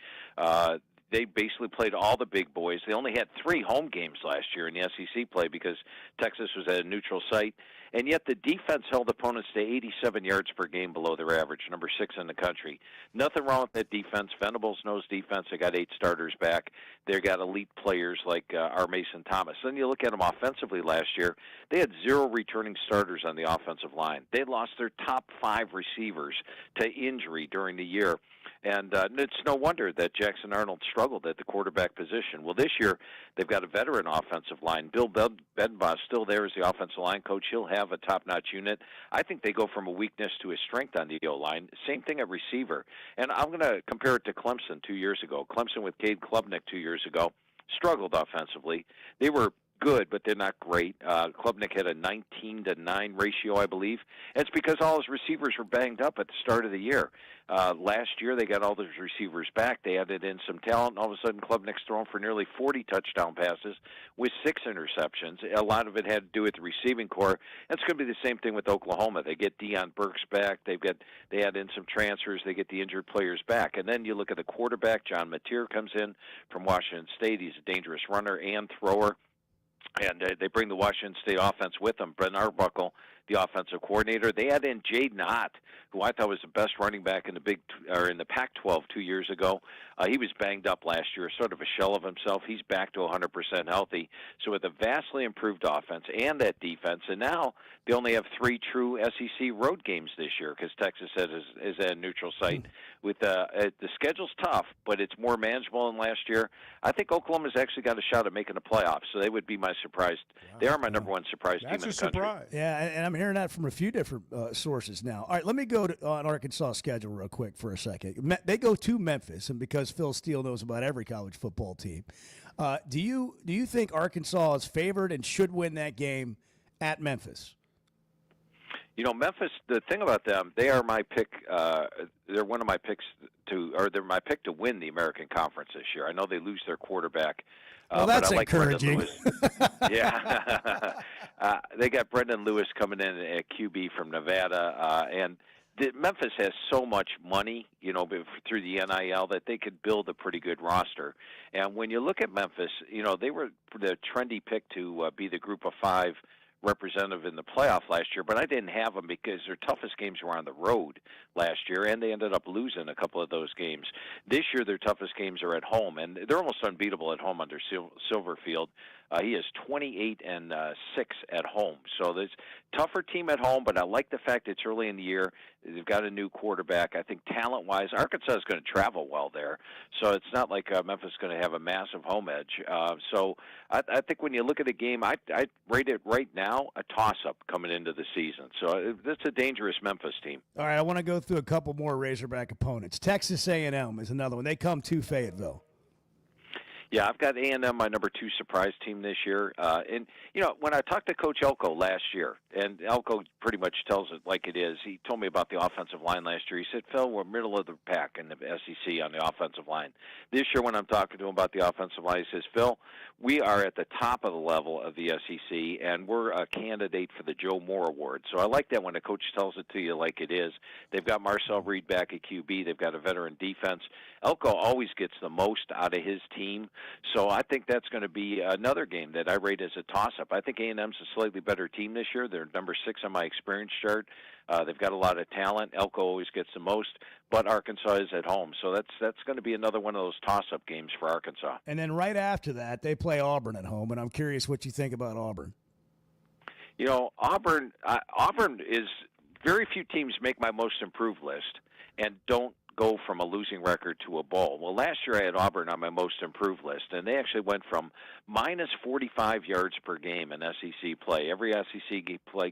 S14: They basically played all the big boys. They only had 3 home games last year in the SEC play because Texas was at a neutral site. And yet the defense held opponents to 87 yards per game below their average, number 6 in the country. Nothing wrong with that defense. Venables knows defense. They got 8 starters back. They got elite players like our Mason Thomas. Then you look at them offensively last year. They had 0 returning starters on the offensive line. They lost their top 5 receivers to injury during the year. And it's no wonder that Jackson Arnold struggled at the quarterback position. Well, this year they've got a veteran offensive line. Bill Bedenbaugh still there as the offensive line coach. He'll have a top-notch unit. I think they go from a weakness to a strength on the O-line. Same thing at receiver. And I'm going to compare it to Clemson 2 years ago. Clemson with Cade Klubnik 2 years ago struggled offensively. They were good, but they're not great. Klubnik had a 19-9 ratio, I believe. And it's because all his receivers were banged up at the start of the year. Last year, they got all those receivers back. They added in some talent, and all of a sudden, Klubnik's thrown for nearly 40 touchdown passes with 6 interceptions. A lot of it had to do with the receiving core. That's going to be the same thing with Oklahoma. They get Deion Burks back. They add in some transfers. They get the injured players back. And then you look at the quarterback. John Mateer comes in from Washington State. He's a dangerous runner and thrower. And they bring the Washington State offense with them. Brent Arbuckle, the offensive coordinator. They add in Jaden Ott, who I thought was the best running back in the Pac-12 2 years ago. He was banged up last year, sort of a shell of himself. He's back to 100% healthy. So with a vastly improved offense and that defense, and now they only have 3 true SEC road games this year because Texas is at a neutral site. With the schedule's tough, but it's more manageable than last year. I think Oklahoma's actually got a shot at making the playoffs, so they would be my surprise. They are my number 1 surprise team in the country.
S3: That's a surprise.
S2: Yeah, and I'm hearing that from a few different sources now. All right, let me go on Arkansas' schedule real quick for a second. They go to Memphis, and because Phil Steele knows about every college football team, do you think Arkansas is favored and should win that game at Memphis?
S14: Memphis, the thing about them, they are my pick. They're one of my picks they're my pick to win the American Conference this year. I know they lose their quarterback.
S2: Well, that's
S14: but I like
S2: encouraging.
S14: Yeah. They got Brendan Lewis coming in at QB from Nevada. And Memphis has so much money, through the NIL that they could build a pretty good roster. And when you look at Memphis, they were the trendy pick to be the Group of 5 representative in the playoff last year, but I didn't have them because their toughest games were on the road last year, and they ended up losing a couple of those games. This year, their toughest games are at home, and they're almost unbeatable at home under Silverfield. He is 28-6 at home, so there's tougher team at home. But I like the fact it's early in the year. They've got a new quarterback. I think talent-wise, Arkansas is going to travel well there, so it's not like Memphis is going to have a massive home edge. So I think when you look at the game, I rate it right now a toss-up coming into the season. So that's a dangerous Memphis team.
S2: All right, I want to go through a couple more Razorback opponents. Texas A&M is another one. They come to Fayetteville.
S14: Yeah, I've got A&M, my number 2 surprise team this year. And, when I talked to Coach Elko last year, and Elko pretty much tells it like it is, he told me about the offensive line last year. He said, Phil, we're middle of the pack in the SEC on the offensive line. This year when I'm talking to him about the offensive line, he says, Phil, we are at the top of the level of the SEC, and we're a candidate for the Joe Moore Award. So I like that when a coach tells it to you like it is. They've got Marcel Reed back at QB. They've got a veteran defense. Elko always gets the most out of his team. So I think that's going to be another game that I rate as a toss-up. I think A&M's a slightly better team this year. They're number 6 on my experience chart. They've got a lot of talent. Elko always gets the most, but Arkansas is at home. So that's going to be another one of those toss-up games for Arkansas.
S2: And then right after that, they play Auburn at home, and I'm curious what you think about Auburn.
S14: Auburn is very few teams make my most improved list and don't go from a losing record to a bowl? Well, last year I had Auburn on my most improved list, and they actually went from minus 45 yards per game in SEC play. Every SEC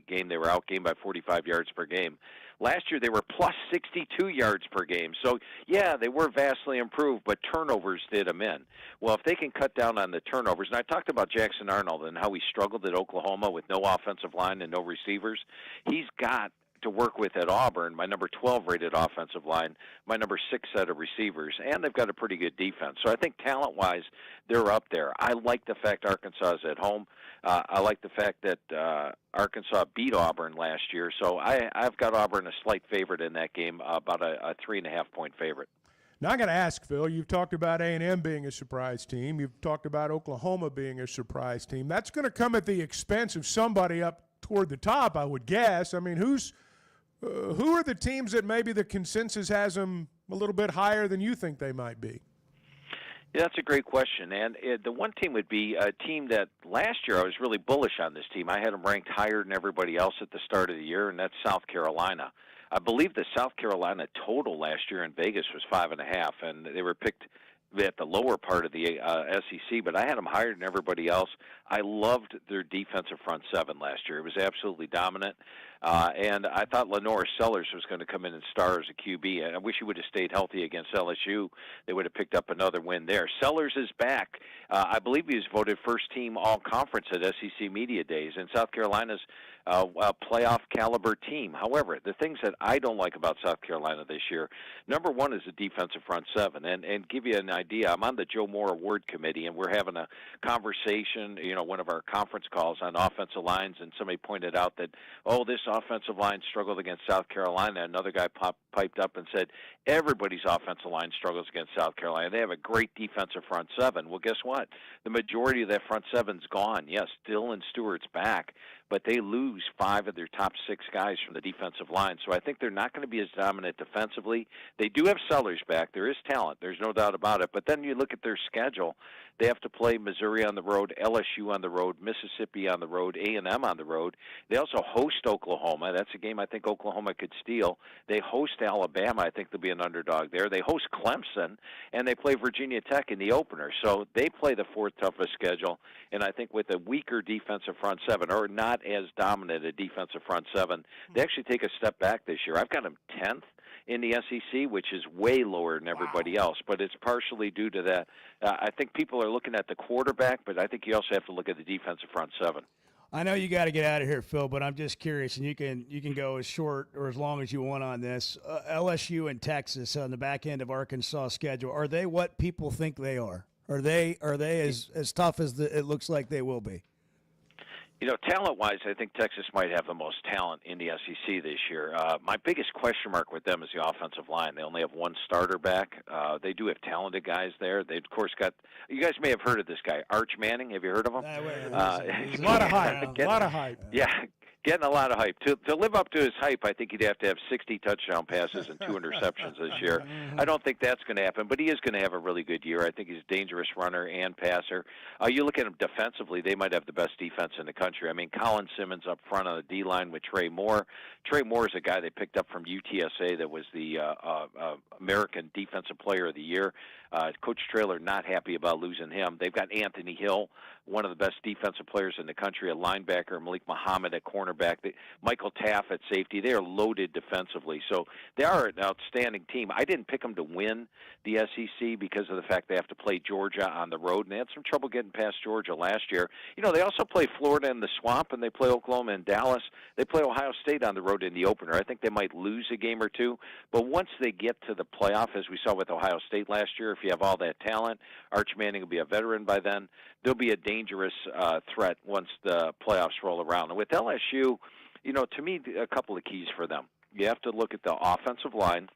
S14: game they were outgained by 45 yards per game. Last year they were plus 62 yards per game. So, yeah, they were vastly improved, but turnovers did them in. Well, if they can cut down on the turnovers, and I talked about Jackson Arnold and how he struggled at Oklahoma with no offensive line and no receivers, he's got to work with at Auburn, my number 12 rated offensive line, my number 6 set of receivers, and they've got a pretty good defense. So I think talent-wise, they're up there. I like the fact Arkansas is at home. I like the fact that Arkansas beat Auburn last year. So I've got Auburn a slight favorite in that game, about a 3.5-point favorite.
S3: Now I got to ask, Phil, you've talked about A&M being a surprise team. You've talked about Oklahoma being a surprise team. That's going to come at the expense of somebody up toward the top, I would guess. I mean, who are the teams that maybe the consensus has them a little bit higher than you think they might be?
S14: Yeah, that's a great question. And the one team would be a team that last year I was really bullish on this team. I had them ranked higher than everybody else at the start of the year, and that's South Carolina. I believe the South Carolina total last year in Vegas was 5.5, and they were picked at the lower part of the SEC, but I had them higher than everybody else. I loved their defensive front seven last year. It was absolutely dominant. And I thought Lenore Sellers was going to come in and star as a QB. And I wish he would have stayed healthy against LSU. They would have picked up another win there. Sellers is back. I believe he was voted first team all-conference at SEC Media Days, and South Carolina's a playoff caliber team. However, the things that I don't like about South Carolina this year, number one is the defensive front seven. And give you an idea, I'm on the Joe Moore Award Committee, and we're having a conversation, one of our conference calls on offensive lines, and somebody pointed out that, this offensive line struggled against South Carolina. Another guy piped up and said, everybody's offensive line struggles against South Carolina. They have a great defensive front seven. Well, guess what? The majority of that front seven's gone. Yes, Dylan Stewart's back, but they lose 5 of their top 6 guys from the defensive line. So I think they're not going to be as dominant defensively. They do have Sellers back. There is talent. There's no doubt about it. But then you look at their schedule. They have to play Missouri on the road, LSU on the road, Mississippi on the road, A&M on the road. They also host Oklahoma. That's a game I think Oklahoma could steal. They host Alabama. I think they'll be an underdog there. They host Clemson, and they play Virginia Tech in the opener. So they play the 4th toughest schedule, and I think with a weaker defensive front seven, or not as dominant a defensive front seven, they actually take a step back this year. I've got them 10th in the SEC, which is way lower than everybody else, but it's partially due to that. I think people are looking at the quarterback, but I think you also have to look at the defensive front seven.
S2: I know you got to get out of here, Phil, but I'm just curious, and you can go as short or as long as you want on this. LSU and Texas on the back end of Arkansas' schedule, are they what people think they are? Are they as tough as it looks like they will be?
S14: Talent-wise, I think Texas might have the most talent in the SEC this year. My biggest question mark with them is the offensive line. They only have one starter back. They do have talented guys there. They, of course, got – you guys may have heard of this guy, Arch Manning. Have you heard of him?
S3: A lot of hype.
S14: Yeah. Getting a lot of hype. To live up to his hype, I think he'd have to have 60 touchdown passes and 2 interceptions this year. I don't think that's going to happen, but he is going to have a really good year. I think he's a dangerous runner and passer. You look at him defensively, they might have the best defense in the country. I mean, Colin Simmons up front on the D-line with Trey Moore. Trey Moore is a guy they picked up from UTSA that was the American Defensive Player of the Year. Coach Traylor not happy about losing him. They've got Anthony Hill, one of the best defensive players in the country, a linebacker, Malik Muhammad at cornerback, Michael Taff at safety. They are loaded defensively. So they are an outstanding team. I didn't pick them to win the SEC because of the fact they have to play Georgia on the road, and they had some trouble getting past Georgia last year. They also play Florida in the Swamp, and they play Oklahoma and Dallas. They play Ohio State on the road in the opener. I think they might lose a game or two, but once they get to the playoff, as we saw with Ohio State last year, if you have all that talent, Arch Manning will be a veteran by then. They'll be a dangerous threat once the playoffs roll around. And with LSU, to me, a couple of keys for them. You have to look at the offensive line,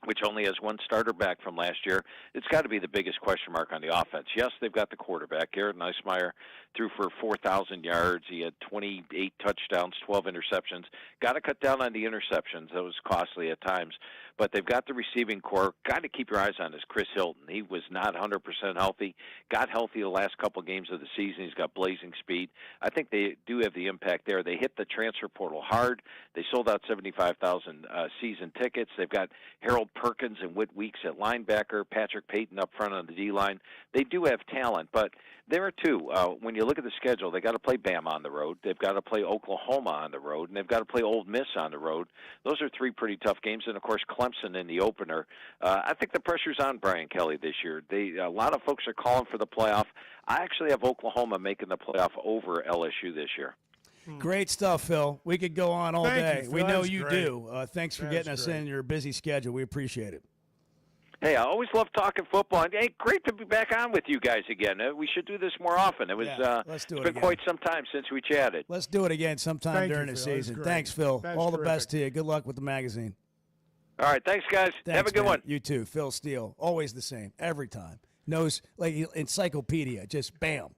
S14: which only has one starter back from last year. It's got to be the biggest question mark on the offense. Yes, they've got the quarterback. Garrett Neismeyer threw for 4,000 yards. He had 28 touchdowns, 12 interceptions. Got to cut down on the interceptions. That was costly at times. but they've got the receiving core. Got to keep your eyes on is Chris Hilton. He was not 100% healthy. Got healthy the last couple of games of the season. He's got blazing speed. I think they do have the impact there. They hit the transfer portal hard. They sold out 75,000 season tickets. They've got Harold Perkins and Whit Weeks at linebacker, Patrick Payton up front on the D-line. They do have talent, but there are two. When you look at the schedule, they got to play Bama on the road. They've got to play Oklahoma on the road, and they've got to play Ole Miss on the road. Those are three pretty tough games, and of course Clemson in the opener. I think the pressure's on Brian Kelly this year. A lot of folks are calling for the playoff. I actually have Oklahoma making the playoff over LSU this year.
S2: Great stuff, Phil. We could go on all
S3: Thank
S2: day.
S3: you,
S2: we
S3: Phil.
S2: know
S3: That's
S2: you
S3: great.
S2: do. Thanks for getting us in your busy schedule. We appreciate it.
S14: Hey, I always love talking football. And, hey, great to be back on with you guys again. We should do this more often. It was
S2: let's do
S14: it's
S2: it
S14: been
S2: again.
S14: quite some time since we chatted.
S2: Let's do it again sometime
S3: Thank
S2: during
S3: you,
S2: the
S3: Phil. That was
S2: season.
S3: great.
S2: Thanks, Phil.
S3: That's
S2: all the
S3: terrific.
S2: best to you. Good luck with the magazine.
S14: All right, thanks, guys.
S2: Thanks,
S14: Have a good
S2: man.
S14: one.
S2: You too. Phil Steele. Always the same. Every time. Knows, like encyclopedia. Just bam.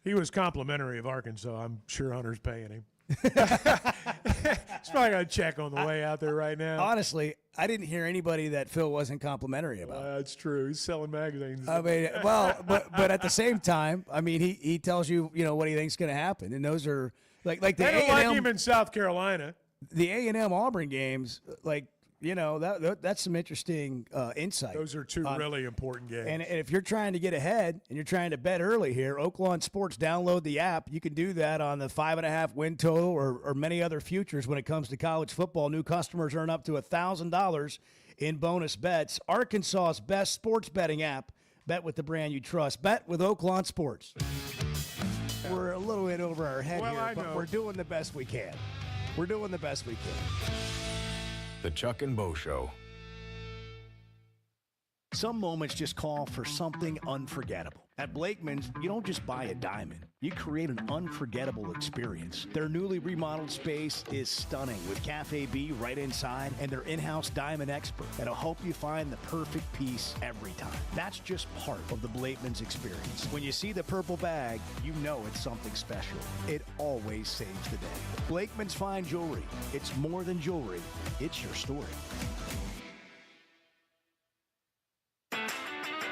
S3: He was complimentary of Arkansas. I'm sure Hunter's paying him. He's probably got a check on the way out there right now.
S2: Honestly, I didn't hear anybody that Phil wasn't complimentary about.
S3: That's true. He's selling magazines.
S2: I mean, well, but at the same time, I mean, he tells you, what he thinks going to happen, and those are like the
S3: They don't
S2: A&M,
S3: like him in South Carolina.
S2: the A&M Auburn games, that's some interesting insight.
S3: Those are two really important games.
S2: And if you're trying to get ahead and you're trying to bet early here, Oaklawn Sports, download the app. You can do that on the 5.5 win total or many other futures when it comes to college football. New customers earn up to $1,000 in bonus bets. Arkansas's best sports betting app. Bet with the brand you trust. Bet with Oaklawn Sports. We're a little bit over our head here, but we're doing the best we can. We're doing the best we can.
S1: The Chuck and Bo Show.
S9: Some moments just call for something unforgettable. At Blakeman's, you don't just buy a diamond. You create an unforgettable experience. Their newly remodeled space is stunning with Cafe B right inside and their in-house diamond expert that'll help you find the perfect piece every time. That's just part of the Blakeman's experience. When you see the purple bag, you know it's something special. It always saves the day. Blakeman's Fine Jewelry. It's more than jewelry. It's your story.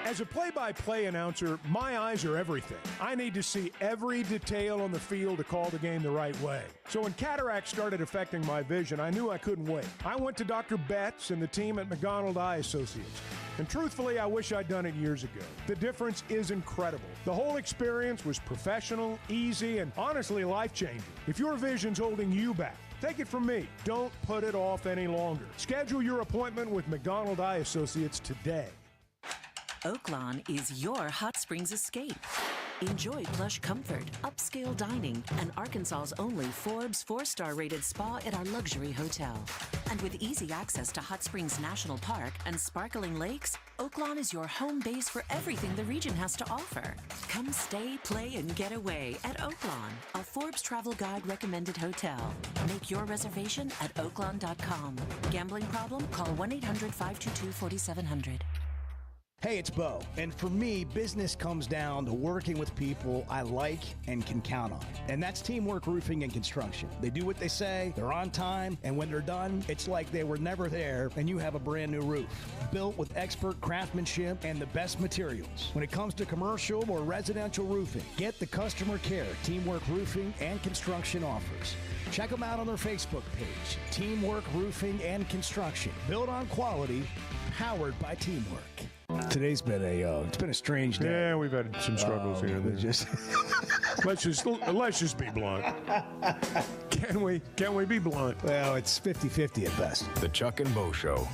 S3: As a play-by-play announcer, my eyes are everything. I need to see every detail on the field to call the game the right way. So when cataract started affecting my vision, I knew I couldn't wait. I went to Dr. Betts and the team at McDonald Eye Associates. And truthfully, I wish I'd done it years ago. The difference is incredible. The whole experience was professional, easy, and honestly life-changing. If your vision's holding you back, take it from me. Don't put it off any longer. Schedule your appointment with McDonald Eye Associates today.
S6: Oaklawn is your hot springs escape. Enjoy plush comfort, upscale dining, and Arkansas's only Forbes 4-star rated spa at our luxury hotel. And with easy access to Hot Springs National Park and sparkling lakes, Oaklawn is your home base for everything the region has to offer. Come stay, play, and get away at Oaklawn, a Forbes Travel Guide recommended hotel. Make your reservation at oaklawn.com. Gambling problem? Call 1-800-522-4700.
S9: Hey, it's Bo, and for me, business comes down to working with people I like and can count on. And that's Teamwork Roofing and Construction. They do what they say, they're on time, and when they're done, it's like they were never there and you have a brand new roof. Built with expert craftsmanship and the best materials. When it comes to commercial or residential roofing, get the customer care Teamwork Roofing and Construction offers. Check them out on their Facebook page, Teamwork Roofing and Construction. Built on quality, powered by teamwork.
S2: Today's been it's been a strange day.
S3: Yeah, we've had some struggles here and there. Let's just be blunt. Can we be blunt?
S2: Well, it's 50-50 at best.
S1: The Chuck and Bo Show.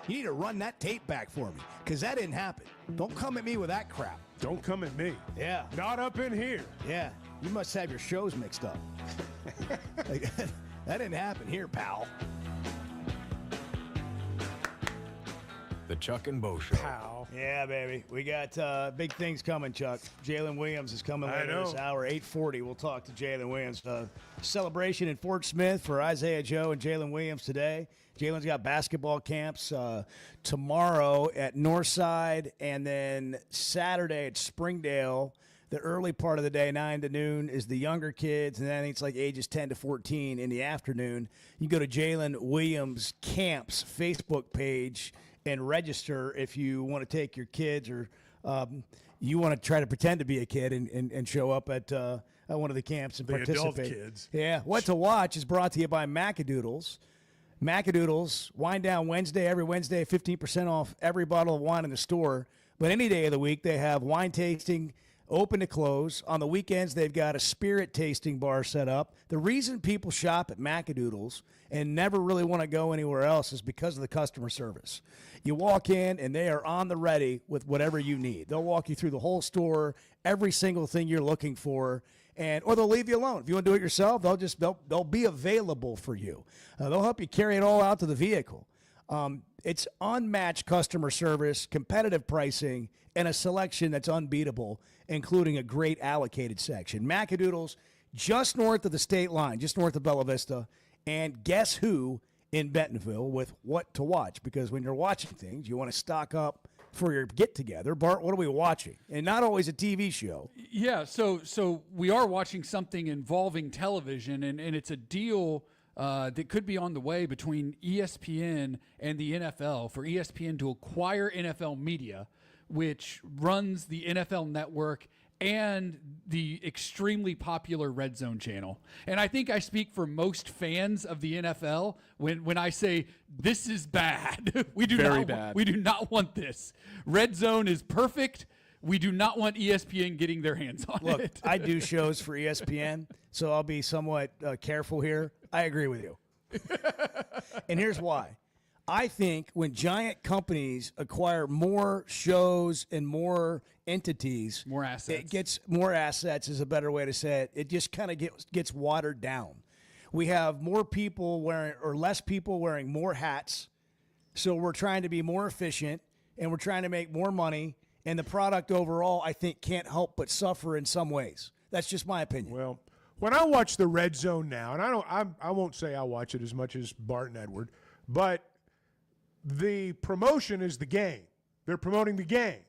S9: You need to run that tape back for me, because that didn't happen. Don't come at me with that crap.
S3: Don't come at me.
S9: Yeah.
S3: Not up in here.
S9: Yeah. You must have your shows mixed up. Like, that didn't happen here, pal.
S1: The Chuck and Bo Show.
S3: Pal.
S2: Yeah, baby. We got big things coming, Chuck. Jalen Williams is coming later this hour, 8:40. We'll talk to Jalen Williams. Celebration in Fort Smith for Isaiah Joe and Jalen Williams today. Jalen's got basketball camps tomorrow at Northside, and then Saturday at Springdale. The early part of the day, 9 to noon, is the younger kids, and then I think it's like ages 10 to 14 in the afternoon. You go to Jalen Williams Camp's Facebook page and register if you want to take your kids or you want to try to pretend to be a kid and show up at one of the camps and participate.
S3: Adult kids.
S2: Yeah. What to Watch is brought to you by Macadoodles. Macadoodles, Wine Down Wednesday, every Wednesday, 15% off every bottle of wine in the store. But any day of the week, they have wine tasting open to close. On the weekends, they've got a spirit tasting bar set up. The reason people shop at Macadoodles and never really want to go anywhere else is because of the customer service. You walk in, and they are on the ready with whatever you need. They'll walk you through the whole store, every single thing you're looking for, or they'll leave you alone. If you want to do it yourself, they'll be available for you. They'll help you carry it all out to the vehicle. It's unmatched customer service, competitive pricing, and a selection that's unbeatable, including a great allocated section. Macadoodles, just north of the state line, just north of Bella Vista, and guess who in Bentonville with What to Watch? Because when you're watching things, you want to stock up for your get-together. Bart, what are we watching? And not always a TV show.
S5: Yeah, so we are watching something involving television, and it's a deal that could be on the way between ESPN and the NFL for ESPN to acquire NFL Media, which runs the NFL Network and the extremely popular Red Zone channel. And I think I speak for most fans of the NFL when I say this is bad. We do not want this. Red Zone is perfect. We do not want ESPN getting their hands on
S2: Look,
S5: it.
S2: I do shows for ESPN, so I'll be somewhat careful here. I agree with you. And here's why. I think when giant companies acquire more shows and more entities,
S5: more assets.
S2: It gets more assets is a better way to say it. It just kind of gets watered down. We have more people wearing or less people wearing more hats. So we're trying to be more efficient and we're trying to make more money. And the product overall, I think, can't help but suffer in some ways. That's just my opinion.
S3: Well, when I watch the Red Zone now, and I won't say I watch it as much as Bart and Edward, but the promotion is the game. They're promoting the game.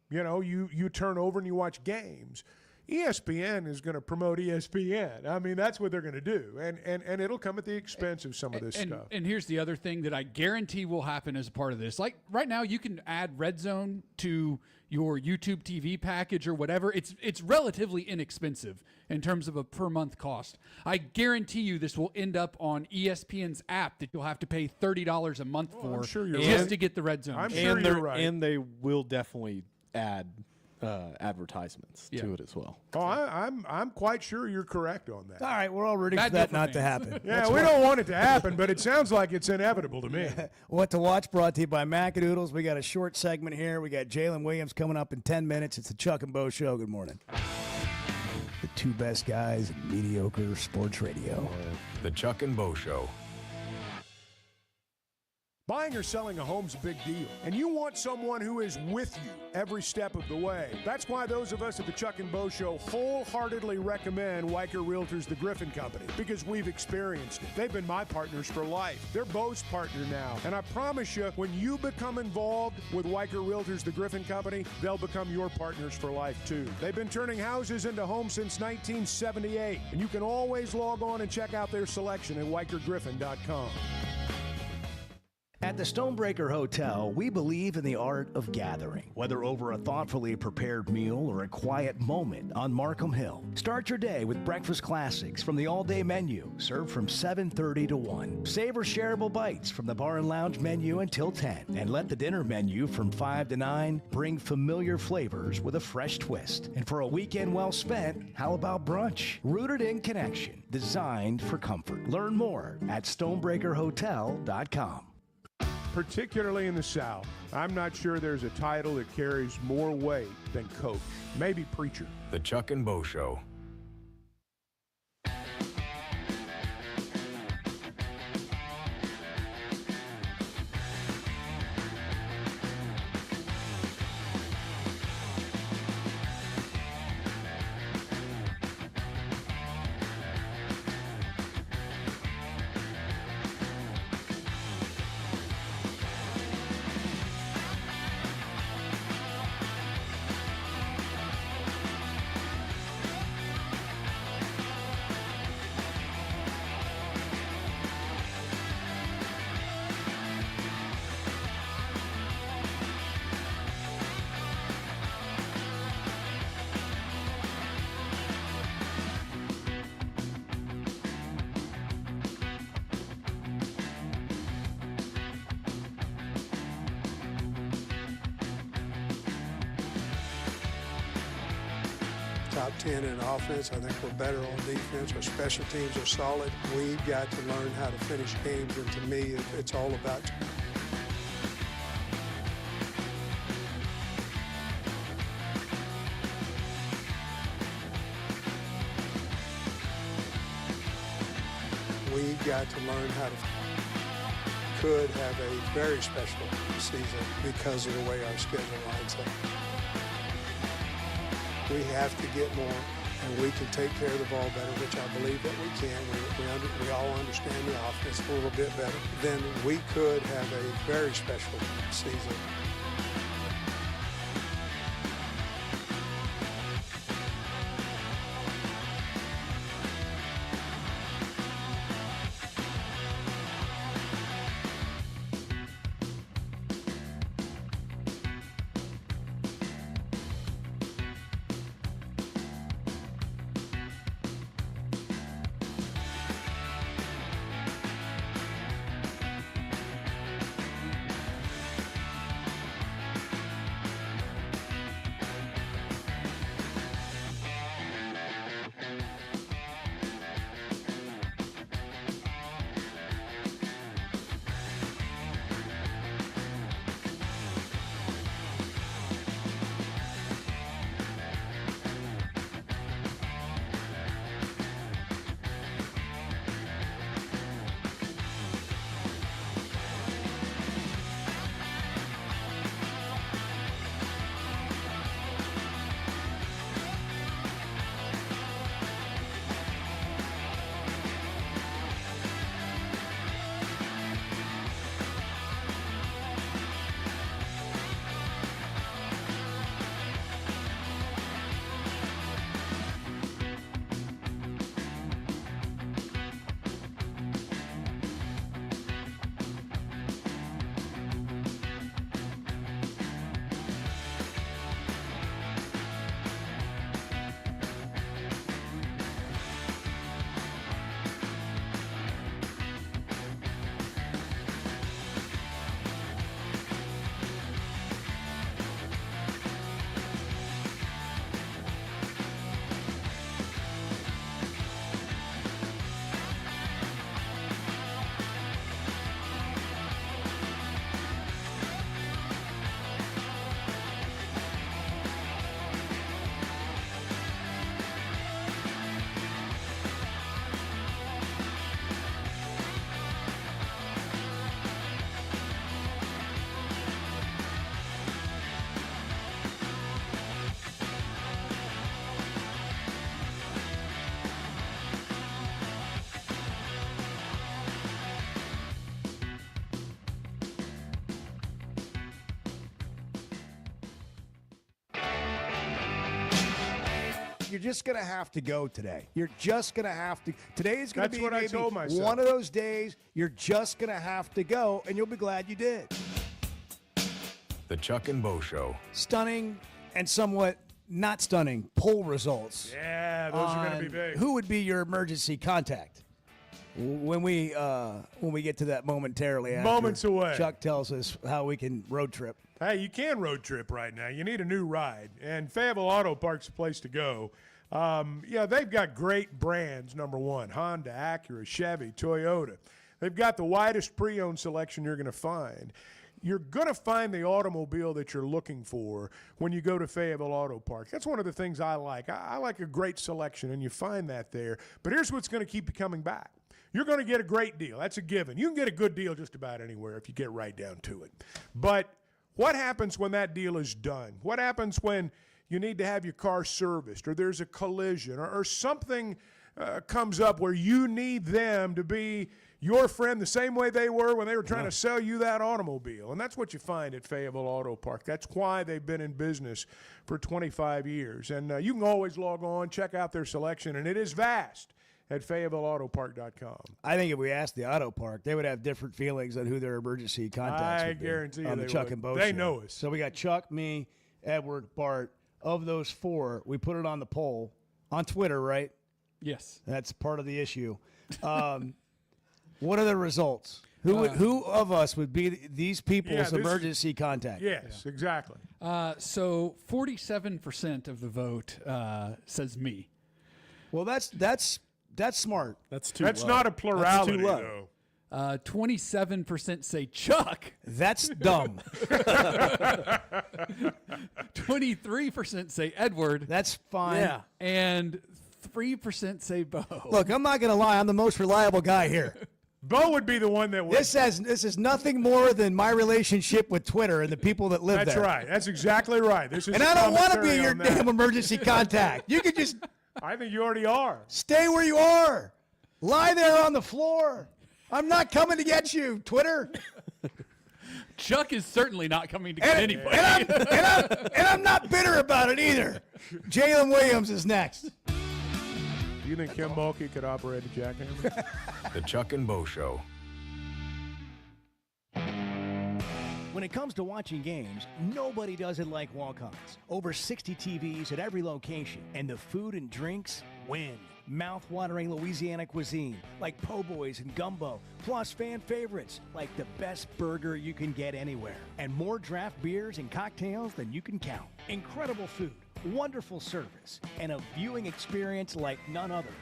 S3: You know, you turn over and you watch games. ESPN is going to promote ESPN. I mean, that's what they're going to do. And it'll come at the expense of some of this stuff.
S5: And here's the other thing that I guarantee will happen as a part of this. Like right now, you can add Red Zone to your YouTube TV package or whatever. It's relatively inexpensive in terms of a per month cost. I guarantee you this will end up on ESPN's app that you'll have to pay $30 a month for just to get the Red Zone.
S3: I'm sure you're right.
S15: And they will definitely add advertisements to it as well.
S3: Oh, I'm quite sure you're correct on that.
S2: All right, we're all rooting for that not to happen.
S3: Yeah, we don't want it to happen, but it sounds like it's inevitable to me.
S2: What to Watch brought to you by Macadoodles. We got a short segment here. We got Jalen Williams coming up in 10 minutes. It's the Chuck and Bo Show. Good morning. The two best guys in mediocre sports radio.
S1: The Chuck and Bo Show.
S3: Buying or selling a home's a big deal, and you want someone who is with you every step of the way. That's why those of us at the Chuck and Bo Show wholeheartedly recommend Weicker Realtors, the Griffin Company, because we've experienced it. They've been my partners for life. They're Bo's partner now, and I promise you, when you become involved with Weicker Realtors, the Griffin Company, they'll become your partners for life too. They've been turning houses into homes since 1978, and you can always log on and check out their selection at WeicherGriffin.com.
S9: At the Stonebreaker Hotel, we believe in the art of gathering, whether over a thoughtfully prepared meal or a quiet moment on Markham Hill. Start your day with breakfast classics from the all-day menu, served from 7:30 to 1. Savor shareable bites from the bar and lounge menu until 10. And let the dinner menu from 5 to 9 bring familiar flavors with a fresh twist. And for a weekend well spent, how about brunch? Rooted in connection, designed for comfort. Learn more at stonebreakerhotel.com.
S3: particularly in the South, I'm not sure there's a title that carries more weight than coach. Maybe preacher.
S1: The Chuck and Bo Show.
S16: Top 10 in offense. I think we're better on defense. Our special teams are solid. We've got to learn how to finish games, and to me, it's all about we've got to learn how to could have a very special season because of the way our schedule lines up. We have to get more, and we can take care of the ball better, which I believe that we can. We all understand the offense a little bit better. Then we could have a very special season.
S2: You're just going to have to go today. You're just going to have to. Today is going to be
S3: what I
S2: maybe
S3: told myself.
S2: one of those days you're just going to have to go, and you'll be glad you did.
S1: The Chuck and Bo Show.
S2: Stunning and somewhat not stunning poll results.
S3: Yeah, those are going to be big.
S2: Who would be your emergency contact? When we get to that momentarily after
S3: Moments away.
S2: Chuck tells us how we can road trip.
S3: Hey, you can road trip right now. You need a new ride, and Fayetteville Auto Park's the place to go. Yeah, they've got great brands, number one, Honda, Acura, Chevy, Toyota. They've got the widest pre-owned selection you're going to find. You're going to find the automobile that you're looking for when you go to Fayetteville Auto Park. That's one of the things I like. I like a great selection, and you find that there. But here's what's going to keep you coming back. You're going to get a great deal. That's a given. You can get a good deal just about anywhere if you get right down to it. But what happens when that deal is done? What happens when you need to have your car serviced, or there's a collision, or something comes up where you need them to be your friend the same way they were when they were trying to sell you that automobile? And that's what you find at Fayetteville Auto Park. That's why they've been in business for 25 years. And you can always log on, check out their selection, and it is vast at FayettevilleAutoPark.com.
S2: I think if we asked the Auto Park, they would have different feelings on who their emergency contacts would be.
S3: I guarantee you
S2: on the Chuck
S3: would.
S2: and Bo
S3: They
S2: show.
S3: know us.
S2: So we got Chuck, me, Edward, Bart. Of those four, we put it on the poll on Twitter, right?
S5: Yes.
S2: That's part of the issue. What are the results? Who of us would be these people's emergency contact?
S3: Yes, exactly.
S5: So 47% of the vote says me.
S2: Well, that's smart.
S15: That's too
S3: That's
S15: low.
S3: not a plurality,
S15: That's too low.
S3: though.
S5: 27% say Chuck.
S2: That's dumb.
S5: 23% say Edward.
S2: That's fine.
S15: Yeah.
S5: And 3% say Bo.
S2: Look, I'm not going to lie. I'm the most reliable guy here.
S3: Bo would be the one that would.
S2: This is nothing more than my relationship with Twitter and the people that live
S3: That's
S2: there.
S3: right. That's exactly right. This is
S2: And
S3: a
S2: I don't want to be
S3: commentary
S2: your
S3: on that.
S2: damn emergency contact. You could just
S3: I think you already are.
S2: stay where you are. Lie there on the floor. I'm not coming to get you, Twitter.
S5: Chuck is certainly not coming to get anybody.
S2: And I'm not bitter about it either. Jalen Williams is next.
S3: Do you think Kim Mulkey could operate a jackhammer?
S1: The Chuck and Bo Show.
S9: When it comes to watching games, nobody does it like Walk-Ons. Over 60 TVs at every location, and the food and drinks win. Mouth-watering Louisiana cuisine like po' boys and gumbo, plus fan favorites like the best burger you can get anywhere, and more draft beers and cocktails than you can count. Incredible food, wonderful service, and a viewing experience like none other.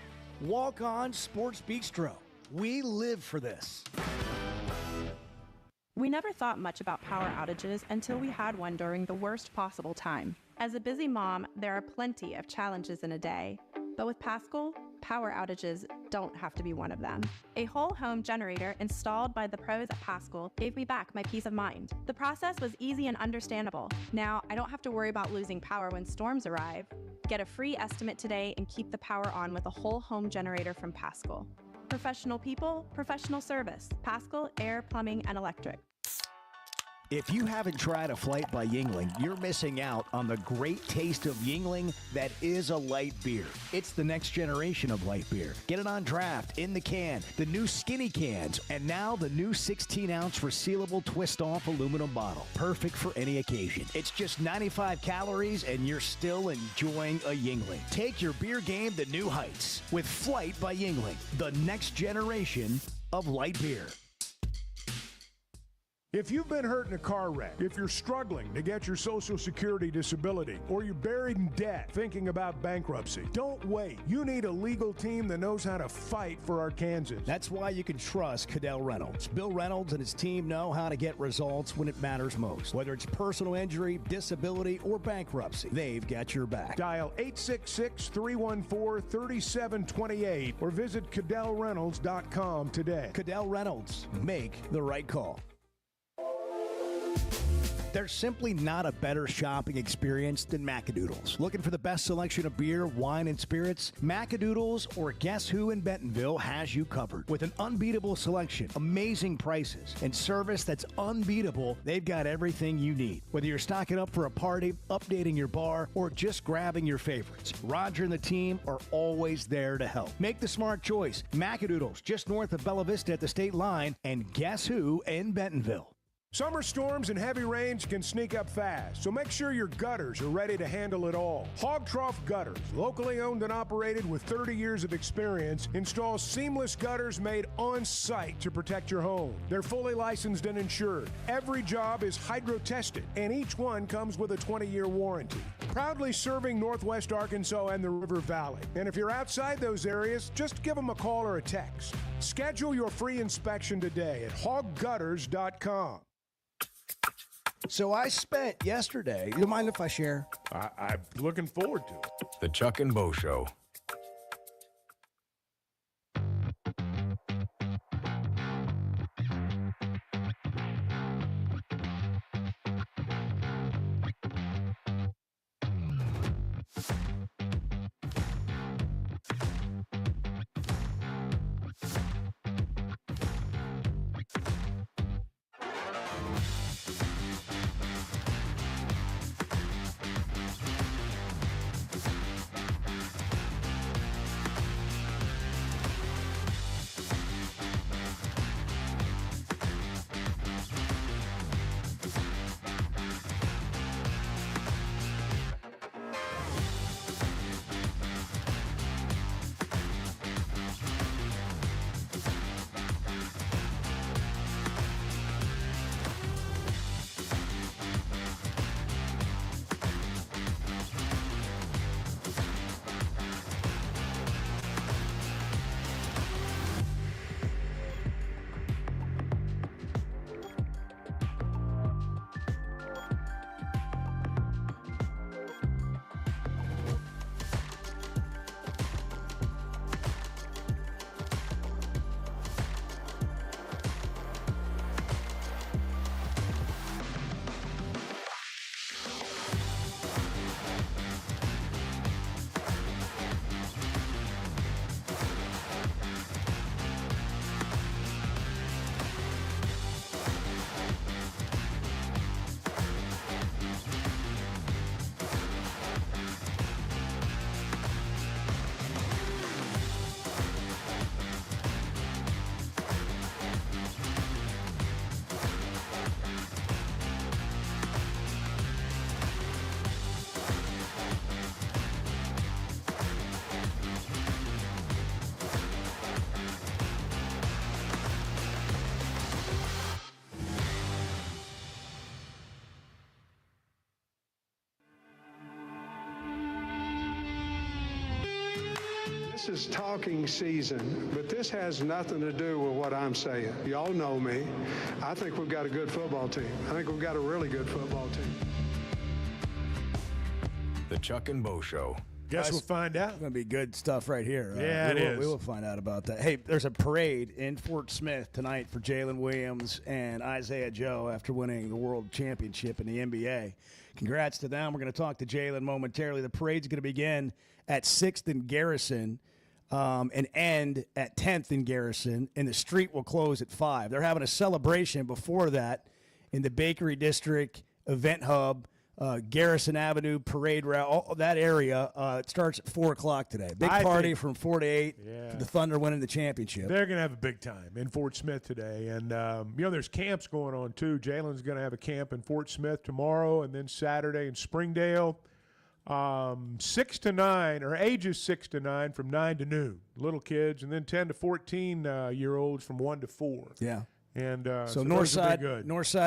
S9: Walk-On Sports Bistro. We live for this.
S10: We never thought much about power outages until we had one during the worst possible time. As a busy mom, there are plenty of challenges in a day. But with Paschal, power outages don't have to be one of them. A whole home generator installed by the pros at Paschal gave me back my peace of mind. The process was easy and understandable. Now I don't have to worry about losing power when storms arrive. Get a free estimate today and keep the power on with a whole home generator from Paschal. Professional people, professional service. Paschal Air, Plumbing, and Electric.
S9: If you haven't tried a flight by Yuengling, you're missing out on the great taste of Yuengling that is a light beer. It's the next generation of light beer. Get it on draft, in the can, the new skinny cans, and now the new 16-ounce resealable twist-off aluminum bottle. Perfect for any occasion. It's just 95 calories, and you're still enjoying a Yuengling. Take your beer game to new heights with Flight by Yuengling, the next generation of light beer.
S3: If you've been hurt in a car wreck, if you're struggling to get your Social Security disability, or you're buried in debt thinking about bankruptcy, don't wait. You need a legal team that knows how to fight for Arkansas.
S9: That's why you can trust Cadell Reynolds. Bill Reynolds and his team know how to get results when it matters most. Whether it's personal injury, disability, or bankruptcy, they've got your back.
S3: Dial 866-314-3728 or visit CadellReynolds.com today.
S9: Cadell Reynolds. Make the right call. There's simply not a better shopping experience than Macadoodles. Looking for the best selection of beer, wine, and spirits? Macadoodles or Guess Who in Bentonville has you covered. With an unbeatable selection, amazing prices, and service that's unbeatable, they've got everything you need. Whether you're stocking up for a party, updating your bar, or just grabbing your favorites, Roger and the team are always there to help. Make the smart choice. Macadoodles, just north of Bella Vista at the state line, and Guess Who in Bentonville.
S3: Summer storms and heavy rains can sneak up fast, so make sure your gutters are ready to handle it all. Hog Trough Gutters, locally owned and operated with 30 years of experience, installs seamless gutters made on site to protect your home. They're fully licensed and insured. Every job is hydro tested, and each one comes with a 20-year warranty.
S4: Proudly serving Northwest Arkansas and the River Valley. And if you're outside those areas, just give them a call or a text. Schedule your free inspection today at hoggutters.com.
S2: So I spent yesterday. You don't mind if I share?
S3: I'm looking forward to it.
S1: The Chuck and Bo Show.
S16: This is talking season, but this has nothing to do with what I'm saying. Y'all know me. I think we've got a good football team. I think we've got a really good football team.
S1: The Chuck and Bo Show.
S3: Guess we'll find out.
S2: It's going to be good stuff right here.
S3: Yeah,
S2: We will find out about that. Hey, there's a parade in Fort Smith tonight for Jalen Williams and Isaiah Joe after winning the World Championship in the NBA. Congrats to them. We're going to talk to Jalen momentarily. The parade's going to begin at 6th and Garrison and end at 10th and Garrison, and the street will close at 5. They're having a celebration before that in the Bakery District Event Hub, Garrison Avenue Parade Route, all that area. It starts at 4 o'clock today. Big party from 4 to 8.
S3: Yeah.
S2: For the Thunder winning the championship.
S3: They're going to have a big time in Fort Smith today. And, there's camps going on, too. Jalen's going to have a camp in Fort Smith tomorrow and then Saturday in Springdale. 6 to 9, or ages 6 to 9 from 9 to noon, little kids, and then 10 to 14-year-olds from 1 to 4.
S2: Yeah.
S3: And
S2: so Northside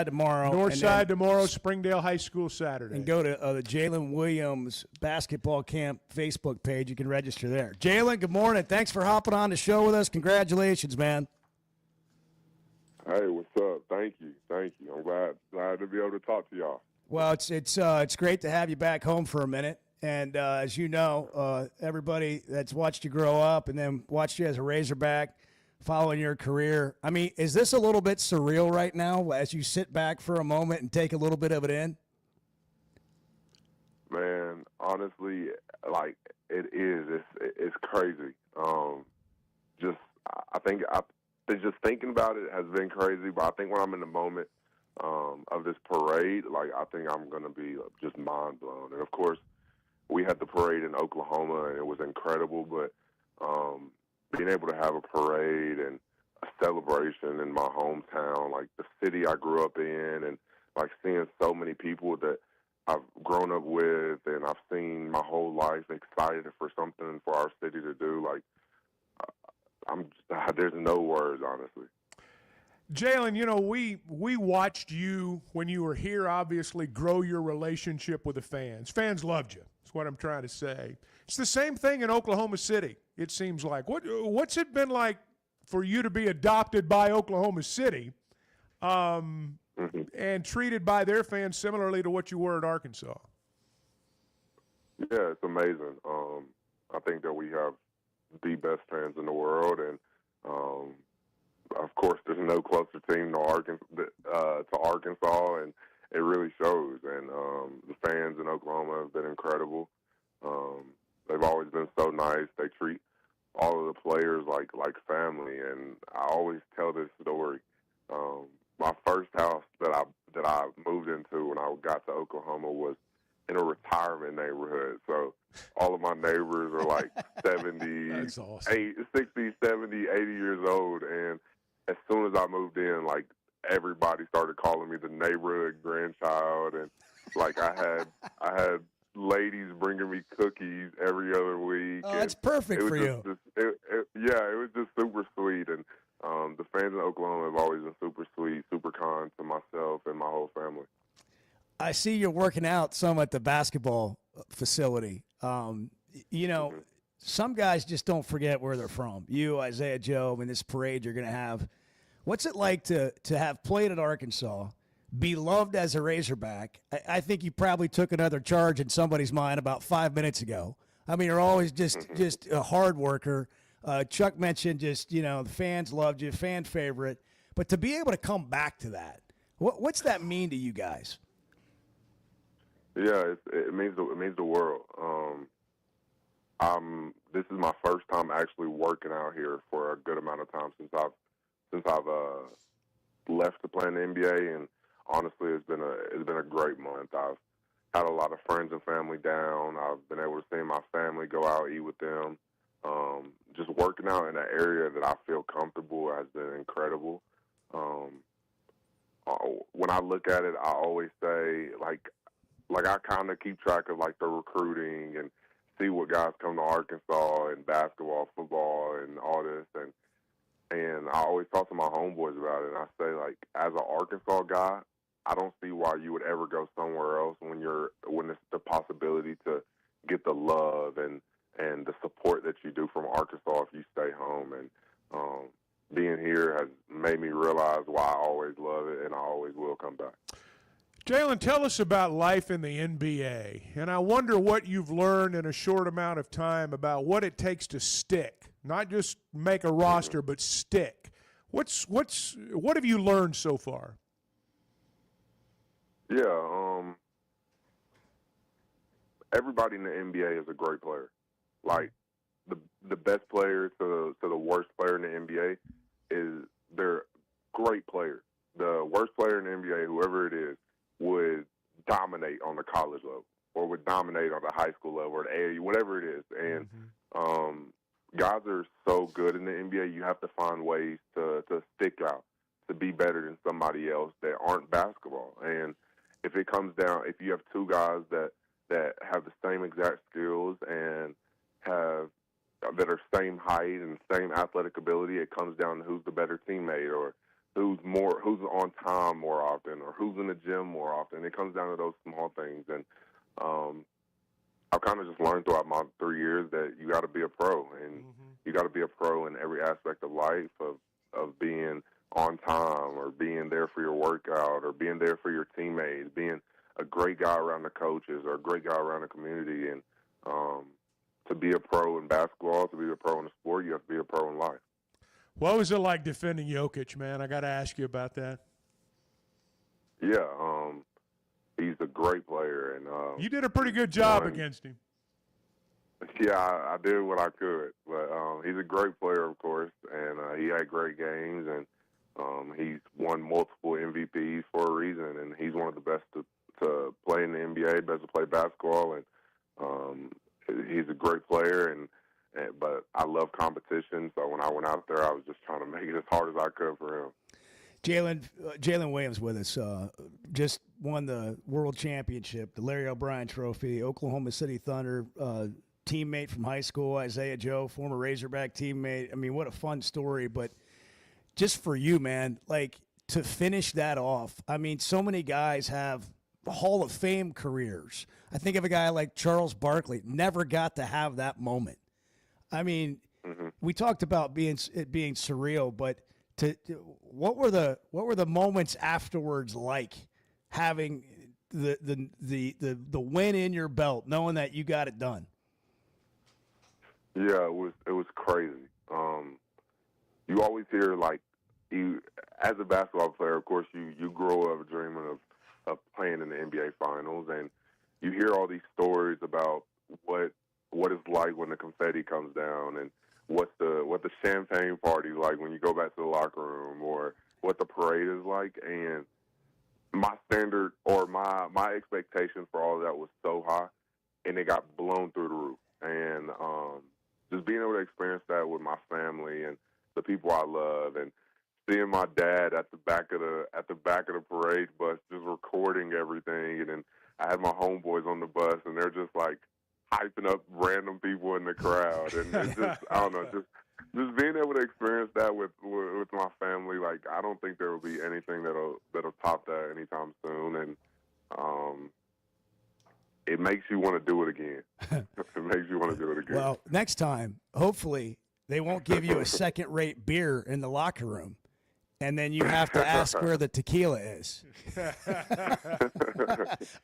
S2: tomorrow.
S3: Northside tomorrow, Springdale High School Saturday.
S2: And go to the Jalen Williams basketball camp Facebook page. You can register there. Jalen, good morning. Thanks for hopping on the show with us. Congratulations, man.
S13: Hey, what's up? Thank you. I'm glad to be able to talk to y'all.
S2: Well, it's great to have you back home for a minute. And as you know, everybody that's watched you grow up and then watched you as a Razorback, following your career. I mean, is this a little bit surreal right now as you sit back for a moment and take a little bit of it in?
S13: Man, honestly, like it is. It's crazy. I think just thinking about it has been crazy. But I think when I'm in the moment of this parade, like I think I'm gonna be just mind blown. And of course, we had the parade in Oklahoma, and it was incredible. But being able to have a parade and a celebration in my hometown, like the city I grew up in, and like seeing so many people that I've grown up with and I've seen my whole life excited for something for our city to do, like there's no words, honestly.
S3: Jalen, you know, we watched you when you were here, obviously, grow your relationship with the fans. Fans loved you. That's what I'm trying to say. It's the same thing in Oklahoma City, it seems like. What's it been like for you to be adopted by Oklahoma City and treated by their fans similarly to what you were at Arkansas?
S13: Yeah, it's amazing. I think that we have the best fans in the world, and of course, there's no closer team to Arkansas, and it really shows. And the fans in Oklahoma have been incredible. They've always been so nice. They treat all of the players like family, and I always tell this story. My first house that I moved into when I got to Oklahoma was in a retirement neighborhood. So all of my neighbors are like 70,
S3: That's awesome.
S13: 60, 70, 80 years old. And as soon as I moved in, like, everybody started calling me the neighborhood grandchild. And like I had ladies bringing me cookies every other week.
S2: Oh, that's perfect for you.
S13: It was just super sweet. And the fans in Oklahoma have always been super sweet, super kind to myself and my whole family.
S2: I see you're working out some at the basketball facility. You know, some guys just don't forget where they're from. You, Isaiah Joe, in this parade you're going to have. What's it like to have played at Arkansas, be loved as a Razorback? I think you probably took another charge in somebody's mind about 5 minutes ago. I mean, you're always just a hard worker. Chuck mentioned the fans loved you, fan favorite. But to be able to come back to that, what's that mean to you guys?
S13: Yeah, it means the world. This is my first time actually working out here for a good amount of time since I've left to play in the NBA, and honestly, it's been a great month. I've had a lot of friends and family down. I've been able to see my family, go out, eat with them. Just working out in an area that I feel comfortable has been incredible. When I look at it, I always say like I kind of keep track of like the recruiting and see what guys come to Arkansas and basketball, football, and all this. And I always talk to my homeboys about it. And I say, like, as an Arkansas guy, I don't see why you would ever go somewhere else when it's the possibility to get the love and the support that you do from Arkansas if you stay home. And being here has made me realize why I always love it and I always will come back.
S3: Jalen, tell us about life in the NBA. And I wonder what you've learned in a short amount of time about what it takes to stick, not just make a roster, but stick. What have you learned so far?
S13: Yeah, everybody in the NBA is a great player. Like the best player to the worst player in the NBA they're great players. The worst player in the NBA, whoever it is, would dominate on the college level or would dominate on the high school level or the AAU, whatever it is. And guys are so good in the NBA, you have to find ways to stick out, to be better than somebody else that aren't basketball. And if it comes down, if you have two guys that have the same exact skills and that are same height and same athletic ability, it comes down to who's the better teammate or who's on time more often or who's in the gym more often. It comes down to those small things. And I've kind of just learned throughout my 3 years that you got to be a pro, and you got to be a pro in every aspect of life of being on time or being there for your workout or being there for your teammates, being a great guy around the coaches or a great guy around the community. And to be a pro in basketball, to be a pro in the sport, you have to be a pro in life.
S3: What was it like defending Jokic, man? I got to ask you about that.
S13: Yeah, he's a great player, and
S3: you did a pretty good job against him.
S13: Yeah, I did what I could, but he's a great player, of course, and he had great games, and he's won multiple MVPs for a reason, and he's one of the best to play in the NBA, best to play basketball, and he's a great player, but I love competition, so when I went out there, I was just trying to make it as hard as I could for him.
S2: Jalen Williams with us, just won the World Championship, the Larry O'Brien Trophy, Oklahoma City Thunder, teammate from high school, Isaiah Joe, former Razorback teammate. I mean, what a fun story. But just for you, man, like to finish that off. I mean, so many guys have Hall of Fame careers. I think of a guy like Charles Barkley, never got to have that moment. I mean, we talked about it being surreal, but what were the moments afterwards like, having the win in your belt, knowing that you got it done?
S13: Yeah, it was crazy. You always hear, like, as a basketball player, of course, you grow up dreaming of playing in the NBA Finals, and you hear all these stories about what it's like when the confetti comes down, and what the champagne party's like when you go back to the locker room, or what the parade is like. And my standard, or my expectation for all of that was so high, and it got blown through the roof. And just being able to experience that with my family and the people I love, and seeing my dad at the back of the parade bus just recording everything, and then I had my homeboys on the bus, and they're just like hyping up random people in the crowd, and it's just, I don't know, just being able to experience that with my family. Like, I don't think there will be anything that'll top that anytime soon, and it makes you want to do it again. It makes you want to do it again.
S2: Well, next time, hopefully, they won't give you a second-rate beer in the locker room, and then you have to ask where the tequila is.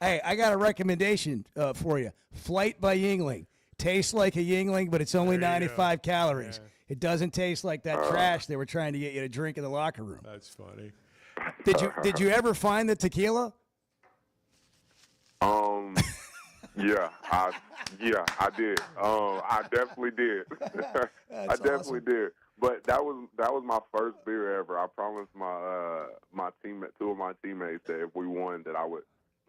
S2: Hey, I got a recommendation for you. Flight by Yuengling. Tastes like a Yuengling, but it's only 95 calories. Yeah. It doesn't taste like that trash they were trying to get you to drink in the locker room.
S3: That's funny.
S2: Did you ever find the tequila?
S13: Yeah, I did. I definitely did. I definitely did. But that was my first beer ever. I promised my teammate, two of my teammates, that if we won, that I would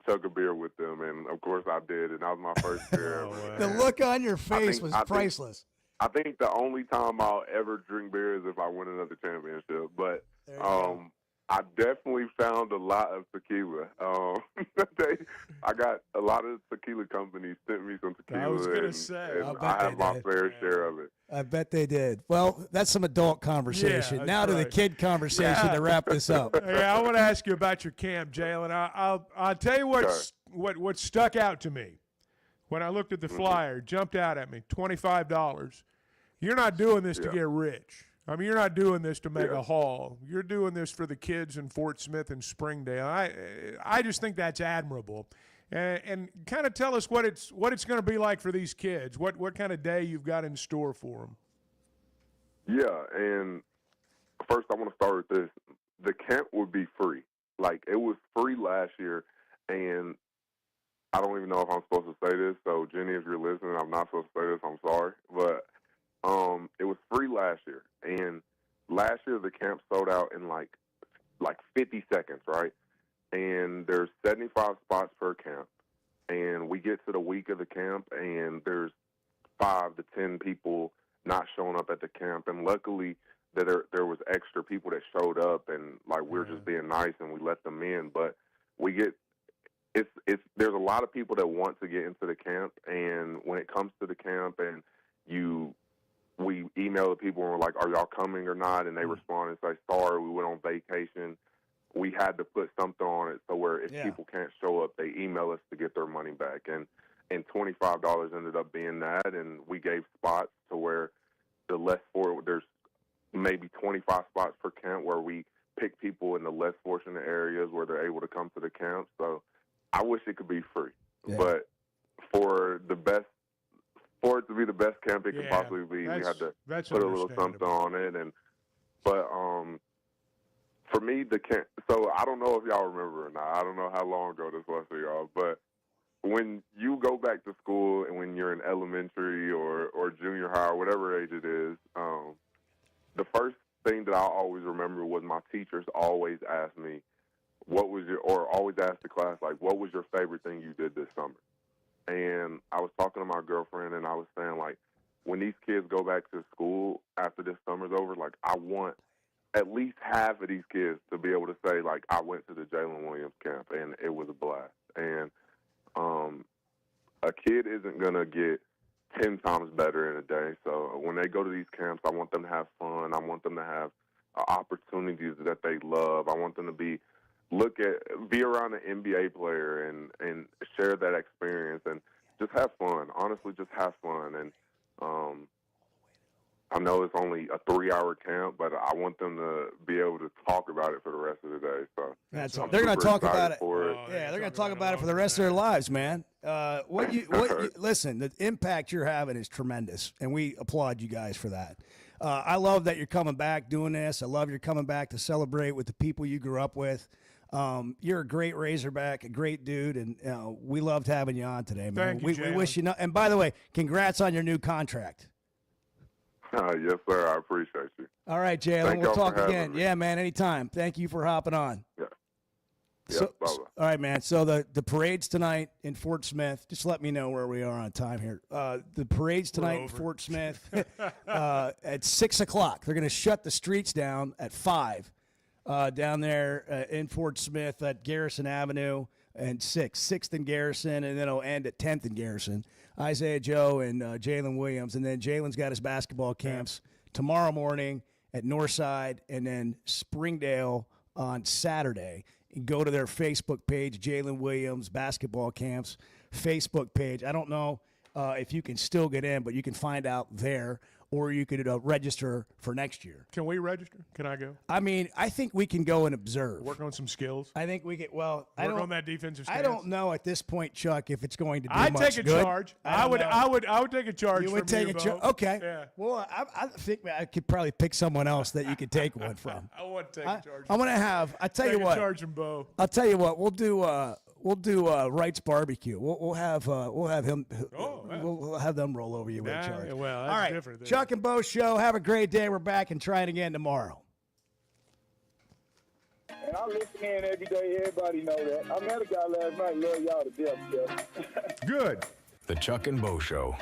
S13: chug a beer with them, and of course I did, and that was my first beer ever.
S2: The look on your face was priceless.
S13: I think the only time I'll ever drink beer is if I win another championship. But I definitely found a lot of tequila. I got a lot of tequila companies sent me some tequila.
S3: I was going to say.
S13: And I have my fair share of it.
S2: I bet they did. Well, that's some adult conversation.
S3: Yeah,
S2: now to the kid conversation to wrap this up.
S3: Yeah, I want to ask you about your camp, Jalen. I'll tell you what stuck out to me when I looked at the flyer, jumped out at me, $25. You're not doing this to get rich. I mean, you're not doing this to make a haul. You're doing this for the kids in Fort Smith and Springdale. I just think that's admirable. And kind of tell us what it's going to be like for these kids. What kind of day you've got in store for them?
S13: Yeah, and first I want to start with this. The camp would be free. Like, it was free last year, and I don't even know if I'm supposed to say this. So, Jenny, if you're listening, I'm not supposed to say this. I'm sorry, but it was free last year, and last year the camp sold out in like 50 seconds, right? And there's 75 spots per camp, and we get to the week of the camp, and there's 5 to 10 people not showing up at the camp, and luckily there was extra people that showed up, and like we're just being nice and we let them in. But we get there's a lot of people that want to get into the camp, and when it comes to the camp, and we email the people and we're like, are y'all coming or not? And they respond and say, sorry, we went on vacation. We had to put something on it so where if people can't show up, they email us to get their money back. And $25 ended up being that, and we gave spots to where there's maybe 25 spots per camp where we pick people in the less fortunate areas where they're able to come to the camp. So I wish it could be free, but for it to be the best camp it could possibly be, we had to put a little something on it. But for me, the camp. So I don't know if y'all remember or not. I don't know how long ago this was for y'all, but when you go back to school and when you're in elementary or junior high or whatever age it is, the first thing that I always remember was my teachers always asked me, always asked the class, like, what was your favorite thing you did this summer? And I was talking to my girlfriend, and I was saying, like, when these kids go back to school after this summer's over, like, I want at least half of these kids to be able to say, like, I went to the Jalen Williams camp, and it was a blast. And a kid isn't going to get 10 times better in a day. So when they go to these camps, I want them to have fun. I want them to have opportunities that they love. I want them to be around an NBA player and share that experience and just have fun. Honestly, just have fun. And I know it's only a 3-hour camp, but I want them to be able to talk about it for the rest of the day. So
S2: they're going to talk about it.
S13: For
S2: Yeah, they're going to talk about it for the rest of their lives, man. Listen, the impact you're having is tremendous, and we applaud you guys for that. I love that you're coming back doing this. I love you're coming back to celebrate with the people you grew up with. You're a great Razorback, a great dude, and we loved having you on today, man.
S3: Thank you,
S2: we wish you and by the way, congrats on your new contract.
S13: Yes, sir. I appreciate you.
S2: All right, Jalen. We'll talk again. Yeah, man. Anytime. Thank you for hopping on.
S13: Yeah.
S2: So, all right, man. So the parade's tonight in Fort Smith. Just let me know where we are on time here. The parade's tonight in Fort Smith at 6 o'clock. They're going to shut the streets down at 5 down there in Fort Smith at Garrison Avenue and 6th and Garrison, and then it'll end at 10th and Garrison. Isaiah Joe and Jalen Williams. And then Jalen's got his basketball camps tomorrow morning at Northside and then Springdale on Saturday. And go to their Facebook page, Jalen Williams Basketball Camps Facebook page. I don't know if you can still get in, but you can find out there, or you could register for next year.
S3: Can we register? Can I go?
S2: I mean, I think we can go and observe.
S3: Work on some skills.
S2: I think we get Work
S3: on that defensive stance.
S2: I don't know at this point, Chuck, if it's going to do
S3: I'd
S2: much
S3: take a
S2: good.
S3: charge. I would take a charge.
S2: You would take a charge. Okay.
S3: Yeah.
S2: Well, I think I could probably pick someone else that you could take one from.
S3: I want to take a charge.
S2: I'm gonna have. I tell you what.
S3: Charge from Bo.
S2: I'll tell you what. We'll do Wright's barbecue. We'll have him. We'll have them roll over you with a charge.
S3: Well, that's
S2: all right.
S3: different.
S2: Chuck and Bo show. Have a great day. We're back and trying again tomorrow.
S17: And I listen in every day. Everybody know that. I met a guy last night. Love y'all to death, Jeff.
S3: Good.
S1: The Chuck and Bo Show.